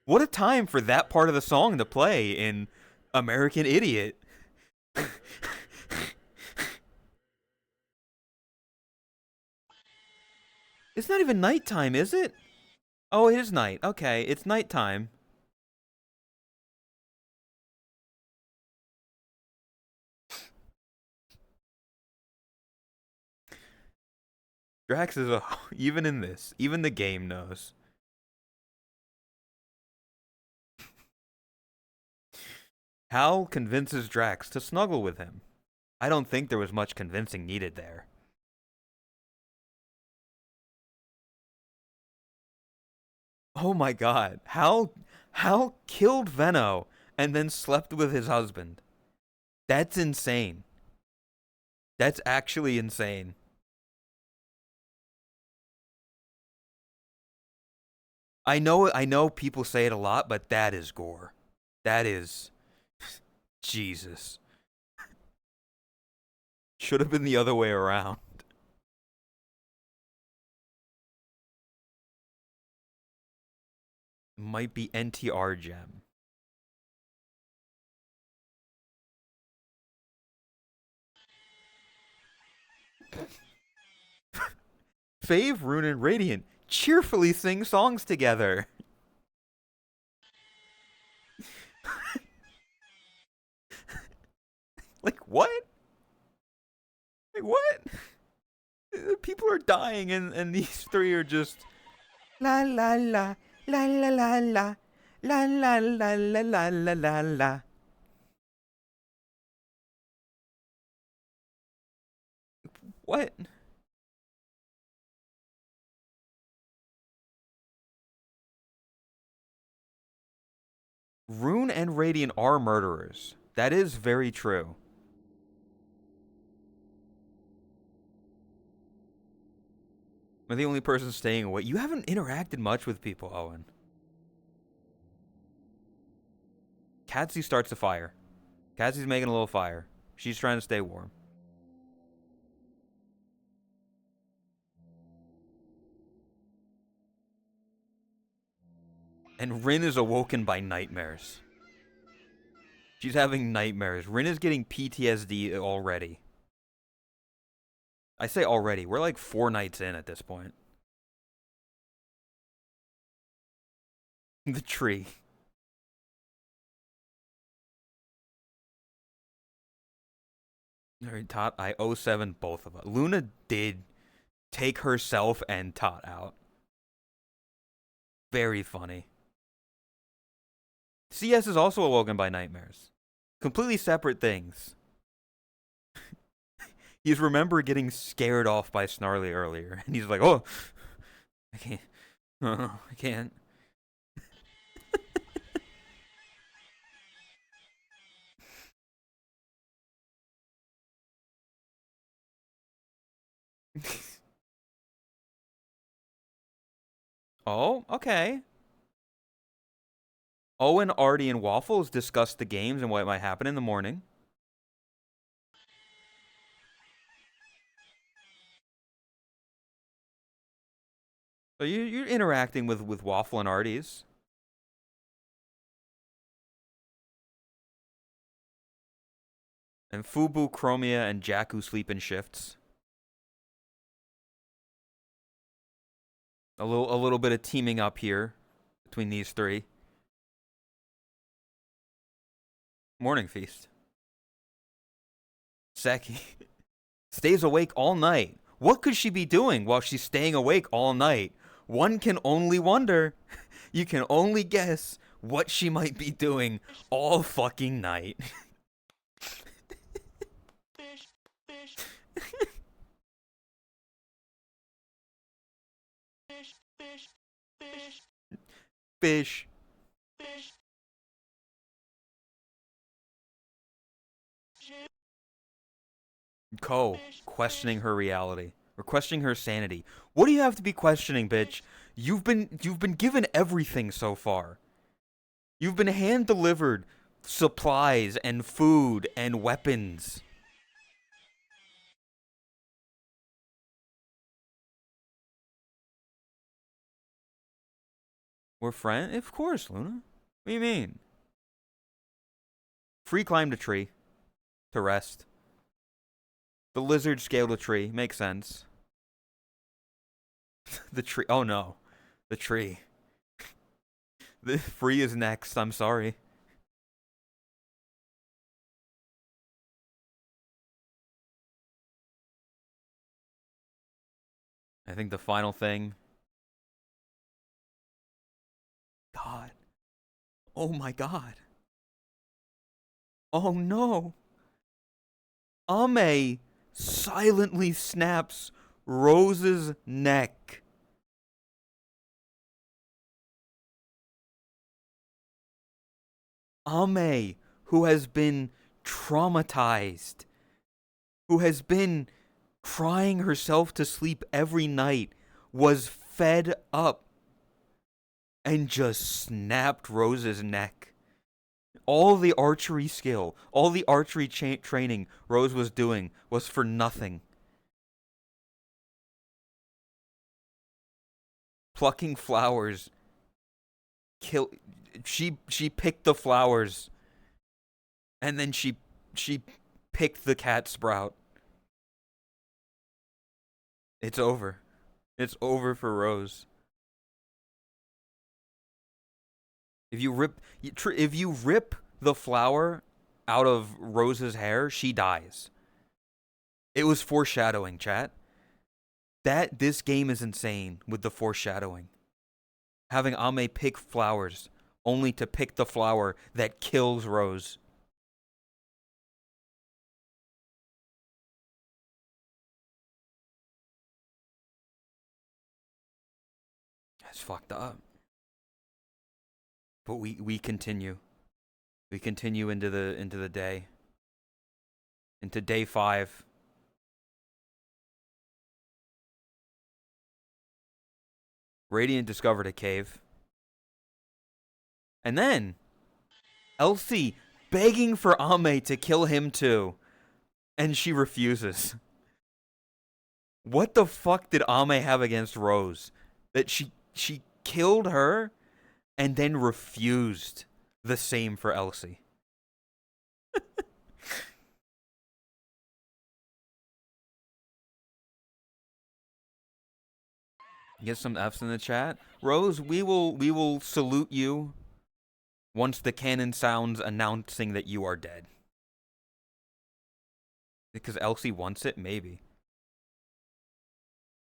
S1: What a time for that part of the song to play in American Idiot. It's not even nighttime, is it? Oh, it is night. Okay, it's nighttime. Drax is even in this. Even the game knows. Hal convinces Drax to snuggle with him. I don't think there was much convincing needed there. Oh my god. Hal killed Venno and then slept with his husband. That's insane. That's actually insane. I know people say it a lot, but that is gore. That is Jesus. Should have been the other way around. might be NTR gem. Fave, Rune, and Radiant cheerfully sing songs together. Like what? Like what? People are dying, and these three are just la la la la la la la la la la la la la la la. What? Rune and Radiant are murderers. That is very true. I'm the only person staying away. You haven't interacted much with people, Owen. Katsy starts a fire. Katsy's making a little fire. She's trying to stay warm. And Rin is awoken by nightmares. She's having nightmares. Rin is getting PTSD already. I say already. We're like 4 nights in at this point. The tree. Alright, Tot, I 07 both of us. Luna did take herself and Tot out. Very funny. CS is also awoken by nightmares. Completely separate things. He's remembered getting scared off by Snarly earlier, and he's like, "Oh, I can't. I can't." Oh, okay. Owen, Artie, and Waffles discussed the games and what might happen in the morning. So you're interacting with Waffle and Artie's. And Fubu, Chromia, and Jakku sleep in shifts. A little bit of teaming up here between these three. Morning feast. Seki stays awake all night. What could she be doing while she's staying awake all night? One can only wonder. You can only guess what she might be doing all fucking night. Fish. Ko questioning her reality or questioning her sanity. What do you have to be questioning, bitch? You've been given everything so far. You've been hand delivered supplies and food and weapons. We're friends? Of course, Luna. What do you mean? Free climbed a tree to rest. The lizard scaled a tree. Makes sense. The tree. Oh no. The tree. The free is next. I'm sorry. I think the final thing. God. Oh my god. Oh no. Ame silently snaps Rose's neck. Ame, who has been traumatized, who has been crying herself to sleep every night, was fed up and just snapped Rose's neck. All the archery skill, all the archery training Rose was doing was for nothing. Plucking flowers, kill. She picked the flowers, and then she picked the cat sprout. It's over. It's over for Rose. If you rip the flower out of Rose's hair, she dies. It was foreshadowing, chat. This game is insane with the foreshadowing. Having Ame pick flowers only to pick the flower that kills Rose. That's fucked up. But we continue. We continue into the day. Into day 5. Radiant discovered a cave. And then Elsie begging for Ame to kill him too. And she refuses. What the fuck did Ame have against Rose? That she killed her and then refused the same for Elsie. Get some F's in the chat. Rose, we will salute you once the cannon sounds announcing that you are dead. Because Elsie wants it, maybe.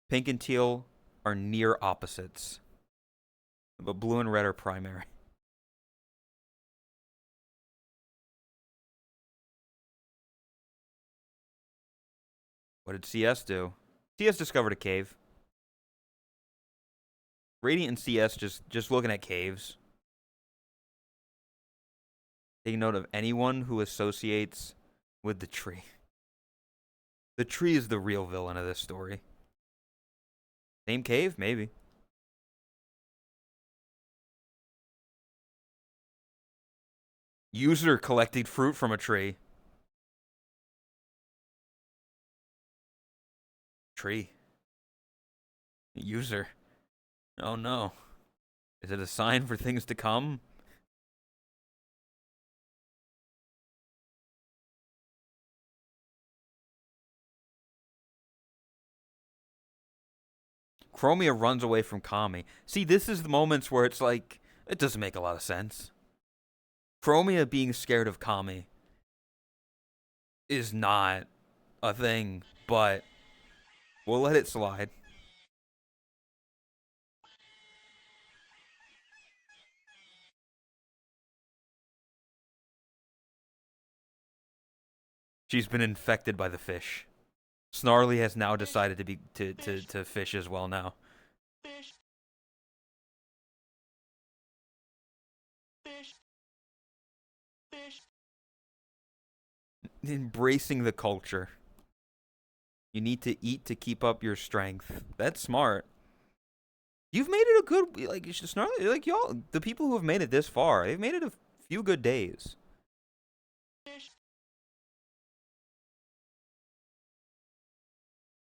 S1: Pink and teal are near opposites. But blue and red are primary. What did CS do? CS discovered a cave. Radiant and CS just looking at caves. Take note of anyone who associates with the tree. The tree is the real villain of this story. Same cave? Maybe. User collected fruit from a tree. Tree. User. Oh no. Is it a sign for things to come? Chromia runs away from Kami. See, this is the moments where it's like, it doesn't make a lot of sense. Chromia being scared of Kami is not a thing, but we'll let it slide. She's been infected by the fish. Snarly has now decided to be to fish as well now. Embracing the culture. You need to eat to keep up your strength. That's smart. You've made it a good, like, Snarly, like, y'all, the people who have made it this far, they've made it a few good days.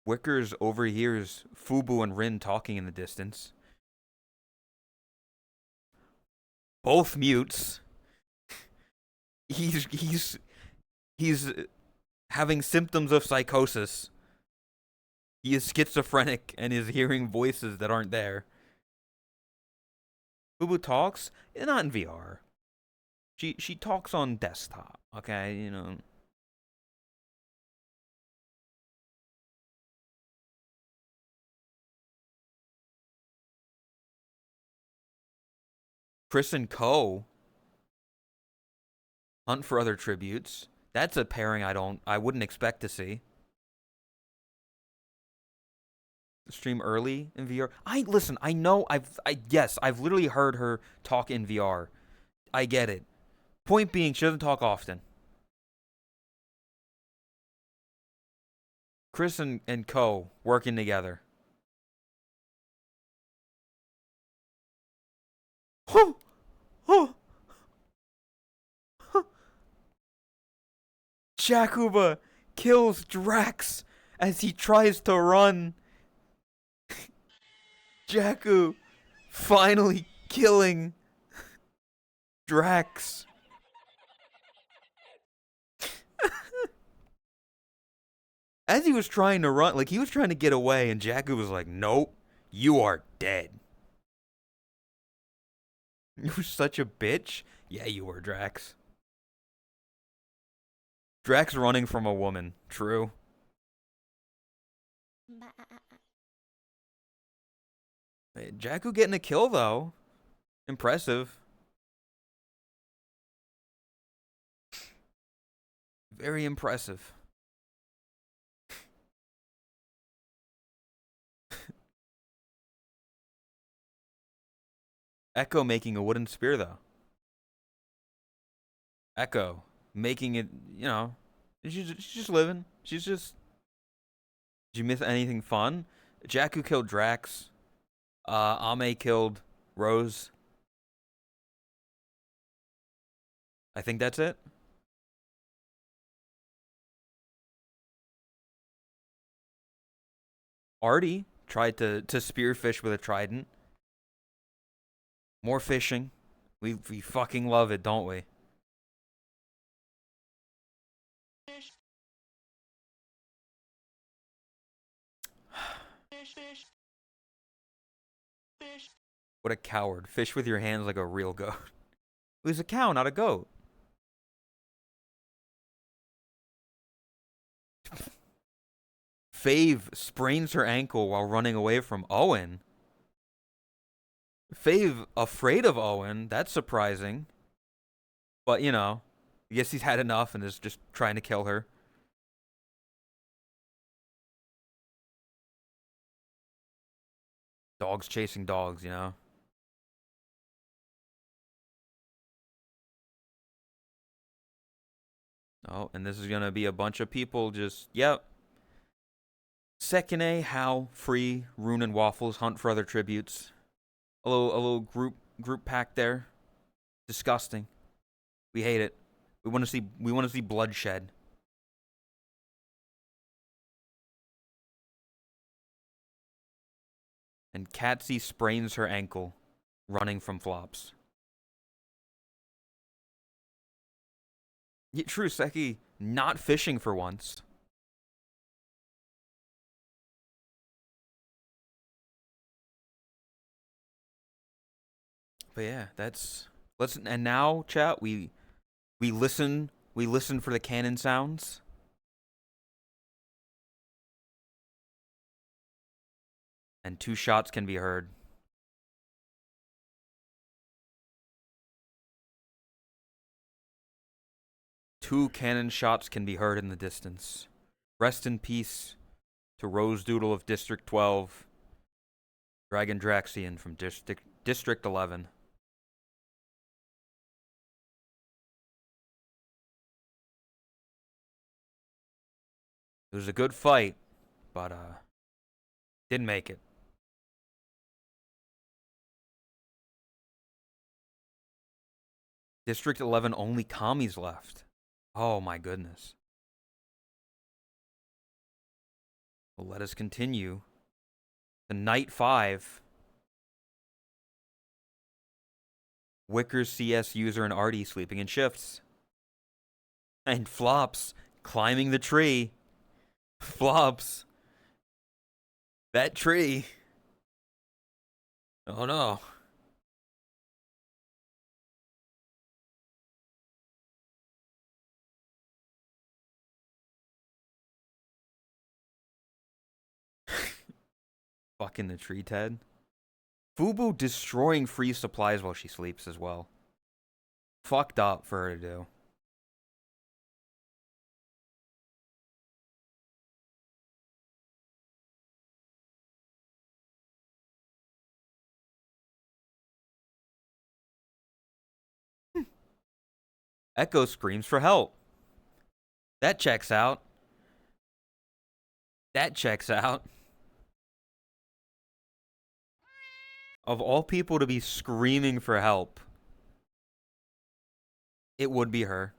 S1: Wickers overhears Fubu and Rin talking in the distance. Both mutes. He's having symptoms of psychosis. He is schizophrenic and is hearing voices that aren't there. Fubu talks, not in VR. She talks on desktop, okay, you know. Chris and Co. Hunt for other tributes. That's a pairing I wouldn't expect to see. Stream early in VR. Listen, I know I've literally heard her talk in VR. I get it. Point being, she doesn't talk often. Chris and Co. working together. Jakuba kills Drax as he tries to run. Jakku finally killing Drax. As he was trying to run, like he was trying to get away, and Jakku was like, "Nope, you are dead." You're such a bitch. Yeah, you were, Drax. Drax running from a woman. True. Hey, Jakku getting a kill though. Impressive. Very impressive. Echo making a wooden spear though. Echo making it, she's just living. She's just. Did you miss anything fun? Jakku killed Drax. Ame killed Rose. I think that's it. Artie tried to spearfish with a trident. More fishing. We fucking love it, don't we? What a coward. Fish with your hands like a real goat. It was a cow, not a goat. Fave sprains her ankle while running away from Owen. Fave afraid of Owen. That's surprising. But, I guess he's had enough and is just trying to kill her. Dogs chasing dogs. Oh, and this is going to be a bunch of people just, yep. Sekine, Hal, Free, Rune, and Waffles hunt for other tributes. A little group pack there. Disgusting. We hate it. We want to see bloodshed. And Katsy sprains her ankle running from flops. Yeah, true, Seki not fishing for once. But yeah, let's and now chat we listen for the cannon sounds. And 2 shots can be heard. Two cannon shots can be heard in the distance. Rest in peace to Rose Doodle of District 12, Dragon Draxian from District 11. It was a good fight, but didn't make it. District 11 only commies left. Oh my goodness. Well, let us continue. The Night 5. Wicker's CS user and Artie sleeping in shifts. And Flops climbing the tree. Flops. That tree. Oh no. Fucking the tree, Ted. Fubu destroying free supplies while she sleeps as well. Fucked up for her to do. Echo screams for help. That checks out. That checks out. Of all people to be screaming for help, it would be her.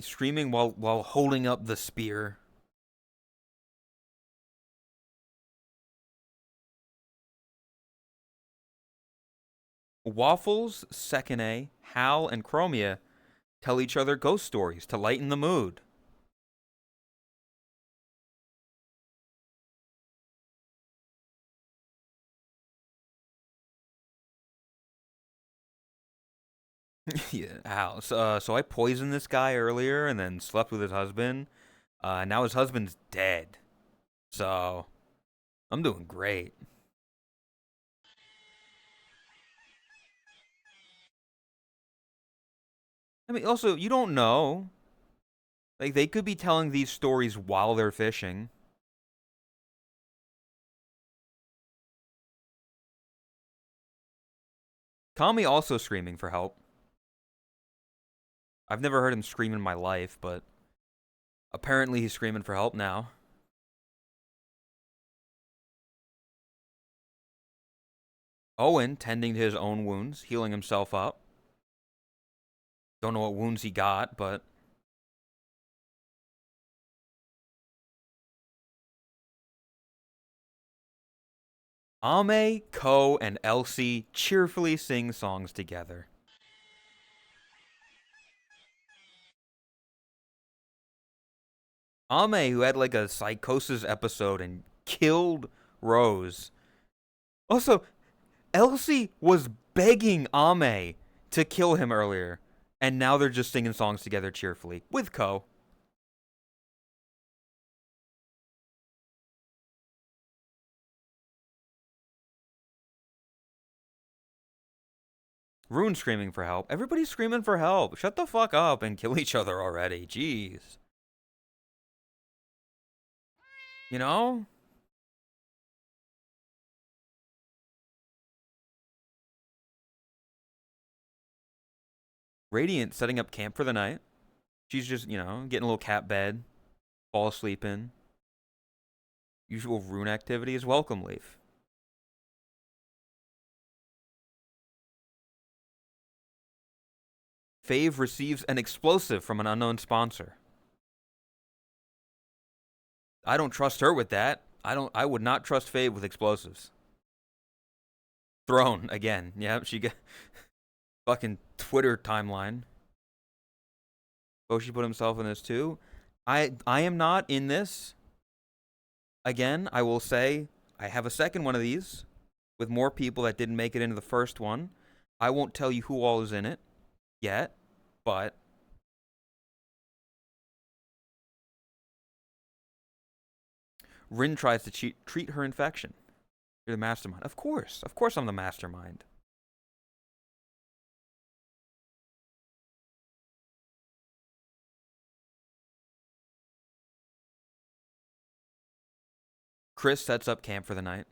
S1: Screaming while holding up the spear. Waffles, Sekine, Hal, and Chromia tell each other ghost stories to lighten the mood. Yeah, Hal. So I poisoned this guy earlier and then slept with his husband. Now his husband's dead. So I'm doing great. I mean, also, you don't know. Like, they could be telling these stories while they're fishing. Kami also screaming for help. I've never heard him scream in my life, but apparently he's screaming for help now. Owen tending to his own wounds, healing himself up. Don't know what wounds he got, but Ame, Ko, and Elsie cheerfully sing songs together. Ame, who had like a psychosis episode and killed Rose. Also, Elsie was begging Ame to kill him earlier, and now they're just singing songs together cheerfully with Ko. Rune screaming for help. Everybody's screaming for help. Shut the fuck up and kill each other already. Jeez. You know? Radiant setting up camp for the night. She's just, getting a little cat bed, fall asleep in. Usual rune activity is welcome leaf. Fave receives an explosive from an unknown sponsor. I don't trust her with that. I would not trust Fave with explosives. Throne again. Yeah, she got fucking Twitter timeline. Boshi put himself in this too. I am not in this. Again, I will say I have a second one of these with more people that didn't make it into the first one. I won't tell you who all is in it yet, but Rin tries to treat her infection. You're the mastermind. Of course. Of course I'm the mastermind. Chris sets up camp for the night.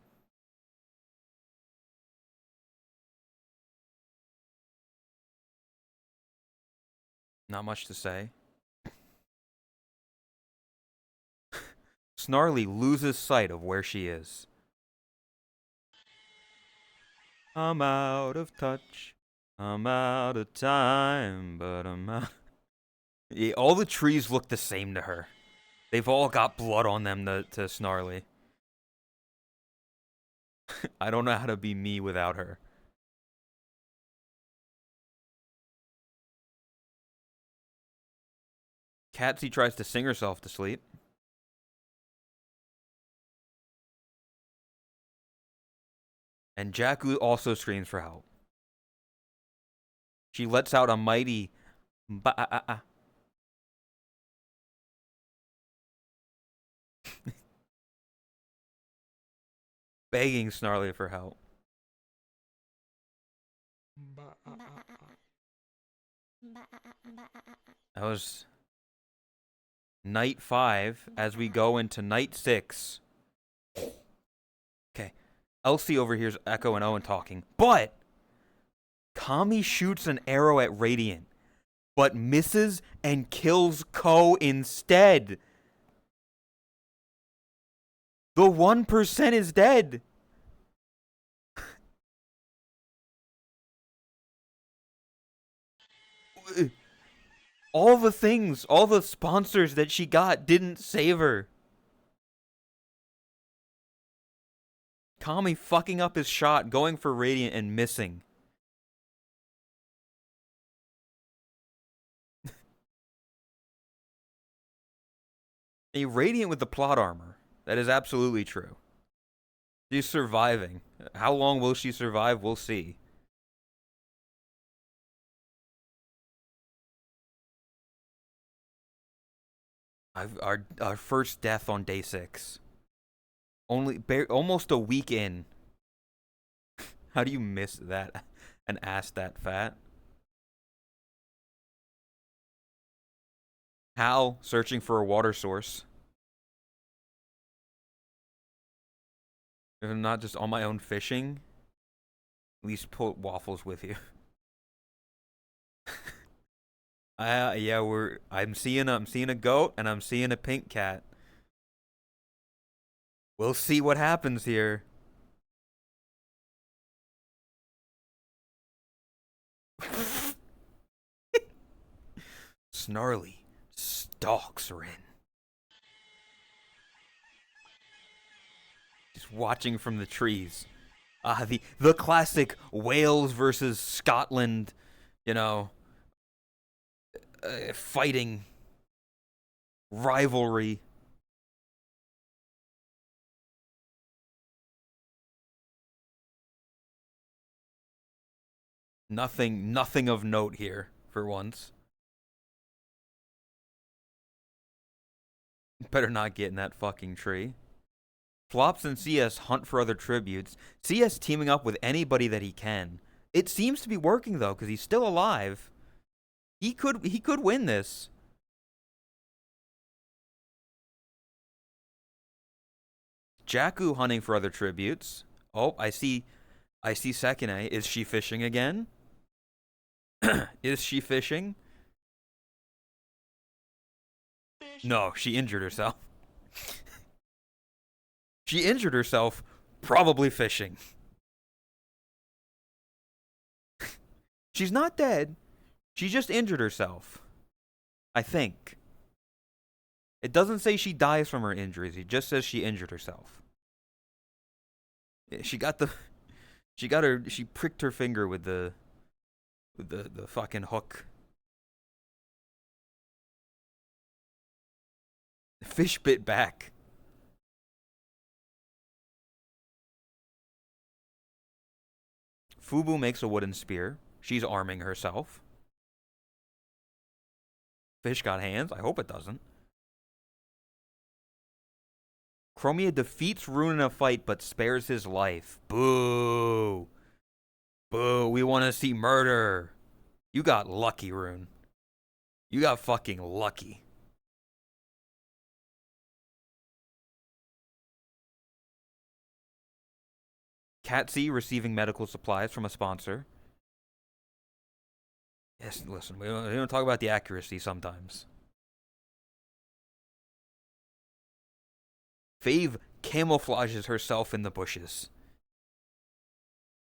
S1: Not much to say. Snarly loses sight of where she is. I'm out of touch. I'm out of time, but I'm out. Yeah, all the trees look the same to her. They've all got blood on them to Snarly. I don't know how to be me without her. Katsy tries to sing herself to sleep. And Jakku also screams for help. She lets out a mighty ba begging Snarly for help. That was night 5 as we go into night 6. Okay. Elsie overhears Echo and Owen talking, but Kami shoots an arrow at Radiant, but misses and kills Ko instead. The 1% is dead. All the things, all the sponsors that she got didn't save her. Kami fucking up his shot, going for Radiant and missing. A radiant with the plot armor. That is absolutely true. She's surviving. How long will she survive? We'll see. Our first death on day 6. Almost a week in. How do you miss that? An ass that fat? Hal searching for a water source. If I'm not just on my own fishing, at least put waffles with you. Yeah, I'm seeing a goat and I'm seeing a pink cat. We'll see what happens here. Snarly stalks her in. Just watching from the trees. The classic Wales versus Scotland, you know, fighting rivalry. Nothing of note here for once. Better not get in that fucking tree. Flops and CS hunt for other tributes. CS teaming up with anybody that he can. It seems to be working though, because he's still alive. He could win this. Jakku hunting for other tributes. Oh, I see Sekine. Is she fishing again? Is she fishing? No, she injured herself. She injured herself, probably fishing. She's not dead. She just injured herself. I think. It doesn't say she dies from her injuries. It just says she injured herself. She pricked her finger with the fucking hook. The fish bit back. Fubu makes a wooden spear. She's arming herself. Fish got hands? I hope it doesn't. Chromia defeats Rune in a fight but spares his life. Boo. Boo, we want to see murder. You got lucky, Rune. You got fucking lucky. Catsy receiving medical supplies from a sponsor. Yes, listen, we don't talk about the accuracy sometimes. Fave camouflages herself in the bushes.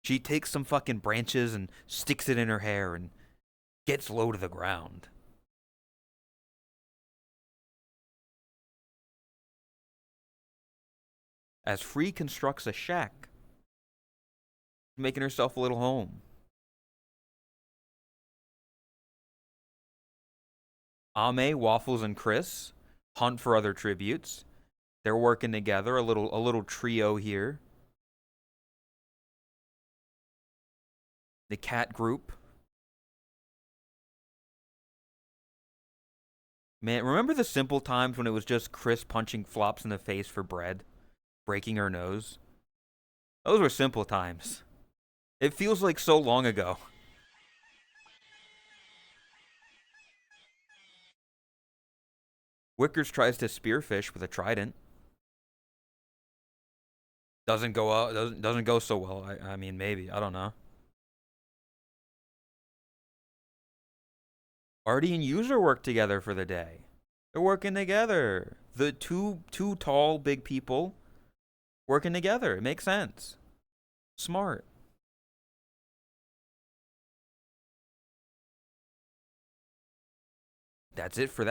S1: She takes some fucking branches and sticks it in her hair and gets low to the ground. As Free constructs a shack, making herself a little home. Ame, Waffles, and Chris hunt for other tributes. They're working together, a little trio here. The cat group. Man, remember the simple times when it was just Chris punching Flops in the face for bread, breaking her nose? Those were simple times. It feels like so long ago. Wickers tries to spearfish with a trident. Doesn't go so well. I mean, maybe, I don't know. Artie and User work together for the day. They're working together. The two tall big people working together. It makes sense. Smart. That's it for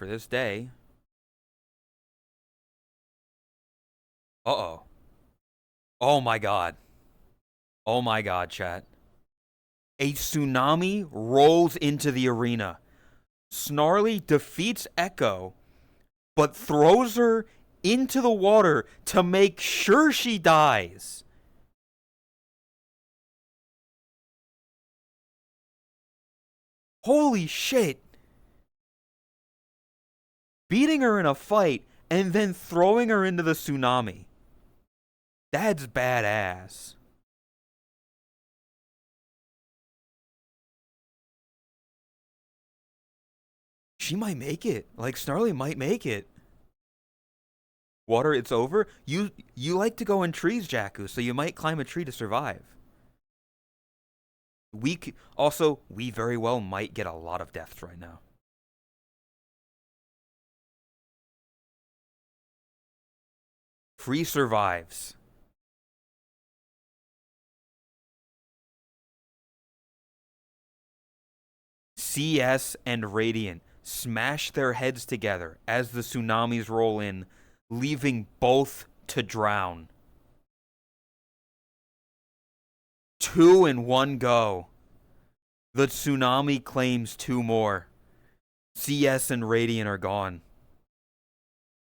S1: this day. Uh-oh. Oh my god. Oh my god, chat. A tsunami rolls into the arena. Snarly defeats Echo, but throws her into the water to make sure she dies. Holy shit. Beating her in a fight and then throwing her into the tsunami. That's badass. She might make it. Like, Snarly might make it. Water, it's over. You like to go in trees, Jakku, so you might climb a tree to survive. Also, we very well might get a lot of deaths right now. Free survives. CS and Radiant smash their heads together as the tsunamis roll in, leaving both to drown. 2 in one go. The tsunami claims 2 more. CS and Radiant are gone.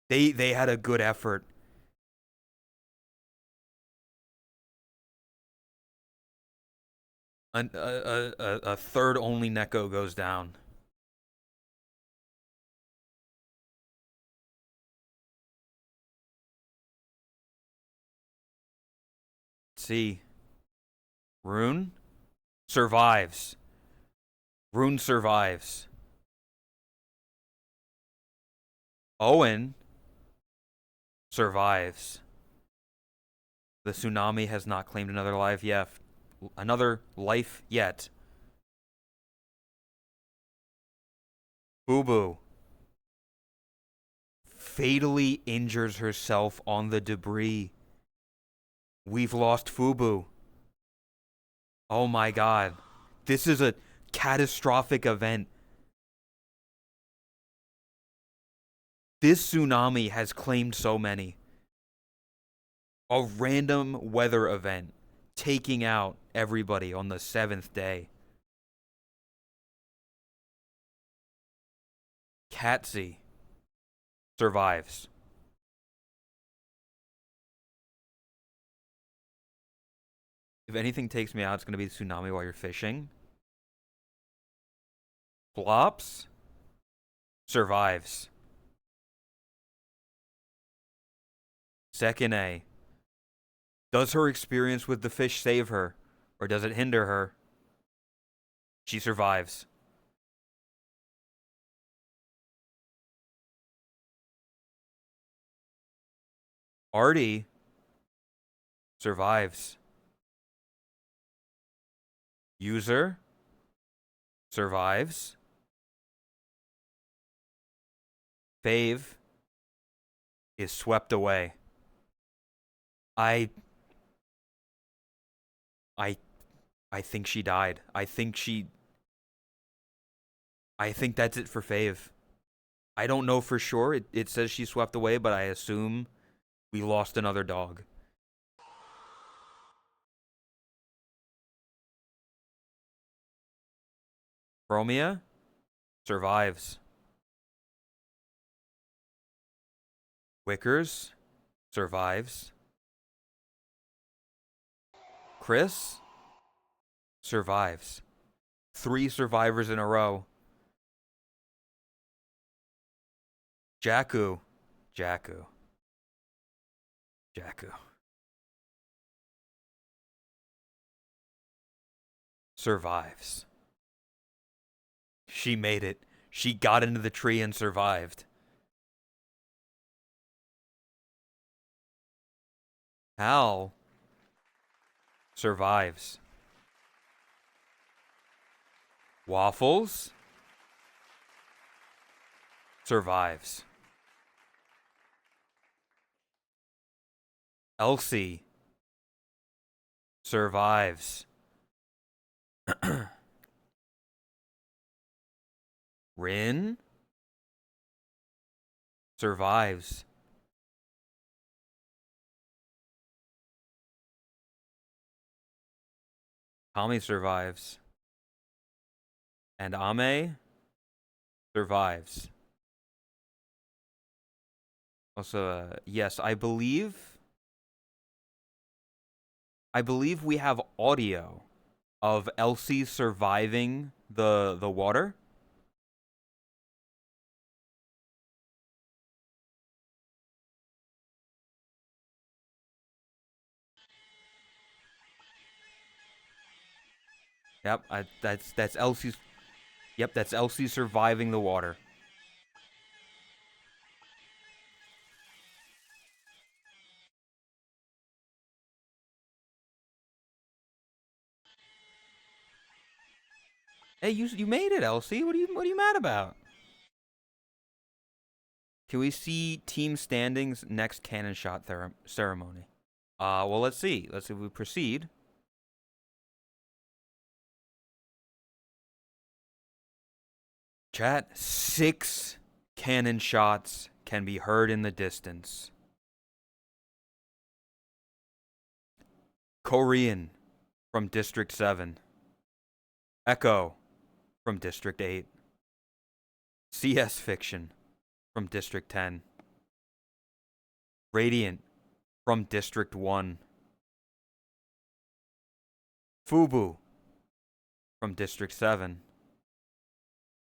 S1: They had a good effort. A third only Neko goes down. Let's see. Rune survives. Rune survives. Owen survives. The tsunami has not claimed another life yet. Boo fatally injures herself on the debris. We've lost Fubu. Oh my god. This is a catastrophic event. This tsunami has claimed so many. A random weather event taking out everybody on the 7th day. Katsy survives. If anything takes me out, it's going to be the tsunami while you're fishing. Flops survives. Second A. Does her experience with the fish save her, or does it hinder her? She survives. Artie survives. User survives. Fave is swept away. I think she died. I think that's it for Fave. I don't know for sure. It says she swept away, but I assume we lost another dog. Chromia survives. Wickers survives. Chris survives. 3 survivors in a row. Jakku survives. She made it. She got into the tree and survived. Hal survives. Waffles survives. Elsie survives. Rin survives. Tommy survives. And Ame survives. Also, yes, I believe we have audio of Elsie surviving the water. Yep, that's Elsie's. Yep, that's Elsie surviving the water. Hey, you made it, Elsie. What are you mad about? Can we see team standings next cannon shot ceremony? Well, let's see. Let's see if we proceed. Chat, 6 cannon shots can be heard in the distance. Korean from District 7. Echo from District 8. CS Fiction from District 10. Radiant from District 1. Fubu from District 7.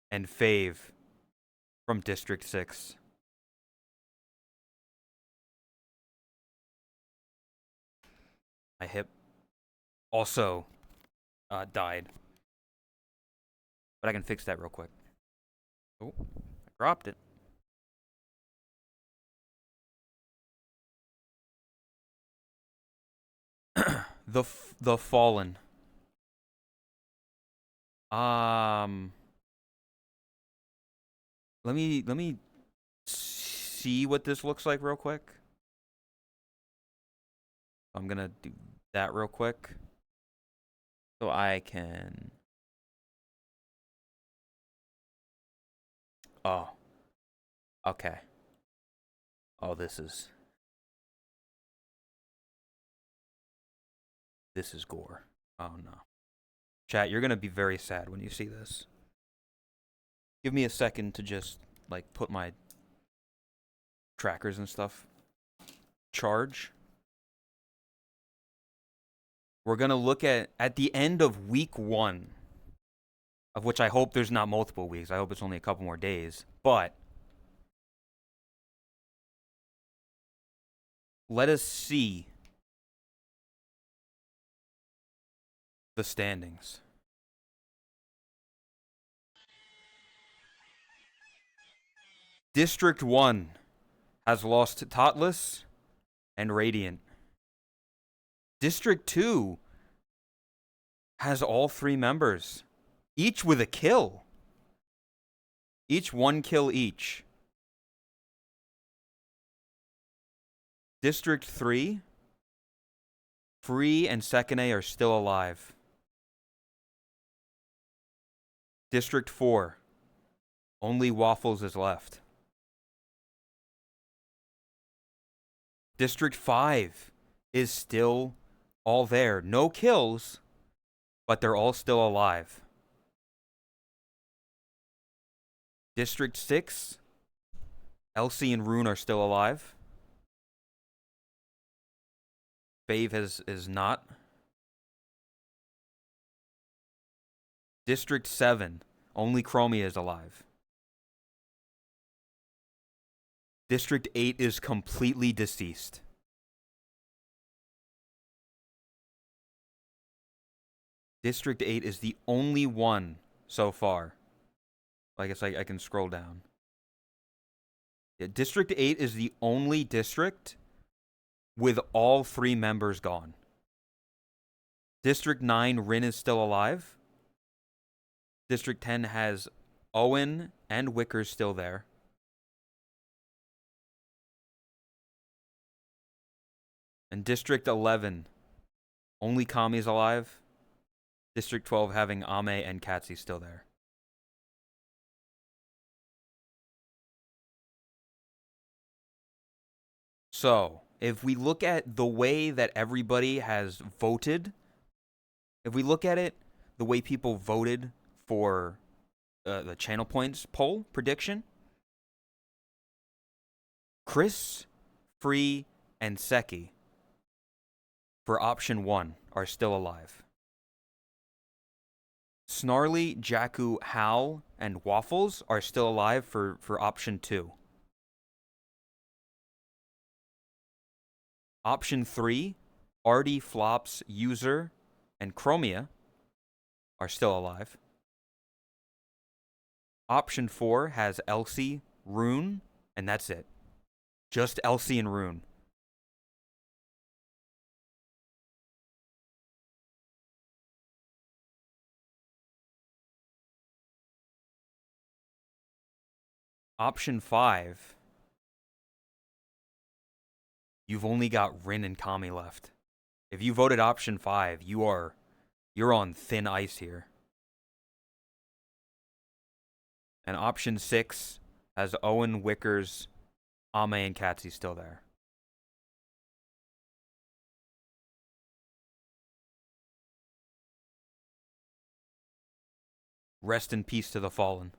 S1: And Fave from District 6. My hip also died. But I can fix that real quick. Oh, I dropped it. The Fallen. Let me see what this looks like real quick. I'm gonna do that real quick. So I can. Oh. Okay. Oh, this is gore. Oh no. Chat, you're gonna be very sad when you see this. Give me a second to just like put my trackers and stuff. Charge. We're gonna look at the end of week 1, of which I hope there's not multiple weeks. I hope it's only a couple more days. But let us see the standings. District 1 has lost to Totless and Radiant. District 2 has all 3 members, each with a kill. Each 1 kill each. District 3, Free and Second A are still alive. District 4, only Waffles is left. District 5 is still all there. No kills, but they're all still alive. District 6, Elsie and Rune are still alive. Fave is not. District 7, only Chromia is alive. District 8 is completely deceased. District 8 is the only one so far. I guess I can scroll down. Yeah, District 8 is the only district with all 3 members gone. District 9, Rin is still alive. District 10 has Owen and Wickers still there. And District 11, only Kami's alive. District 12 having Ame and Katsi still there. So, if we look at the way that everybody has voted, if we look at it, the way people voted for the channel points poll prediction, Chris, Free, and Seki for option 1 are still alive. Snarly, Jakku, Hal, and Waffles are still alive for option 2. Option 3, Artie, Flops, User, and Chromia are still alive. Option 4 has Elsie, Rune, and that's it. Just Elsie and Rune. Option 5, you've only got Rin and Kami left. If you voted option 5, you're on thin ice here. And option 6 has Owen, Wickers, Ame, and Katsy still there. Rest in peace to the fallen.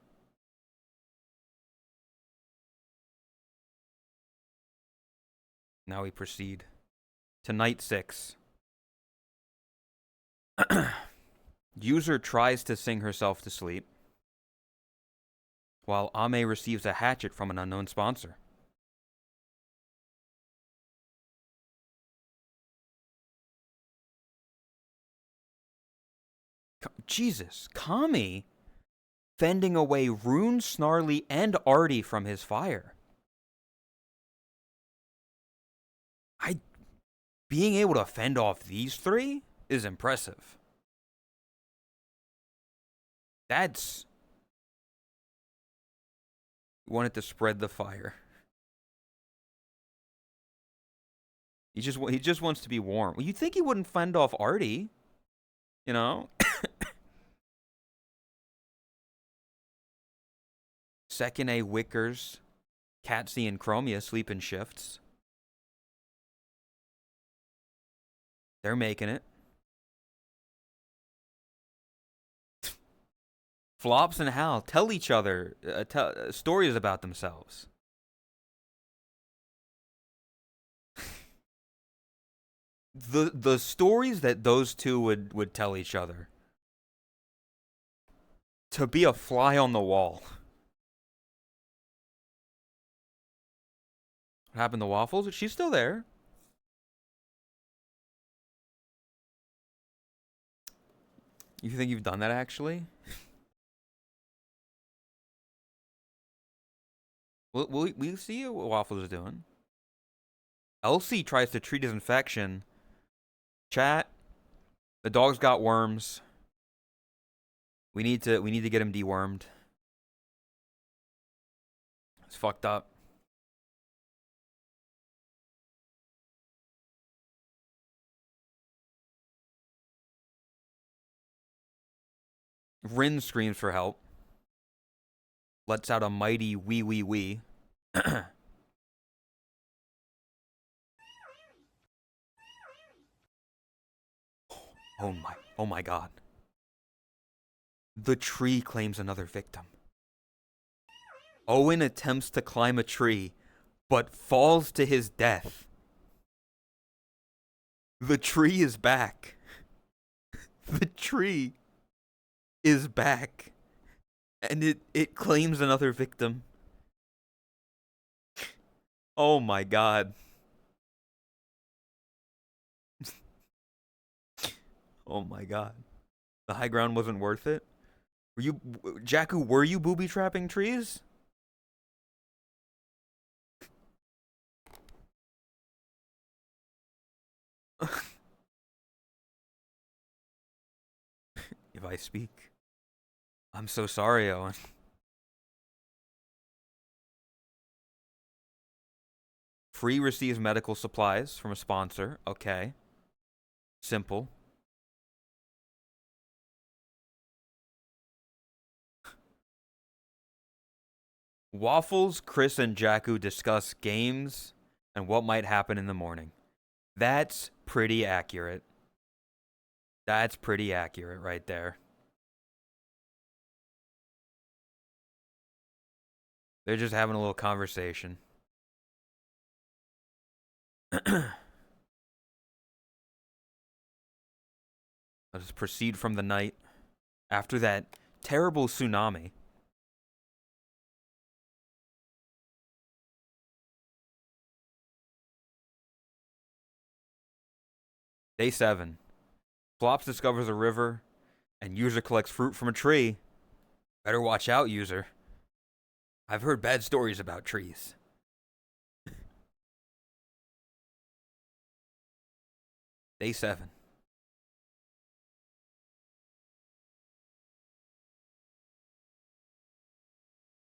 S1: Now we proceed to night 6. User tries to sing herself to sleep, while Ame receives a hatchet from an unknown sponsor. Jesus, Kami fending away Rune, Snarly, and Artie from his fire. Being able to fend off these 3 is impressive. That's... wanted to spread the fire. He just wants to be warm. Well, you'd think he wouldn't fend off Artie, you know? Second A, Wickers, Katsy, and Chromia sleep in shifts. They're making it. Flops and Hal tell each other stories about themselves. The stories that those two would tell each other. To be a fly on the wall. What happened to Waffles? She's still there. You think you've done that actually? We'll see what Waffles is doing. Elsie tries to treat his infection. Chat, the dog's got worms. We need to get him dewormed. It's fucked up. Rin screams for help. Lets out a mighty wee wee wee. Oh my god. The tree claims another victim. Owen attempts to climb a tree, but falls to his death. The tree is back. The tree is back. And it claims another victim. Oh my god. Oh my god. The high ground wasn't worth it? Jakku, were you booby trapping trees? If I speak. I'm so sorry, Owen. Free receives medical supplies from a sponsor. Okay. Simple. Waffles, Chris, and Jakku discuss games and what might happen in the morning. That's pretty accurate. That's pretty accurate right there. They're just having a little conversation. Let us proceed from the night after that terrible tsunami. Day 7. Flops discovers a river, and user collects fruit from a tree. Better watch out, user. I've heard bad stories about trees. Day 7.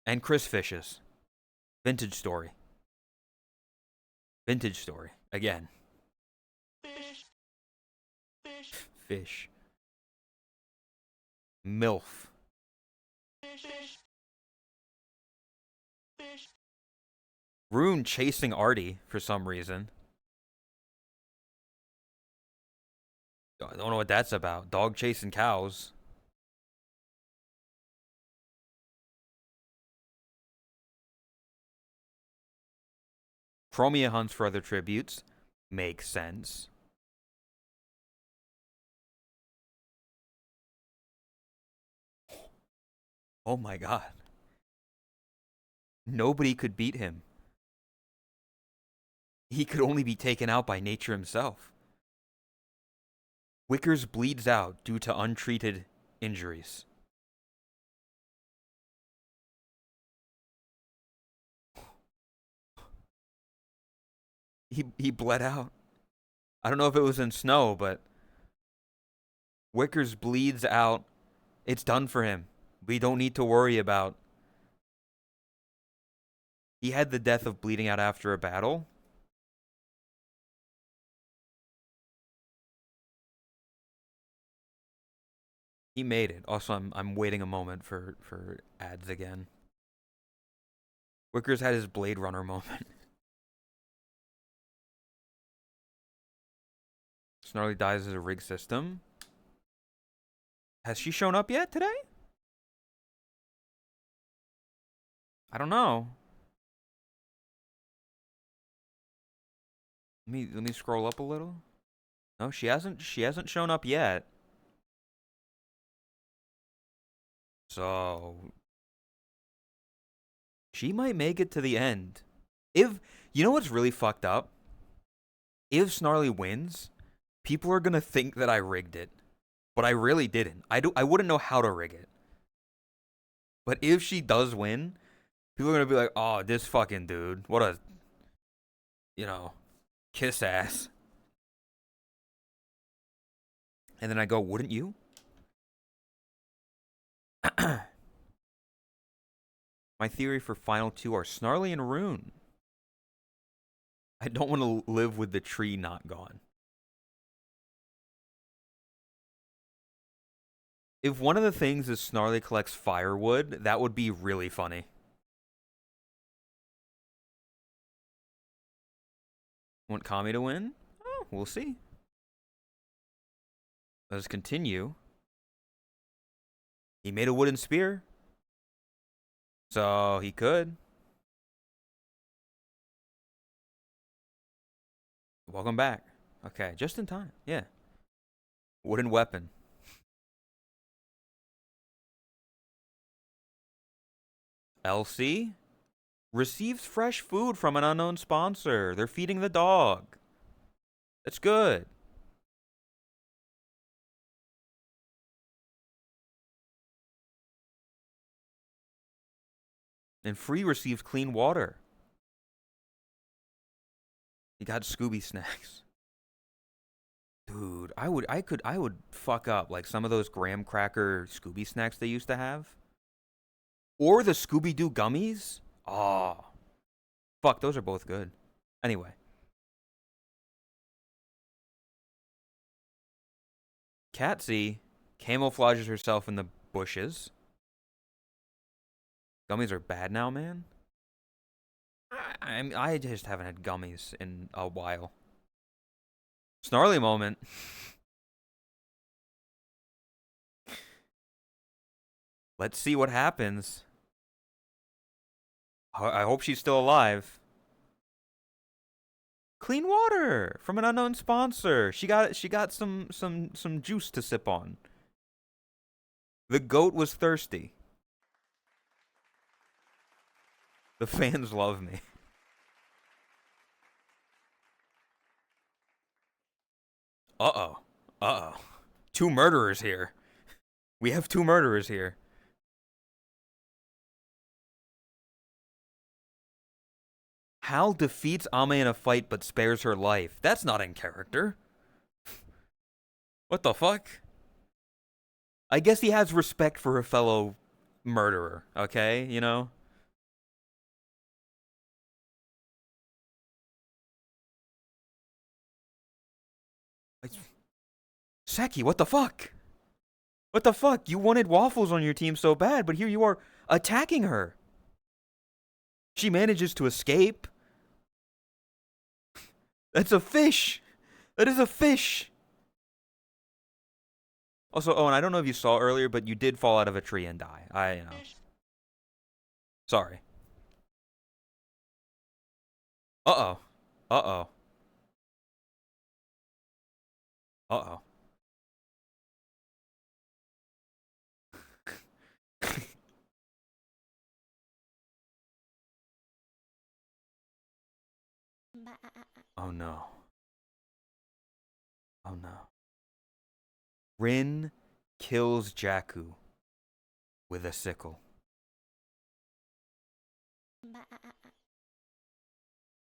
S1: And Chris fishes. Vintage story. Vintage story. Again. Fish. MILF. Rune chasing Artie for some reason. I don't know what that's about. Dog chasing cows. Chromia hunts for other tributes. Makes sense. Oh my god. Nobody could beat him. He could only be taken out by nature himself. Wickers bleeds out due to untreated injuries. He bled out. I don't know if it was in snow, but Wickers bleeds out. It's done for him. We don't need to worry about. He had the death of bleeding out after a battle. He made it. Also, I'm waiting a moment for ads again. Wickers had his Blade Runner moment. Snarly dies as a rig system. Has she shown up yet today? I don't know. Let me scroll up a little. No, she hasn't shown up yet. So she might make it to the end. If you know what's really fucked up? If Snarly wins, people are gonna think that I rigged it. But I really didn't. I wouldn't know how to rig it. But if she does win, people are gonna be like, oh, this fucking dude. What a kiss ass. And then I go, wouldn't you? My theory for final two are Snarly and Rune. I don't want to live with the tree not gone. If one of the things is Snarly collects firewood, that would be really funny. Want Kami to win? Oh, we'll see. Let's continue. He made a wooden spear. So he could. Welcome back. Okay, just in time. Yeah. Wooden weapon. LC receives fresh food from an unknown sponsor. They're feeding the dog. That's good. And Free receives clean water. He got Scooby snacks. Dude, I would fuck up like some of those graham cracker Scooby snacks they used to have. Or the Scooby Doo gummies. Oh. Fuck, those are both good. Anyway. Catsy camouflages herself in the bushes. Gummies are bad now, man. I just haven't had gummies in a while. Snarly moment. Let's see what happens. I hope she's still alive. Clean water from an unknown sponsor. She got some juice to sip on. The goat was thirsty. The fans love me. Uh-oh. Uh-oh. Two murderers here. We have two murderers here. Hal defeats Ame in a fight but spares her life. That's not in character. What the fuck? I guess he has respect for a fellow murderer, okay? You know? Seki, what the fuck? What the fuck? You wanted Waffles on your team so bad, but here you are attacking her. She manages to escape. That's a fish. That is a fish. Also, Owen, I don't know if you saw earlier, but you did fall out of a tree and die. You know. Sorry. Uh-oh. Uh-oh. Uh-oh. Oh no. Oh no. Rin kills Jakku with a sickle.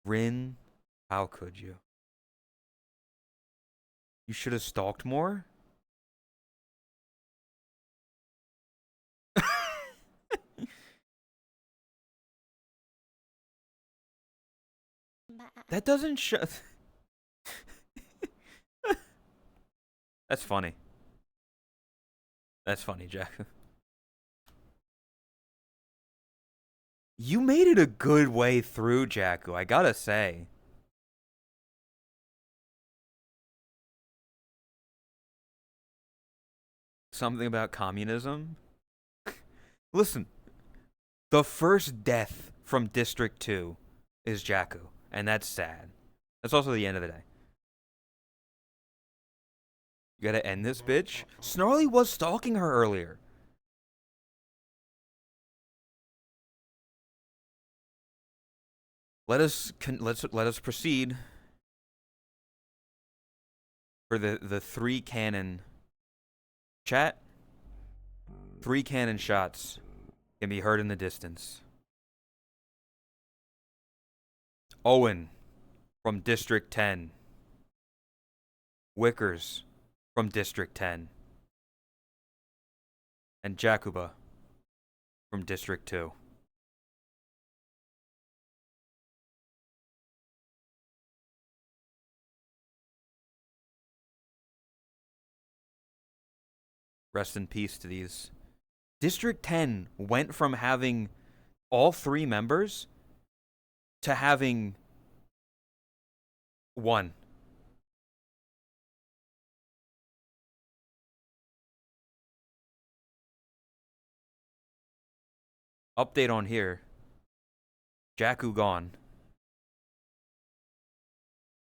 S1: Rin, how could you? You should have stalked more? That doesn't show. That's funny. That's funny, Jakku. You made it a good way through, Jakku, I gotta say. Something about communism? Listen, the first death from District 2 is Jakku, and that's sad. That's also the end of the day. You gotta end this bitch? Snarly was stalking her earlier. Let us proceed for the three cannon chat. Three cannon shots can be heard in the distance. Owen from District 10. Wickers from District 10. And Jakuba from District 2. Rest in peace to these. District 10 went from having all three members to having one. Update on here. Jakku gone.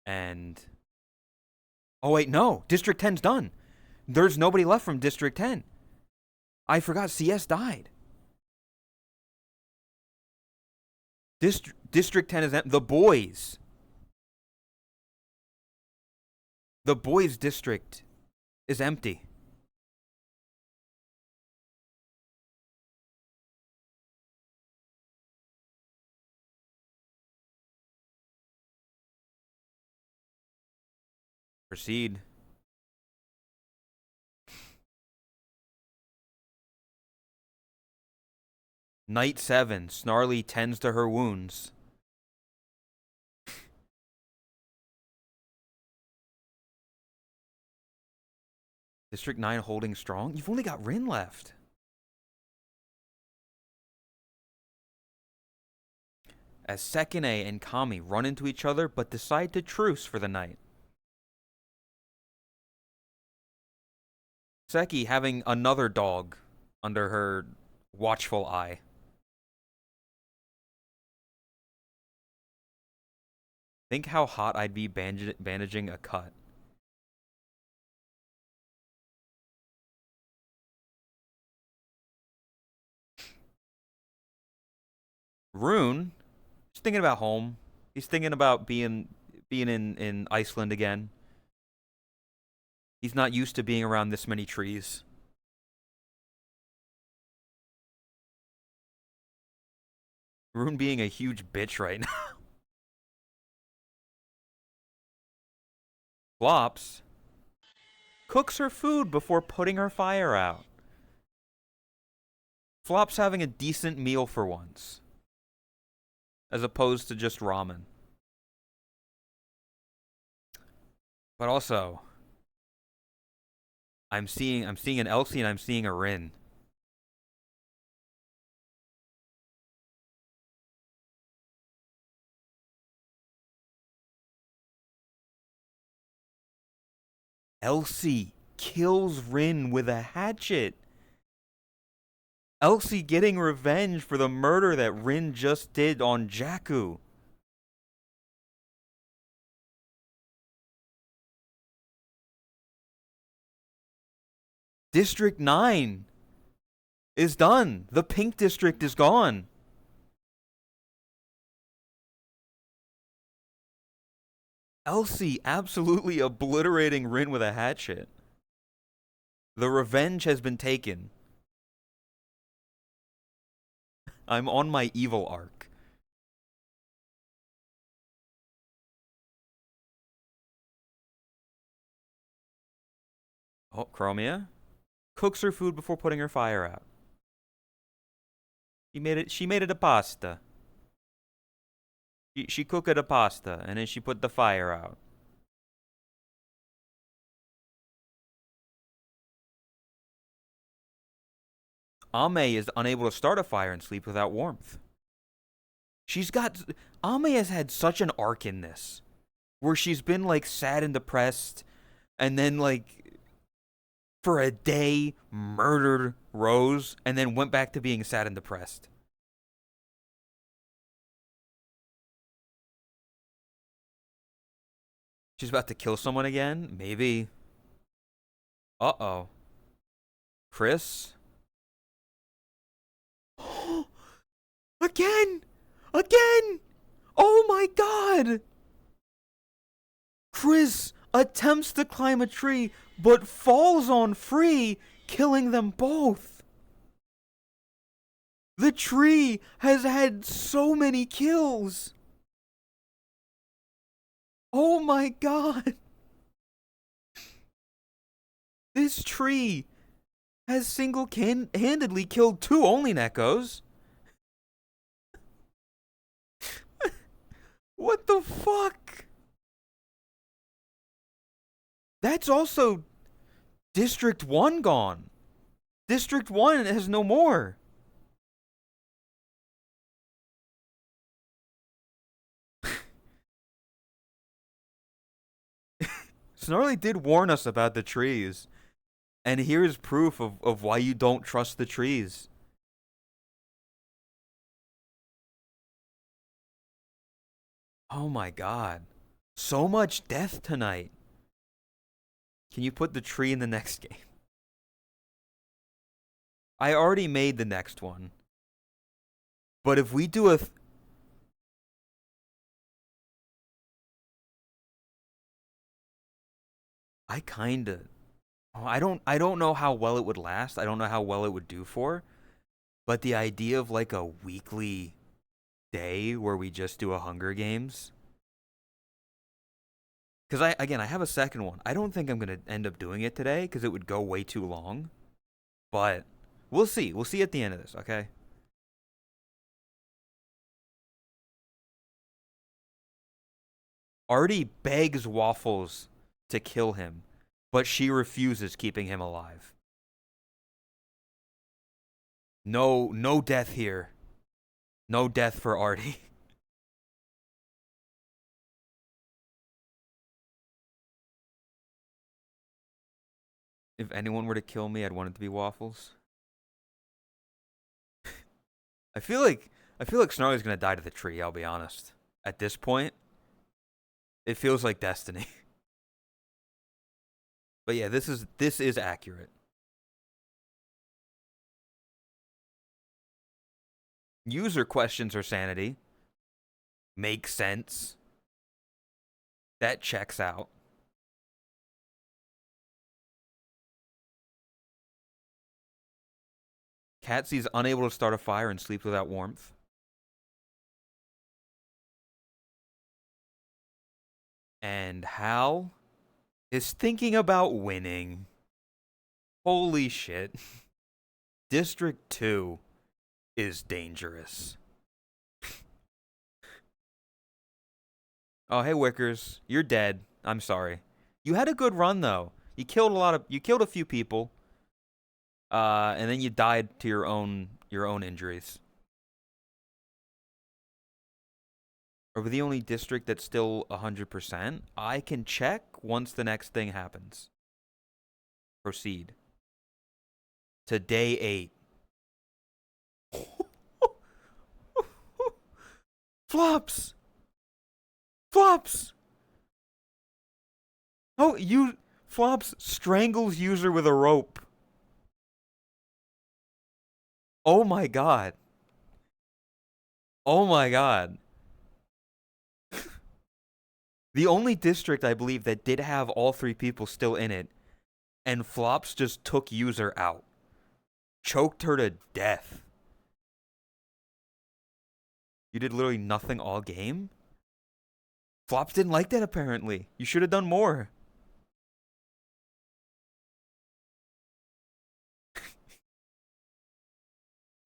S1: And... oh wait, no. District 10's done. There's nobody left from District 10. I forgot CS died. District 10 is the boys. The boys' district is empty. Proceed. Night 7. Snarly tends to her wounds. District 9 holding strong? You've only got Rin left. As Sekine and Kami run into each other but decide to truce for the night. Seki having another dog under her watchful eye. Think how hot I'd be bandaging a cut. Rune, he's thinking about home. He's thinking about being in Iceland again. He's not used to being around this many trees. Rune being a huge bitch right now. Flops cooks her food before putting her fire out. Flops having a decent meal for once, as opposed to just ramen. But also, I'm seeing an Elsie and I'm seeing a Rin. Elsie kills Rin with a hatchet. Elsie getting revenge for the murder that Rin just did on Jakku. District 9 is done. The Pink District is gone. Elsie absolutely obliterating Rin with a hatchet. The revenge has been taken. I'm on my evil arc. Oh, Chromia cooks her food before putting her fire out. She made it a pasta. She cooked it a pasta and then she put the fire out. Ame is unable to start a fire and sleep without warmth. She's got Ame has had such an arc in this where she's been like sad and depressed and then like for a day murdered Rose and then went back to being sad and depressed. She's about to kill someone again? Maybe. Uh-oh. Chris? Again! Again! Oh my god! Chris attempts to climb a tree, but falls on Free, killing them both. The tree has had so many kills. Oh my god. This tree has single-handedly killed 2 only Nekkos. What the fuck? That's also District 1 gone. District 1 has no more. Snarly did warn us about the trees. And here's proof of why you don't trust the trees. Oh my god. So much death tonight. Can you put the tree in the next game? I already made the next one. But if we do a... I kinda... Oh, I don't know how well it would last. I don't know how well it would do for. But the idea of like a weekly day where we just do a Hunger Games. Because I have a second one. I don't think I'm going to end up doing it today because it would go way too long. But we'll see. We'll see at the end of this, okay? Artie begs Waffles to kill him, but she refuses, keeping him alive. No death here. No death for Artie. If anyone were to kill me, I'd want it to be Waffles. I feel like Snarly's gonna die to the tree, I'll be honest. At this point, It feels like destiny. But yeah, this is accurate. User questions her sanity. Makes sense. That checks out. Catsy's unable to start a fire and sleeps without warmth. And Hal is thinking about winning. Holy shit. District 2 is dangerous. Oh, hey Wickers, you're dead. I'm sorry. You had a good run though. You killed a few people. And then you died to your own injuries. Are we the only district that's still 100%? I can check once the next thing happens. Proceed. To day 8. Flops! Flops! Oh, you... Flops strangles user with a rope. Oh my god. Oh my god. The only district, I believe, that did have all 3 people still in it, and Flops just took user out. Choked her to death. You did literally nothing all game? Flops didn't like that, apparently. You should have done more.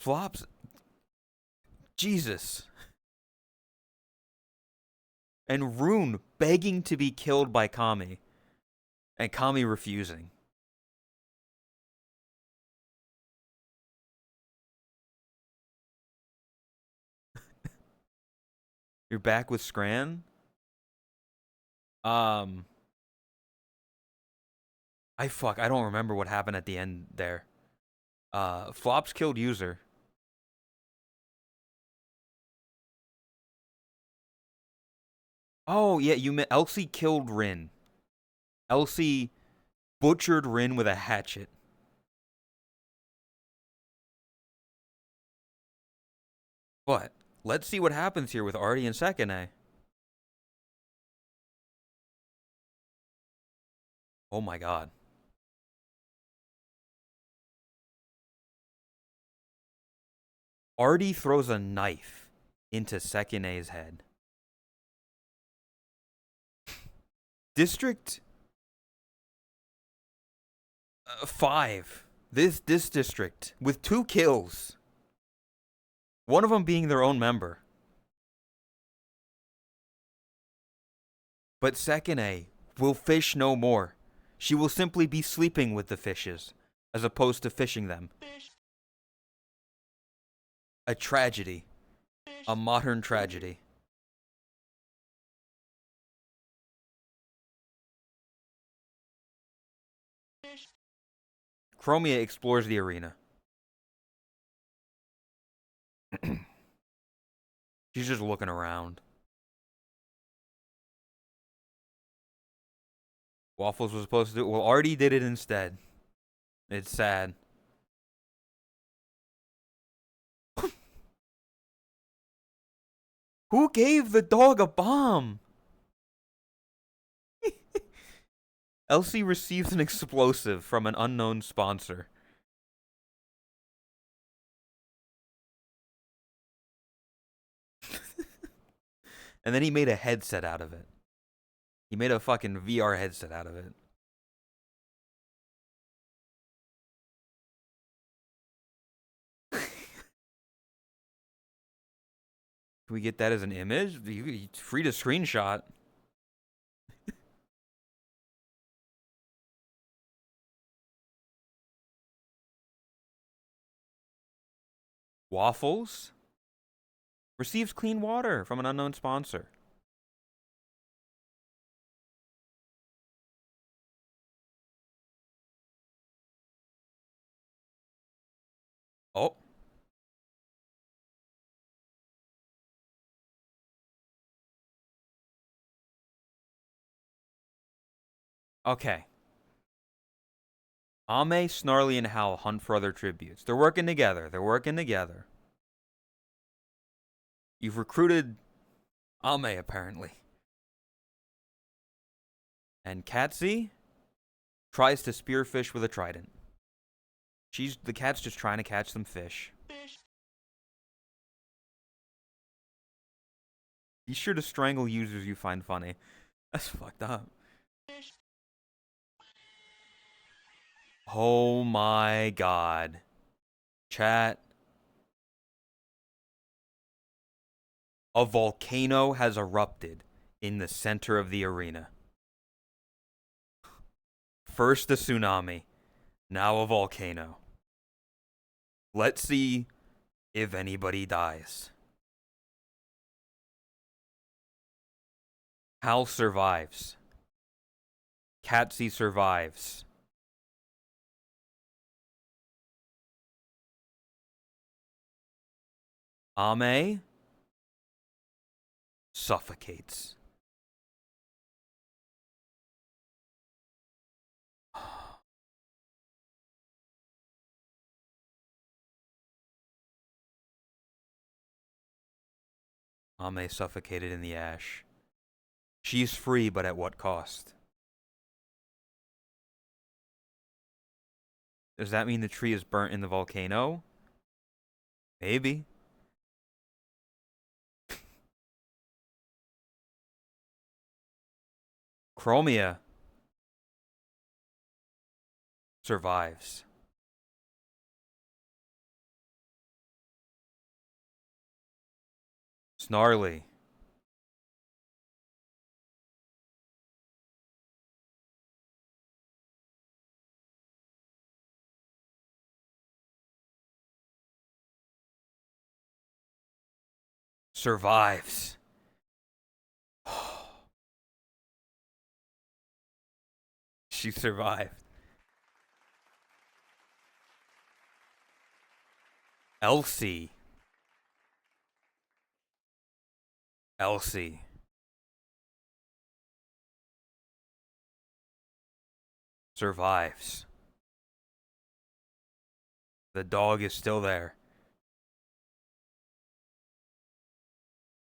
S1: Flops. Jesus. And Rune begging to be killed by Kami. And Kami refusing. You're back with Scran? I don't remember what happened at the end there. Flops killed user. Oh, yeah, you meant Elsie killed Rin. Elsie butchered Rin with a hatchet. But let's see what happens here with Artie and Sekine. Oh my god. Artie throws a knife into Sekine's head. District 5. This district with 2 kills. One of them being their own member. But Sekine will fish no more. She will simply be sleeping with the fishes, as opposed to fishing them. A tragedy. A modern tragedy. Chromia explores the arena. She's just looking around. Waffles was supposed to do it. Well, Artie did it instead. It's sad. Who gave the dog a bomb? Elsie receives an explosive from an unknown sponsor. And then he made a headset out of it. He made a fucking VR headset out of it. Can we get that as an image? It's free to screenshot. Waffles receives clean water from an unknown sponsor. Oh. Okay. Ame, Snarly, and Hal hunt for other tributes. They're working together. They're working together. You've recruited Ame, apparently. And Katzy tries to spearfish with a trident. The cat's just trying to catch some fish. Be sure to strangle users you find funny. That's fucked up. Oh my god. Chat. A volcano has erupted in the center of the arena. First a tsunami, now a volcano. Let's see if anybody dies. Hal survives. Katzy survives. Ame suffocates. Ame suffocated in the ash. She's free, but at what cost? Does that mean the tree is burnt in the volcano? Maybe. Chromia survives. Snarly survives. She survived. Elsie. Elsie survives. The dog is still there.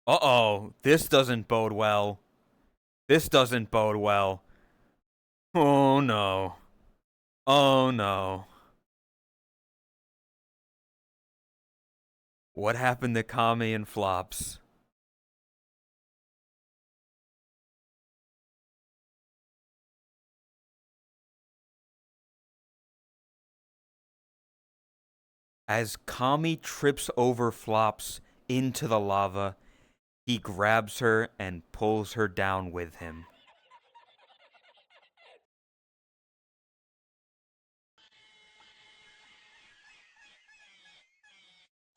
S1: Uh-oh. This doesn't bode well. This doesn't bode well. Oh no. Oh no. What happened to Kami and Flops? As Kami trips over Flops into the lava, he grabs her and pulls her down with him.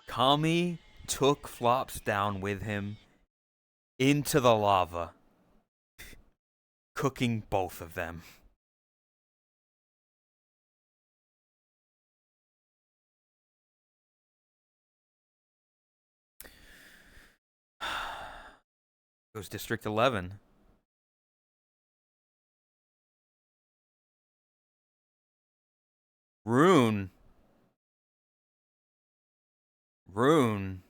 S1: Kami took Flops down with him into the lava, cooking both of them. Goes District 11. Rune. Rune.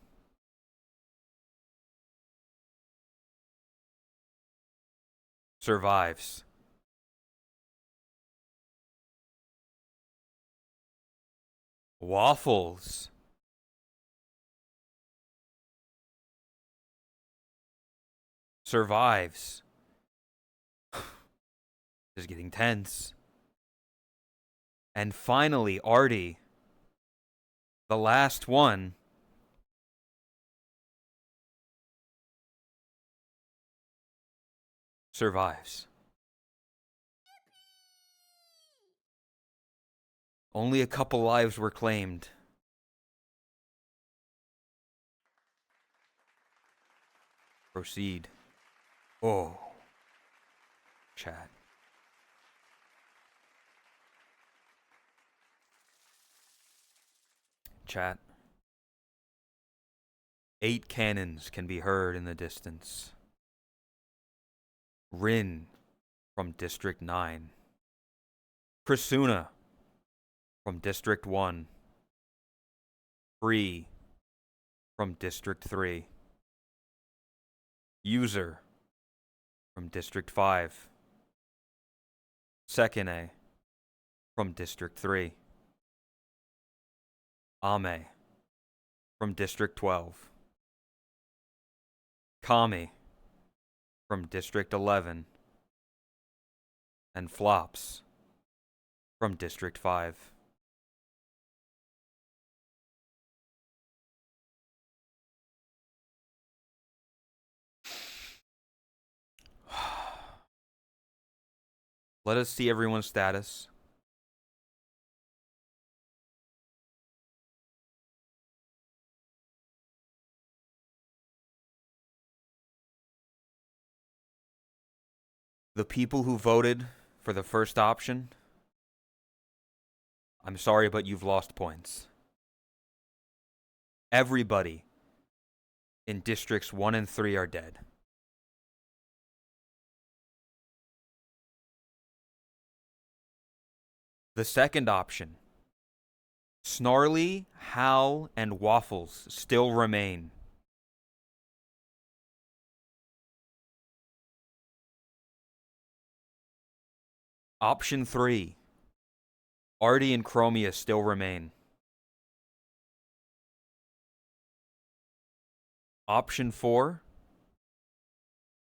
S1: Survives. Waffles. Survives. Is getting tense. And finally, Artie, the last one, survives. Only a couple lives were claimed. Proceed. Oh. Chat. Chat. 8 cannons can be heard in the distance. Rin from District 9. Krasuna from District 1. Free from District 3. User from District 5. Second A from District 3. Ame from District 12. Kami from District 11. And Flops from District 5. Let us see everyone's status. The people who voted for the first option, I'm sorry, but you've lost points. Everybody in Districts 1 and 3 are dead. The second option, Snarly, Hal, and Waffles still remain. Option 3, Artie and Chromia still remain. Option 4,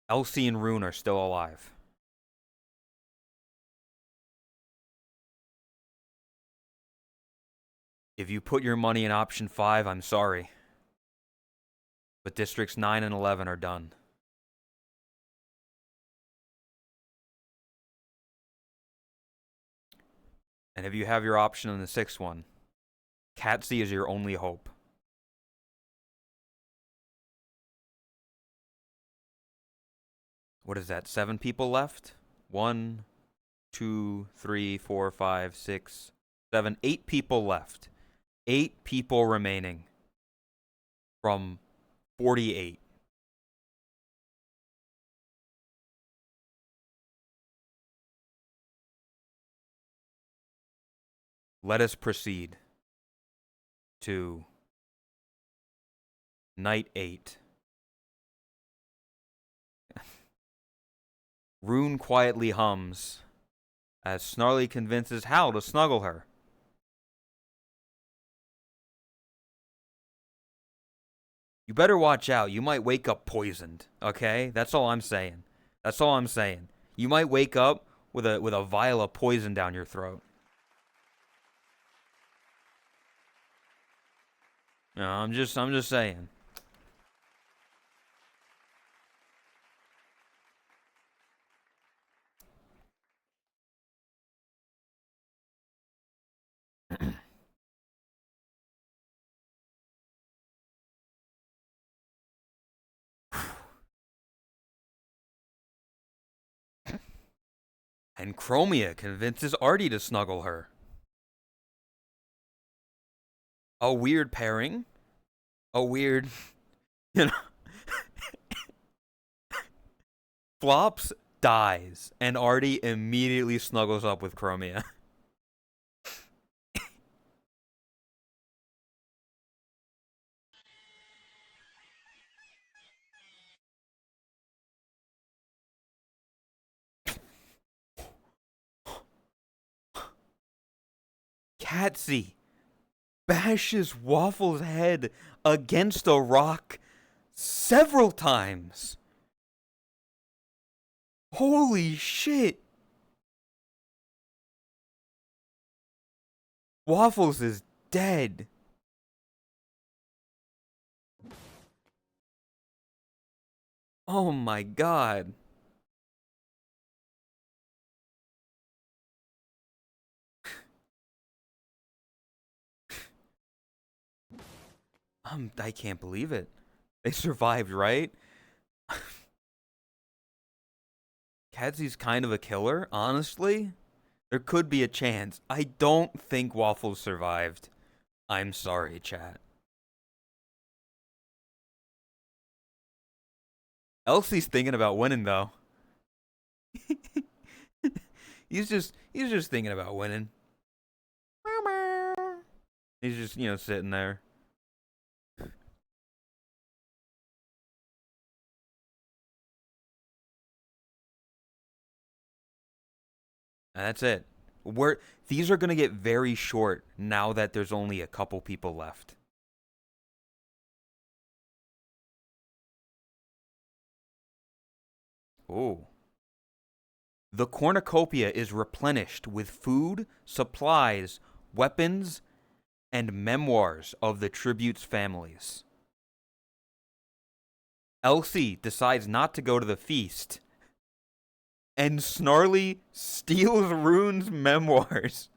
S1: Elsie and Rune are still alive. If you put your money in option 5, I'm sorry. But Districts 9 and 11 are done. And if you have your option on the 6th one, Catsy is your only hope. What is that? 7 people left? 1, 2, 3, 4, 5, 6, 7, 8 people left. 8 people remaining from 48. Let us proceed to Night 8. Rune quietly hums as Snarly convinces Hal to snuggle her. You better watch out. You might wake up poisoned, okay? That's all I'm saying. That's all I'm saying. You might wake up with a vial of poison down your throat. No, I'm just saying. And Chromia convinces Artie to snuggle her. A weird pairing. A weird, you know. Flops dies, and Artie immediately snuggles up with Chromia. Catsy bashes Waffle's head against a rock several times. Holy shit. Waffles is dead. Oh my god. I can't believe it. They survived, right? Catsy's kind of a killer, honestly. There could be a chance. I don't think Waffles survived. I'm sorry, chat. Elsie's thinking about winning, though. he's just thinking about winning. He's just, sitting there. And that's it. These are gonna get very short now that there's only a couple people left. Ooh. The cornucopia is replenished with food, supplies, weapons, and memoirs of the tribute's families. Elsie decides not to go to the feast, and Snarly steals Rune's memoirs.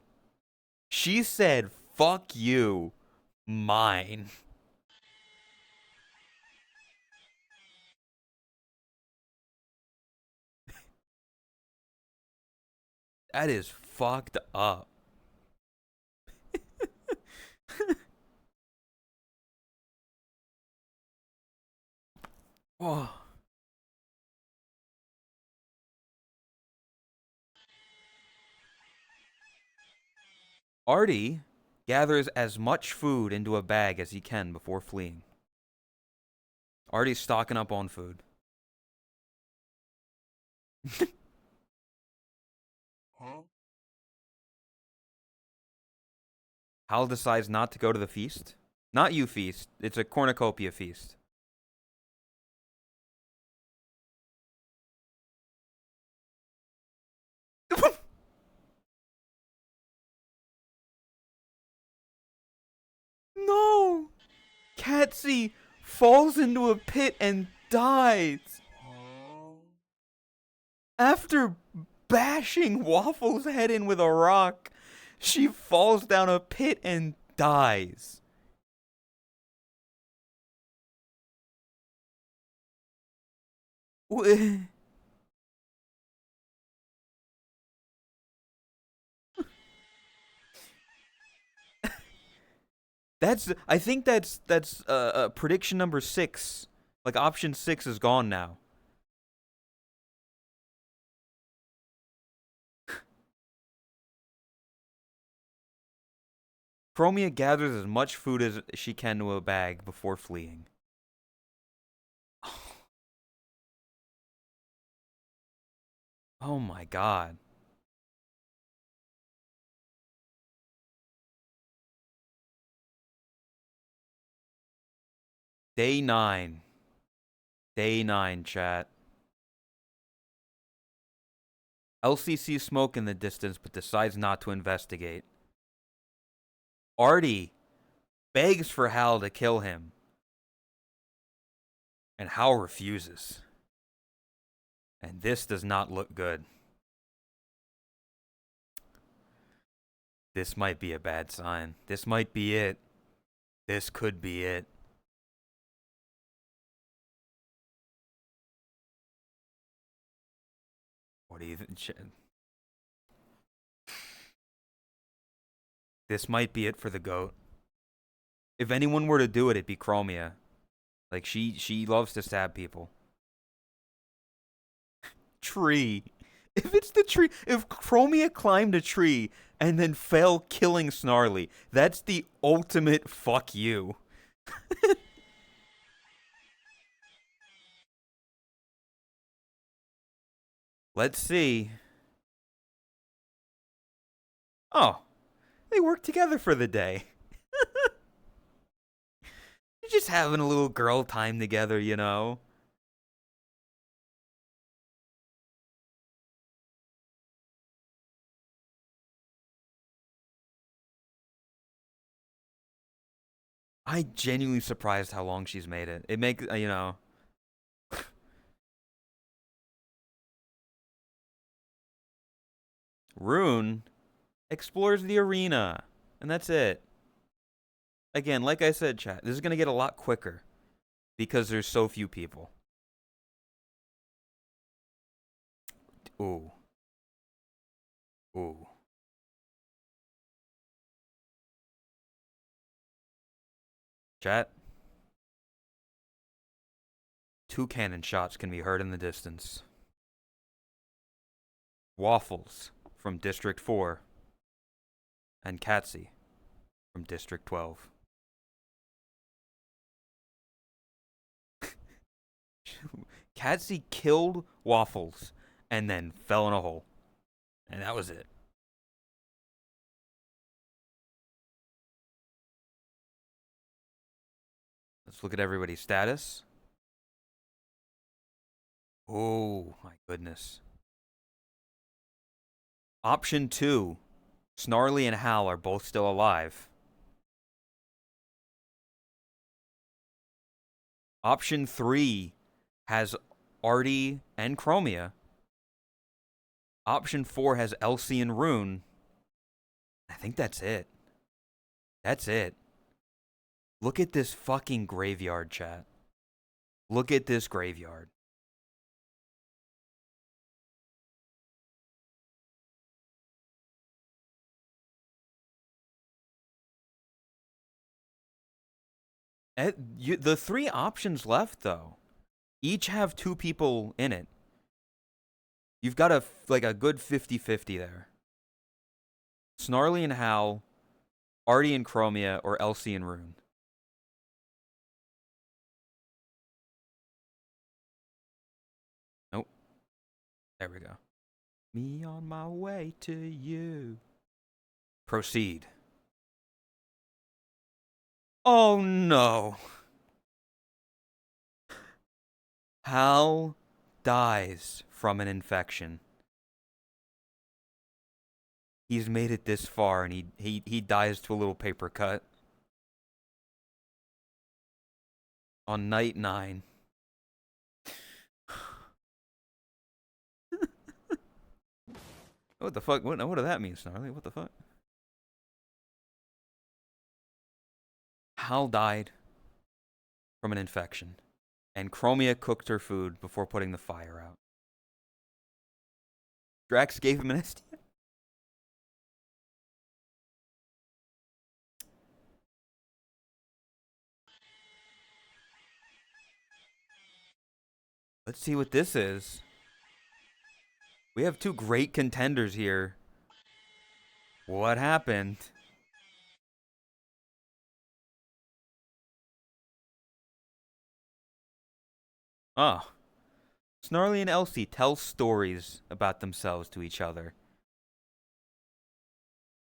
S1: She said, "Fuck you, mine." That is fucked up. Oh. Artie gathers as much food into a bag as he can before fleeing. Artie's stocking up on food.
S3: Huh?
S1: Hal decides not to go to the feast. Not you feast. It's a cornucopia feast. No! Catsy falls into a pit and dies.
S3: Huh?
S1: After bashing Waffle's head in with a rock, she falls down a pit and dies. I think that's prediction number 6. Like option 6 is gone now. Chromia gathers as much food as she can to a bag before fleeing. Oh my god. Day 9. Day 9, chat. Elsie sees smoke in the distance but decides not to investigate. Artie begs for Hal to kill him, and Hal refuses. And this does not look good. This might be a bad sign. This might be it. This could be it. What do you think? This might be it for the GOAT. If anyone were to do it, it'd be Chromia. Like, she loves to stab people. Tree. If it's the tree, if Chromia climbed a tree and then fell killing Snarly, that's the ultimate fuck you. Let's see. Oh, they work together for the day. They're just having a little girl time together, you know? I genuinely surprised how long she's made it. It makes, Rune explores the arena, and that's it. Again, like I said, chat, this is going to get a lot quicker because there's so few people. Ooh. Ooh. Chat. 2 cannon shots can be heard in the distance. Waffles from District 4, and Katsy from District 12. Katsy killed Waffles and then fell in a hole. And that was it. Let's look at everybody's status. Oh, my goodness. Option 2, Snarly and Hal are both still alive. Option 3 has Artie and Chromia. Option 4 has Elsie and Rune. I think that's it. That's it. Look at this fucking graveyard, chat. Look at this graveyard. The 3 options left, though, each have 2 people in it. You've got a good 50-50 there. Snarly and Hal, Artie and Chromia, or Elsie and Rune. Nope. There we go. Me on my way to you. Proceed. Oh no. Hal dies from an infection. He's made it this far and he dies to a little paper cut. On night 9. What the fuck? What does that mean, Snarly? What the fuck? Hal died from an infection, and Chromia cooked her food before putting the fire out. Drax gave him an STI. Let's see what this is. We have 2 great contenders here. What happened? Oh. Snarly and Elsie tell stories about themselves to each other.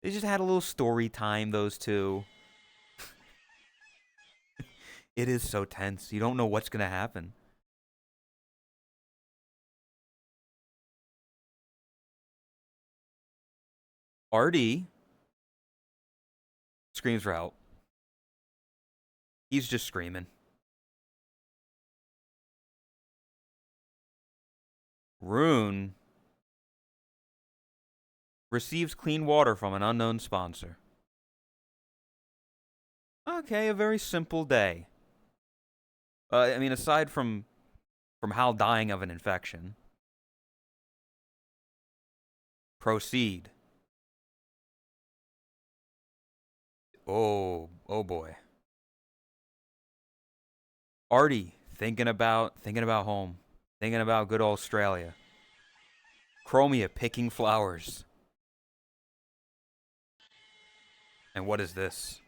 S1: They just had a little story time, those 2. It is so tense. You don't know what's going to happen. Artie screams for help. He's just screaming. Rune receives clean water from an unknown sponsor. Okay, a very simple day. I mean, aside from Hal dying of an infection. Proceed. Oh boy. Artie thinking about home, thinking about good Australia. Chromia picking flowers. And what is this?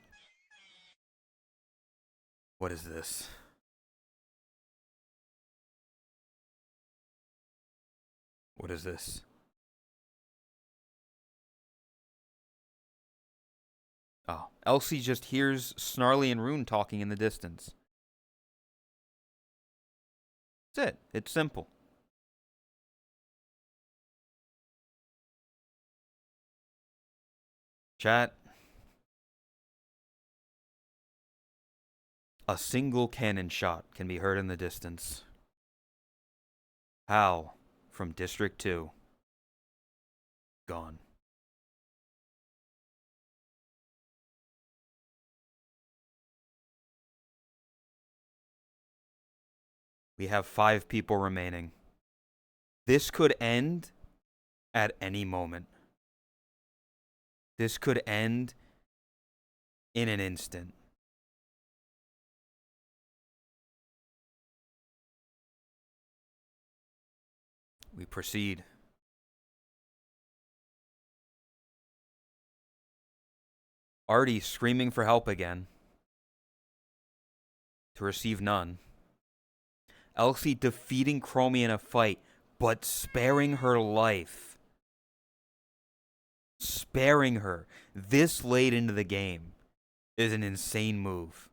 S1: What is this? What is this? Oh, Elsie just hears Snarly and Rune talking in the distance. That's it. It's simple. Chat. A single cannon shot can be heard in the distance. Hal from District 2. Gone. We have 5 people remaining. This could end at any moment. This could end in an instant. We proceed. Artie screaming for help again. To receive none. Elsie defeating Chromie in a fight, but sparing her life. Sparing her this late into the game is an insane move.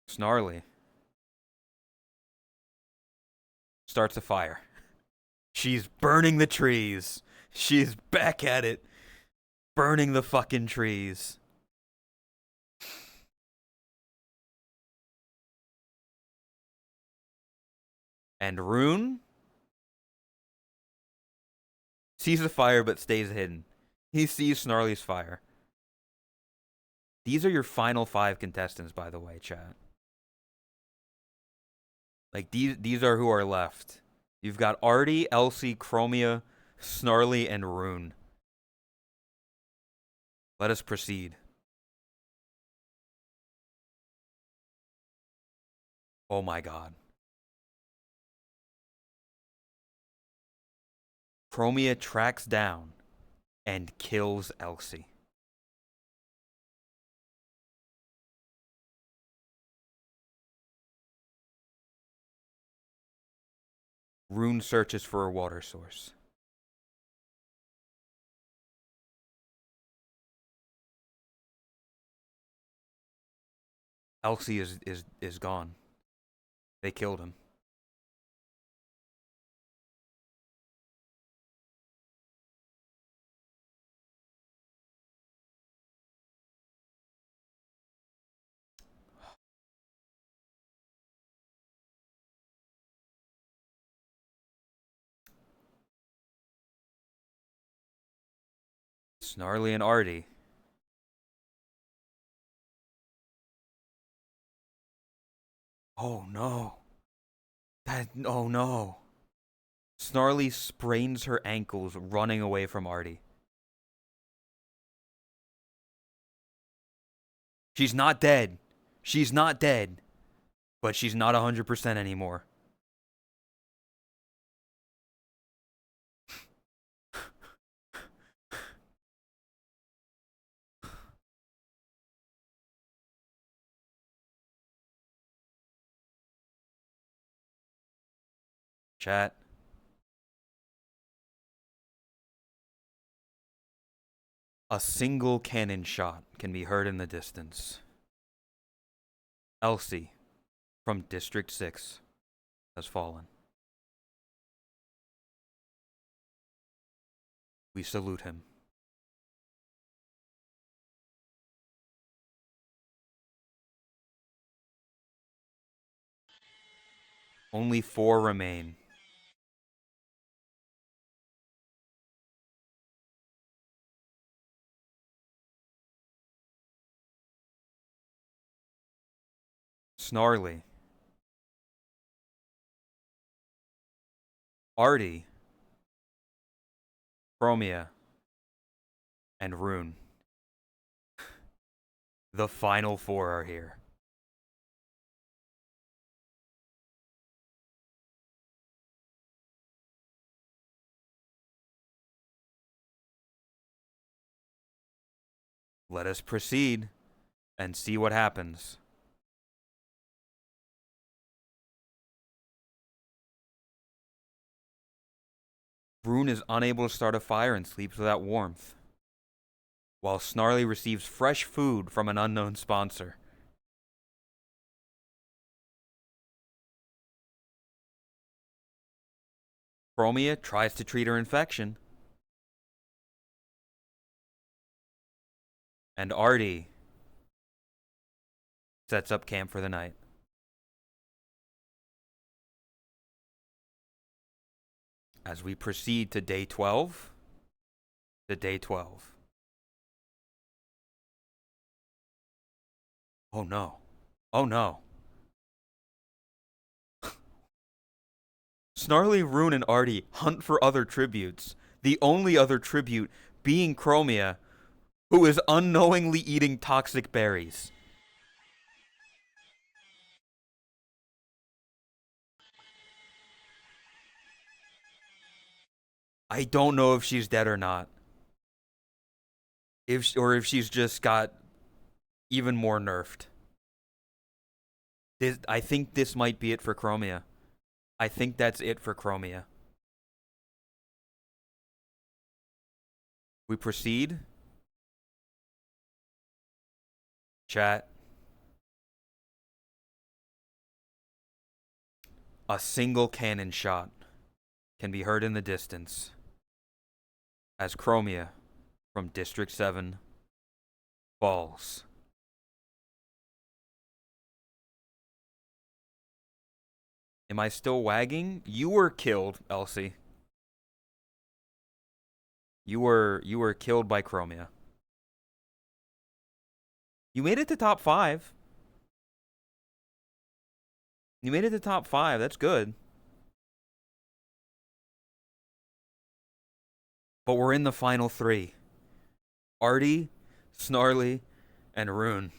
S1: Snarly starts a fire. She's burning the trees. She's back at it. Burning the fucking trees. And Rune sees the fire but stays hidden. He sees Snarly's fire. These are your final 5 contestants, by the way, chat. Like, these are who are left. You've got Artie, Elsie, Chromia, Snarly, and Rune. Let us proceed. Oh my god. Chromia tracks down and kills Elsie. Rune searches for a water source. Elsie is gone. They killed him. Snarly and Artie. Oh no. Oh no. Snarly sprains her ankles running away from Artie. She's not dead. She's not dead. But she's not 100% anymore. Chat. A single cannon shot can be heard in the distance. Elsie, from District 6, has fallen. We salute him. Only 4 remain. Snarly. Artie. Chromia. And Rune. The final 4 are here. Let us proceed and see what happens. Rune is unable to start a fire and sleeps without warmth, while Snarly receives fresh food from an unknown sponsor. Chromia tries to treat her infection. And Artie sets up camp for the night. As we proceed to day 12. To day 12. Oh no. Oh no. Snarly, Rune, and Artie hunt for other tributes. The only other tribute being Chromia, who is unknowingly eating toxic berries. I don't know if she's dead or not. If she's just got even more nerfed. I think this might be it for Chromia. I think that's it for Chromia. We proceed. Chat. A single cannon shot can be heard in the distance as Chromia from District 7 falls. Am I still wagging? You were killed, Elsie. You were killed by Chromia. You made it to top 5. You made it to top 5. That's good. But we're in the final 3. Artie, Snarly, and Rune.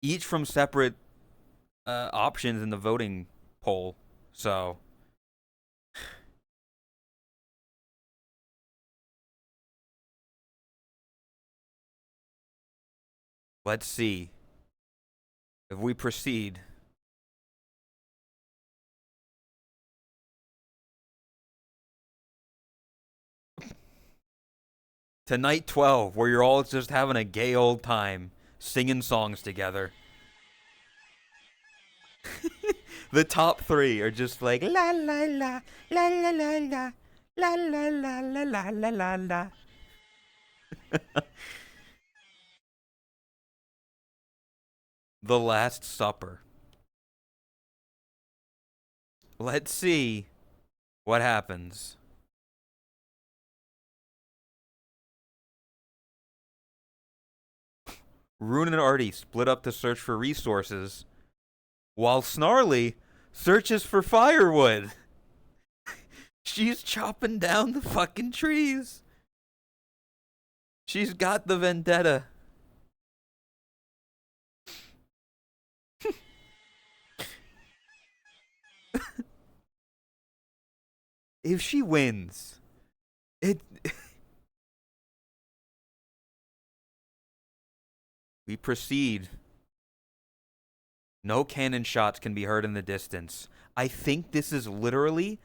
S1: Each from separate options in the voting poll. So let's see if we proceed. To night 12, where you're all just having a gay old time, singing songs together. The top 3 are just like la la la la la la la la la la la la la la la. The Last Supper. Let's see what happens. Rune and Artie split up to search for resources, while Snarly searches for firewood. She's chopping down the fucking trees. She's got the vendetta. If she wins, it we proceed. No cannon shots can be heard in the distance. I think this is literally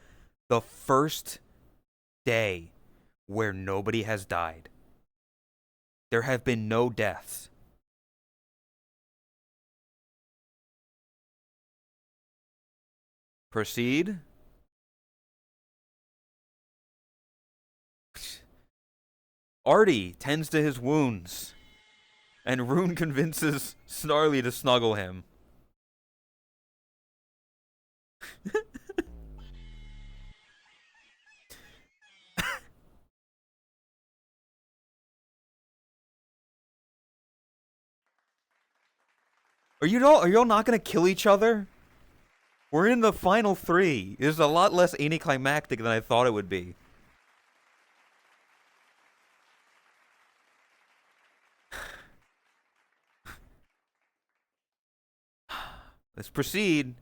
S1: the first day where nobody has died. There have been no deaths. Proceed. Artie tends to his wounds, and Rune convinces Snarly to snuggle him. Are y'all not gonna kill each other? We're in the final 3. It's a lot less anticlimactic than I thought it would be. Let's proceed.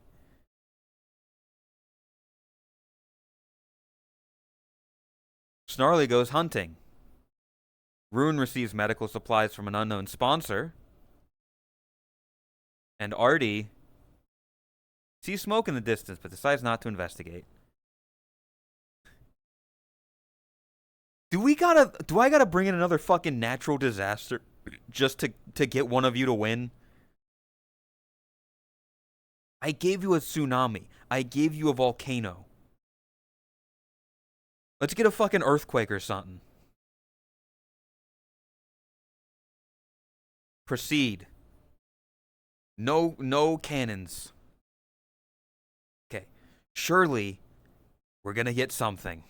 S1: Snarly goes hunting. Rune receives medical supplies from an unknown sponsor. And Artie sees smoke in the distance, but decides not to investigate. Do I gotta bring in another fucking natural disaster just to get one of you to win? I gave you a tsunami. I gave you a volcano. Let's get a fucking earthquake or something. Proceed. No cannons. Okay. Surely we're gonna get something.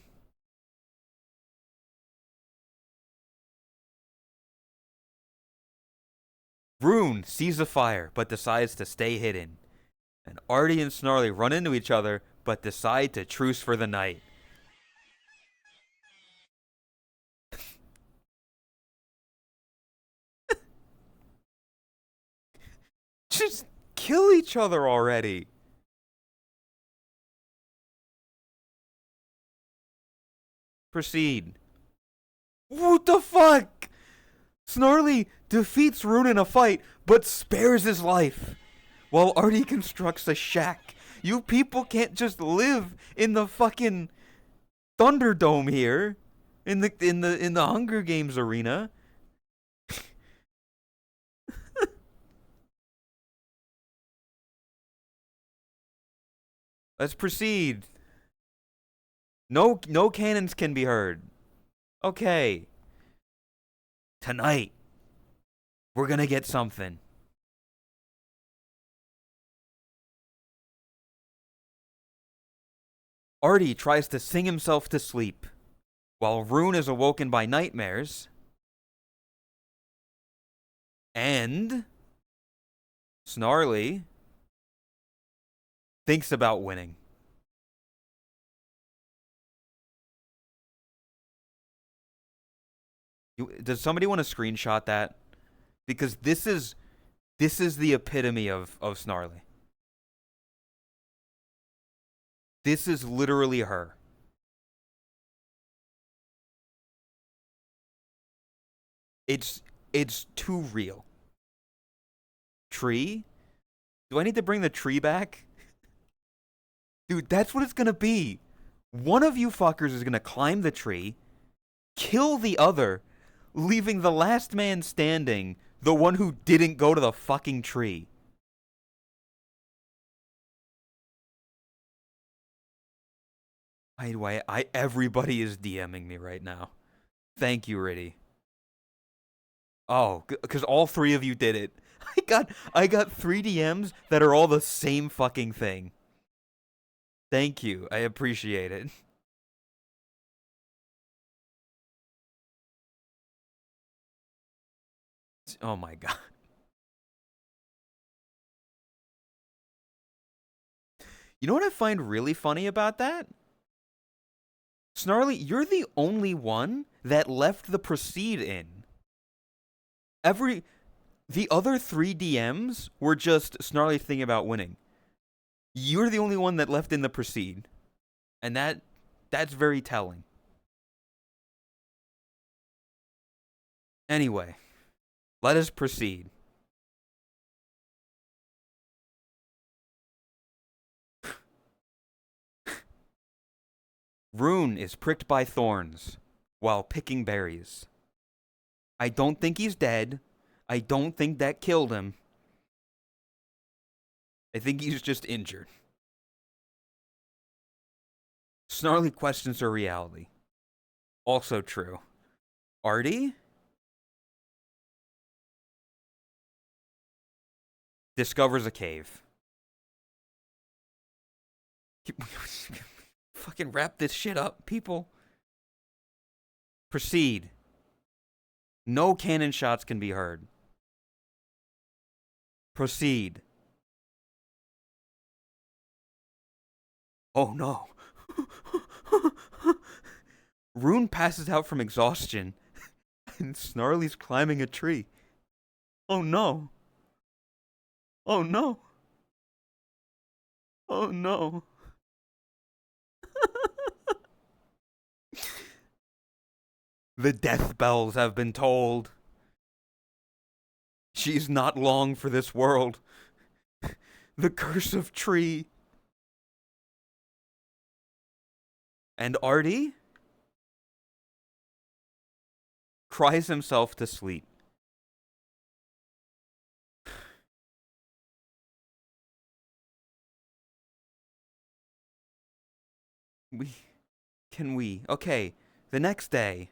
S1: Rune sees a fire, but decides to stay hidden. And Artie and Snarly run into each other, but decide to truce for the night. Just kill each other already. Proceed. What the fuck? Snarly defeats Rune in a fight, but spares his life, while Artie constructs a shack. You people can't just live in the fucking Thunderdome here, in the Hunger Games arena. Let's proceed. No cannons can be heard. Okay. Tonight, we're gonna get something. Artie tries to sing himself to sleep, while Rune is awoken by nightmares. And Snarly thinks about winning. Does somebody want to screenshot that? Because this is the epitome of Snarly. This is literally her. It's too real. Tree? Do I need to bring the tree back? Dude, that's what it's gonna be. One of you fuckers is gonna climb the tree, kill the other, leaving the last man standing, the one who didn't go to the fucking tree. Everybody is DMing me right now. Thank you, Riddy. Oh, because all three of you did it. I got 3 DMs that are all the same fucking thing. Thank you. I appreciate it. Oh my god. You know what I find really funny about that? Snarly, you're the only one that left the proceed in. The other 3 DMs were just Snarly thinking about winning. You're the only one that left in the proceed. And that's very telling. Anyway, let us proceed. Rune is pricked by thorns while picking berries. I don't think he's dead. I don't think that killed him. I think he's just injured. Snarly questions her reality. Also true. Artie discovers a cave. Fucking wrap this shit up, people. Proceed. No cannon shots can be heard. Proceed. Oh no. Rune passes out from exhaustion, and Snarly's climbing a tree. Oh no. Oh no. Oh no. The death bells have been tolled. She's not long for this world. The curse of tree. And Artie cries himself to sleep. Okay, the next day.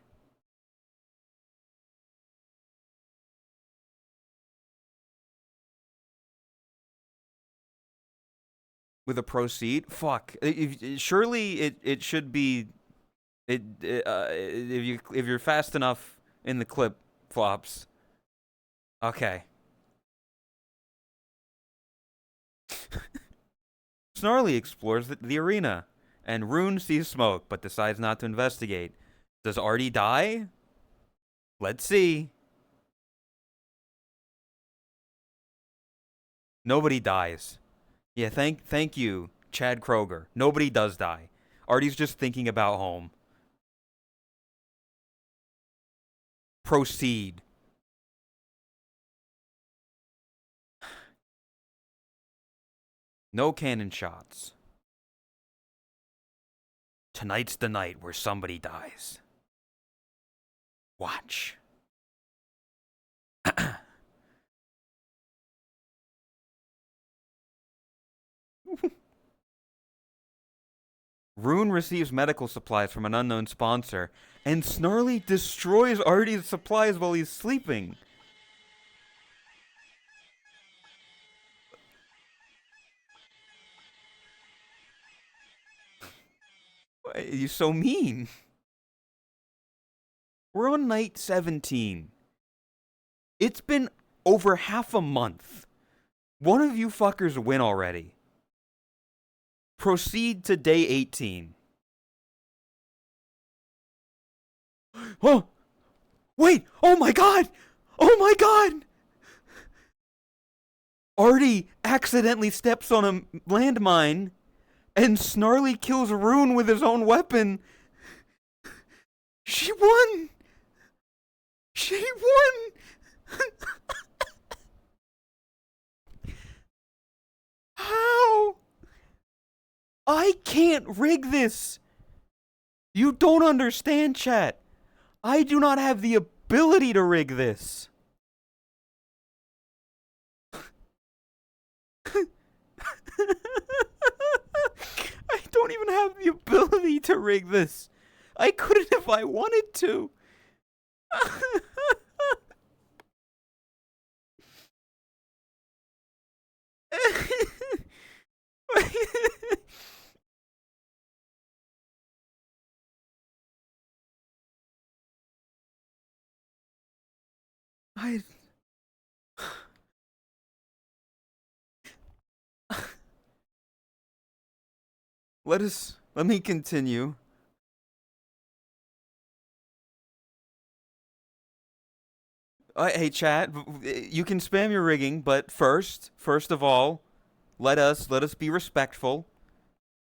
S1: With a proceed? Fuck. Surely it should be if you're fast enough in the clip flops. Okay. Snarly explores the arena, and Rune sees smoke but decides not to investigate. Does Artie die? Let's see. Nobody dies. Yeah, thank you, Chad Kroger. Nobody does die. Artie's just thinking about home. Proceed. No cannon shots. Tonight's the night where somebody dies. Watch. Rune receives medical supplies from an unknown sponsor, and Snarly destroys Artie's supplies while he's sleeping. Why are you so mean? We're on night 17. It's been over half a month. One of you fuckers win already. Proceed to day 18. Oh! Wait! Oh my god! Oh my god! Artie accidentally steps on a landmine, and Snarly kills Rune with his own weapon. She won! She won! How? I can't rig this. You don't understand, chat. I do not have the ability to rig this. I don't even have the ability to rig this. I couldn't if I wanted to. I let me continue. Hey chat, you can spam your rigging, but first of all, let us be respectful.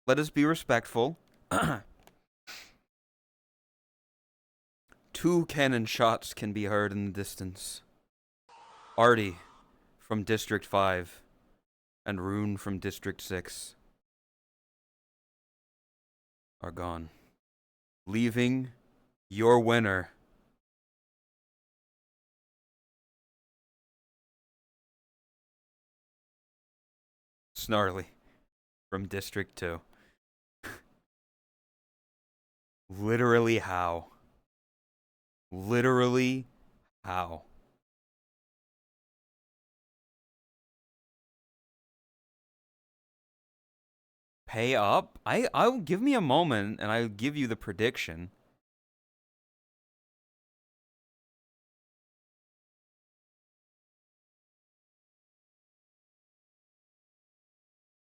S1: Let us be respectful. 2 cannon shots can be heard in the distance. Artie from District 5 and Rune from District 6 are gone, leaving your winner Snarly from District 2. Literally how? Literally how? Pay up? I'll give me a moment and I'll give you the prediction.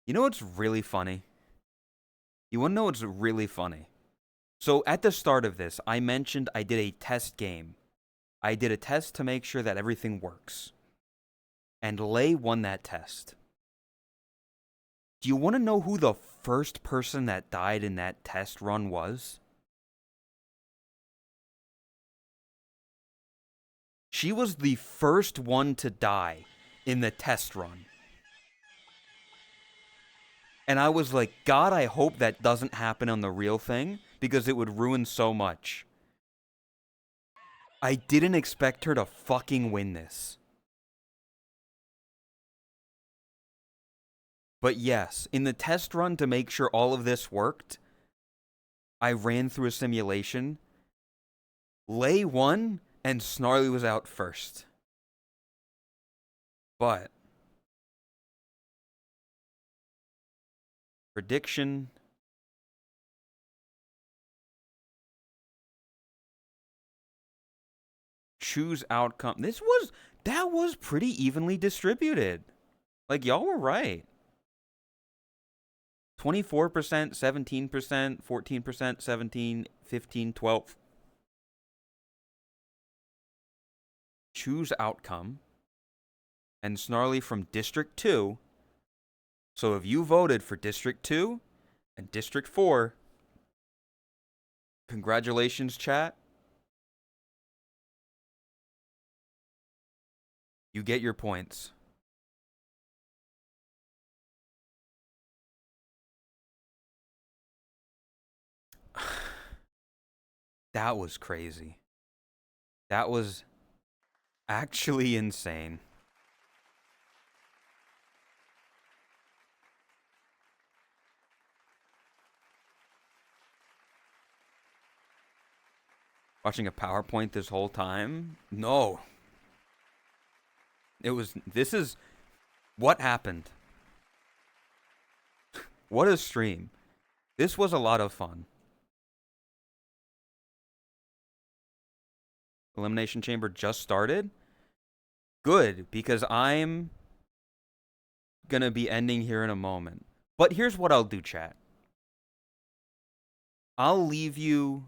S1: You know what's really funny? You want to know what's really funny? So at the start of this, I mentioned I did a test game. I did a test to make sure that everything works. And Lei won that test. Do you want to know who the first person that died in that test run was? She was the first one to die in the test run. And I was like, God, I hope that doesn't happen on the real thing, because it would ruin so much. I didn't expect her to fucking win this. But yes, in the test run to make sure all of this worked, I ran through a simulation. Lei won, and Snarly was out first. But prediction. Choose outcome. That was pretty evenly distributed. Like, y'all were right. 24%, 17%, 14%, 17, 15, 12. Choose outcome. And Snarly from District 2. So if you voted for District 2 and District 4, congratulations, chat. You get your points. That was crazy. That was actually insane. Watching a PowerPoint this whole time? No. This is what happened. What a stream. This was a lot of fun. Elimination Chamber just started? Good, because I'm gonna be ending here in a moment. But here's what I'll do, chat. I'll leave you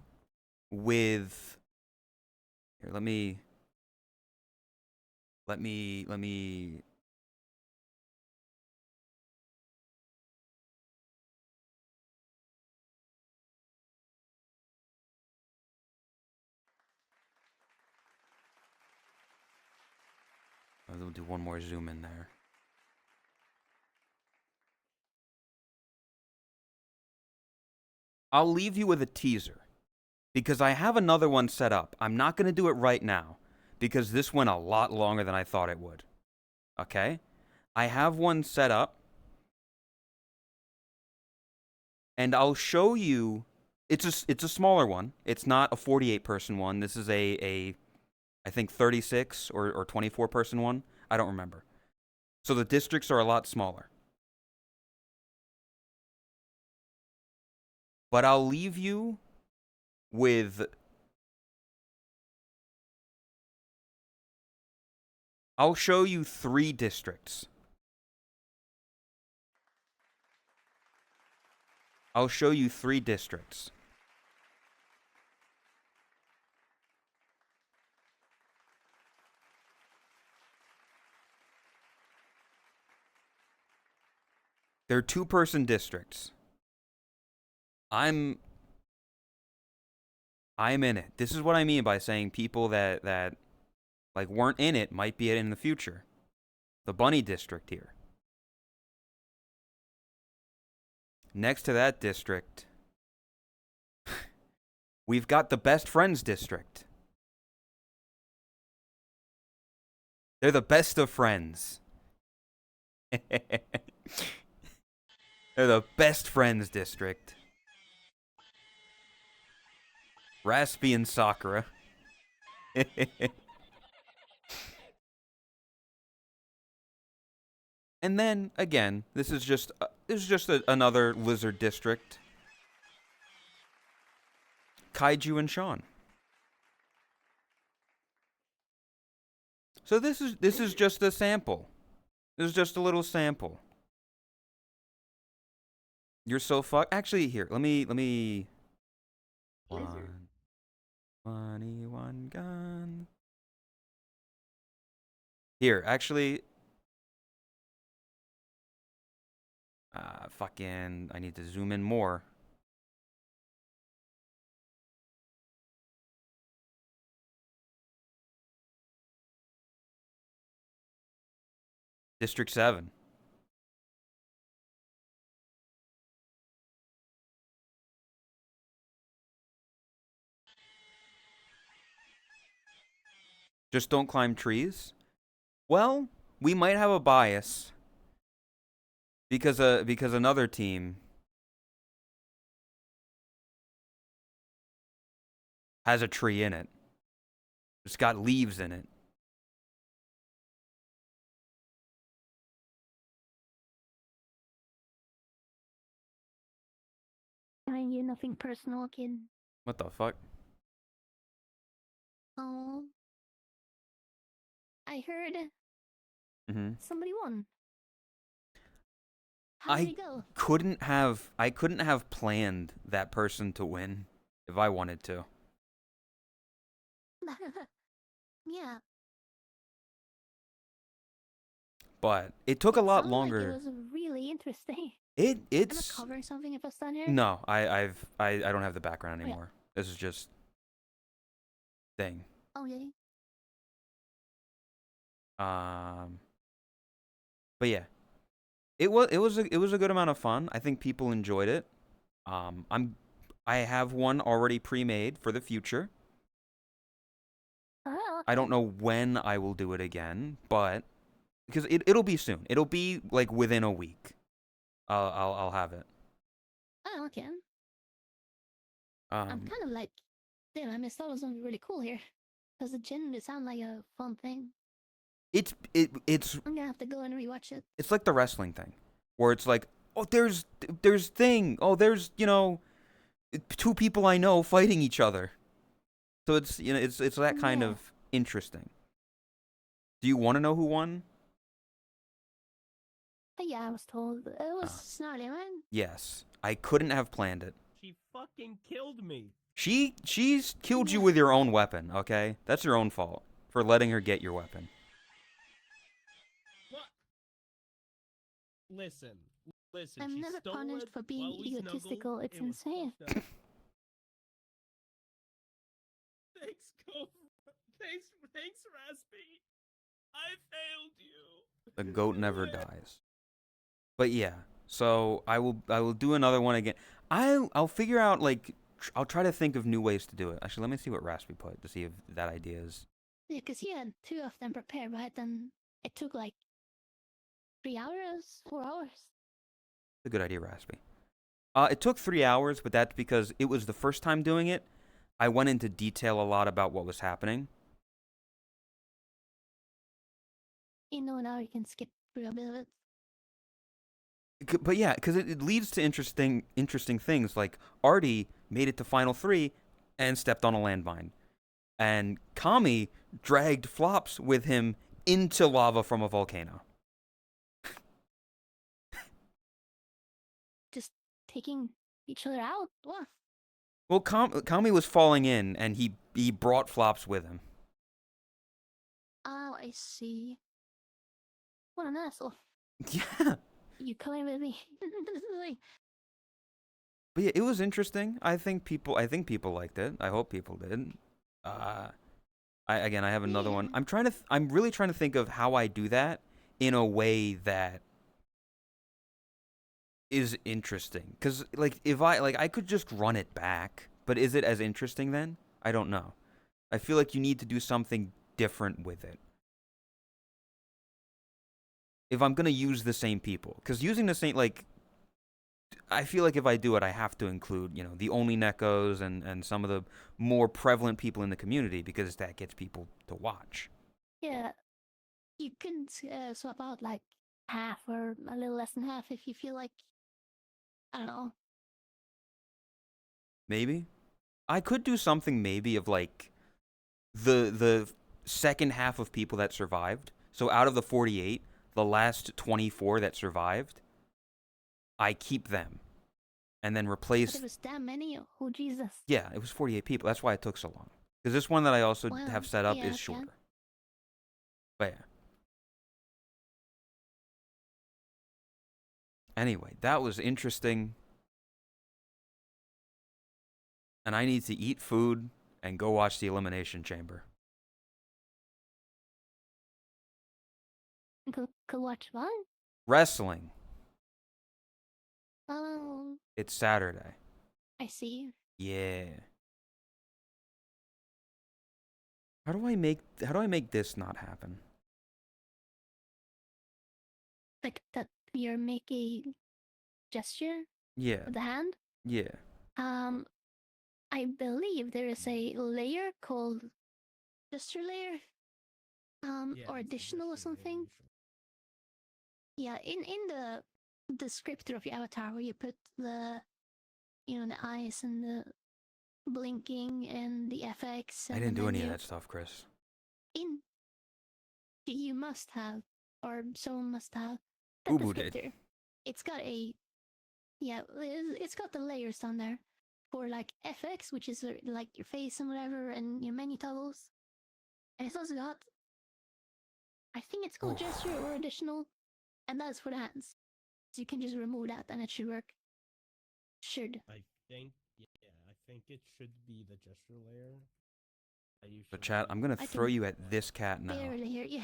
S1: with... Here, let me... I'll do one more zoom in there. I'll leave you with a teaser, because I have another one set up. I'm not going to do it right now, because this went a lot longer than I thought it would. Okay? I have one set up, and I'll show you. It's a smaller one. It's not a 48-person one. This is I think 36 or 24-person one. I don't remember. So the districts are a lot smaller. But I'll leave you with... I'll show you 3 districts. I'll show you 3 districts. They're 2-person districts. I'm in it. This is what I mean by saying people that like weren't in it might be in the future. The Bunny district here. Next to that district, we've got the Best Friends district. They're the best of friends. They're the Best Friends district. Raspy and Sakura. And then again, this is just another lizard district. Kaiju and Sean. So this is just a sample. This is just a little sample. You're so fucked. Actually, here, let me. 121 gun. Here, actually. Fucking, I need to zoom in more. District 7. Just don't climb trees? Well, we might have a bias. Because another team has a tree in it. It's got leaves in it.
S2: Mind you, nothing personal, kid.
S1: What the fuck?
S2: Oh. I heard
S1: Mm-hmm.
S2: somebody won. How did it go?
S1: I couldn't have planned that person to win if I wanted to.
S2: Yeah.
S1: But it took a lot
S2: Sounded
S1: longer.
S2: Like it was really interesting.
S1: It's
S2: Am I covering something if I stand here?
S1: No, I don't have the background
S2: Oh, yeah.
S1: anymore. This is just thing.
S2: Oh yeah.
S1: Um, but yeah, it was a good amount of fun. I think people enjoyed it. I have one already pre-made for the future.
S2: Oh,
S1: I
S2: okay.
S1: don't know when I will do it again, but because it'll be soon. It'll be like within a week. I'll have it.
S2: Oh, okay. I'm
S1: Um,
S2: kind of like, damn, I missed out on something really cool here. Does it genuinely sound like a fun thing?
S1: it's
S2: I'm gonna have to go and rewatch it.
S1: it's like the wrestling thing, where it's like, oh, there's thing, oh, there's two people I know fighting each other. So it's that kind
S2: Yeah.
S1: of interesting. Do you want to know who won?
S2: But yeah, I was told it was
S1: Uh,
S2: snarly, man.
S1: yes, I couldn't have planned it.
S4: She fucking killed me.
S1: She's killed you
S2: Yeah.
S1: with your own weapon. Okay, that's your own fault for letting her get your weapon.
S4: What? Listen.
S2: I'm
S4: She
S2: never
S4: stole
S2: punished
S4: it
S2: for being
S4: while we snuggled.
S2: egotistical. It's
S4: It was
S2: insane.
S4: fucked up. Thanks, Cove. Thanks, Raspy. I failed you.
S1: The goat never dies. But yeah, so I will do another one again. I'll figure out like I'll try to think of new ways to do it. Actually, let me see what Raspy put to see if that idea is
S2: Yeah, because he had two of them prepared, right? And it took like 3 hours, 4 hours.
S1: a good idea, Raspy. It took 3 hours, but that's because it was the first time doing it. I went into detail a lot about what was happening.
S2: You know, now you can skip through a bit of it.
S1: But yeah, because it leads to interesting things. Like Artie made it to Final Three and stepped on a landmine, and Kami dragged Flops with him into lava from a volcano.
S2: Just taking each other out. What?
S1: Well, Kami was falling in, and he brought Flops with him.
S2: Oh, I see. What an asshole.
S1: Yeah,
S2: You coming with me?
S1: but yeah, it was interesting. I think people liked it. I hope people did. I have another one.
S2: Yeah.
S1: I'm really trying to think of how I do that in a way that is interesting. Cause like if I could just run it back, but is it as interesting then? I don't know. I feel like you need to do something different with it. If I'm gonna use the same people, because using the same like, I feel like if I do it, I have to include the only Nekos and some of the more prevalent people in the community because that gets people to watch.
S2: Yeah. You can swap out like half or a little less than half if you feel like, I don't know.
S1: Maybe I could do something maybe of like the second half of people that survived. So out of the 48, the last 24 that survived, I keep them and then
S2: But
S1: replace.
S2: it was that many. Oh, Jesus.
S1: Yeah, it was 48 people. That's why it took so long. Because this one that I also
S2: Wow.
S1: have set up
S2: Yeah,
S1: is
S2: okay.
S1: shorter. But yeah. Anyway, that was interesting. And I need to eat food and go watch the Elimination Chamber.
S2: Could watch one?
S1: Wrestling.
S2: Oh,
S1: It's Saturday.
S2: I see.
S1: Yeah. How do I make this not happen?
S2: Like that you're making gesture
S1: Yeah.
S2: with the hand.
S1: Yeah.
S2: I believe there is a layer called gesture layer. Or additional or something. Yeah, in the descriptor of your avatar where you put the the eyes and the blinking and the FX
S1: I
S2: and
S1: didn't
S2: the
S1: do any of
S2: menu.
S1: that stuff, Chris.
S2: In you must have, or someone must have that
S1: Ubu did.
S2: descriptor. It's got it's got the layers down there for like FX, which is like your face and whatever, and your menu toggles. And it's also got, I think it's called gesture or additional, and that's for the hands. So you can just remove that and it should work. Should.
S4: I think it should be the gesture layer.
S1: But chat, I'm gonna
S2: I
S1: throw
S2: can
S1: you at this cat now.
S2: barely hear you.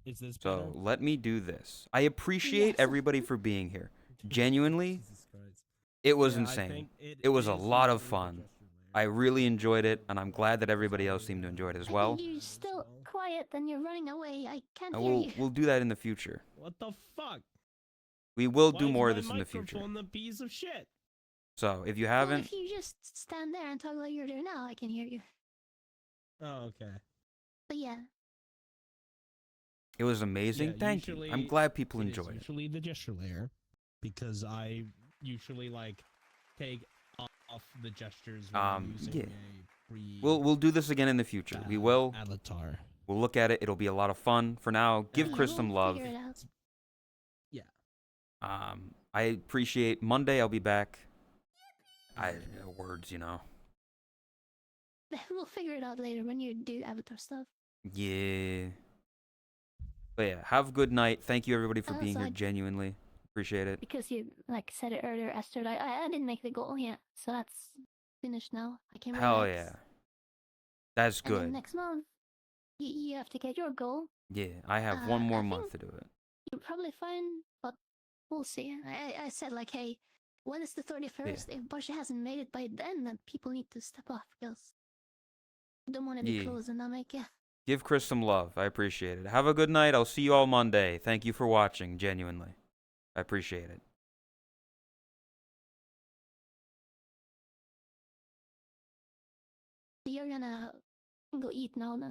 S4: Is this
S1: So
S4: better?
S1: let me do this. I appreciate
S2: Yes.
S1: everybody for being here. Genuinely,
S4: Jesus Christ.
S1: it was
S4: Yeah, I
S1: insane.
S4: think
S1: It was a
S4: is
S1: lot of
S4: usually the
S1: fun.
S4: gesture layer.
S1: I really enjoyed it, and I'm glad that everybody else seemed to enjoy it as well.
S2: You're still quiet and you're running away. I can't
S1: And
S2: hear you.
S1: we'll do that in the future.
S4: What the fuck?
S1: We will
S4: Why
S1: do
S4: is
S1: more
S4: my
S1: of this in the future.
S4: microphone a piece of shit?
S1: So if you
S2: Well,
S1: haven't,
S2: if you just stand there and talk like you're there now, I can hear you.
S4: Oh, okay.
S2: But yeah,
S1: it was amazing.
S4: Yeah,
S1: Thank you. I'm
S4: usually
S1: glad people
S4: It is
S1: enjoyed it.
S4: usually the gesture layer, because I usually like take off the gestures when I'm using
S1: Yeah.
S4: a pre
S1: We'll do this again in the future. We will.
S4: avatar.
S1: We'll look at it. It'll be a lot of fun. For now, give
S4: Yeah,
S1: Chris
S2: we'll
S1: some love.
S2: figure it out.
S4: Yeah.
S1: I appreciate Monday. I'll be back. Words, you know.
S2: We'll figure it out later when you do Avatar stuff.
S1: Yeah. But yeah, have a good night. Thank you everybody for being
S2: Also,
S1: here. Genuinely appreciate it.
S2: Because you like said it earlier, Esther, I didn't make the goal yet, so that's finished now. I can
S1: Hell
S2: relax.
S1: yeah. That's
S2: And then
S1: good.
S2: next month, you have to get your goal.
S1: Yeah, I have one
S2: I
S1: more
S2: think
S1: month to do it.
S2: You're probably fine, but we'll see. I said like, hey, when is the 31st? If Barsha hasn't made it by then people need to step up because I don't want to be
S1: Yeah.
S2: close and not make it.
S1: Give Chris some love. I appreciate it. Have a good night. I'll see you all Monday. Thank you for watching. Genuinely. I appreciate it.
S2: You're gonna go eat now then.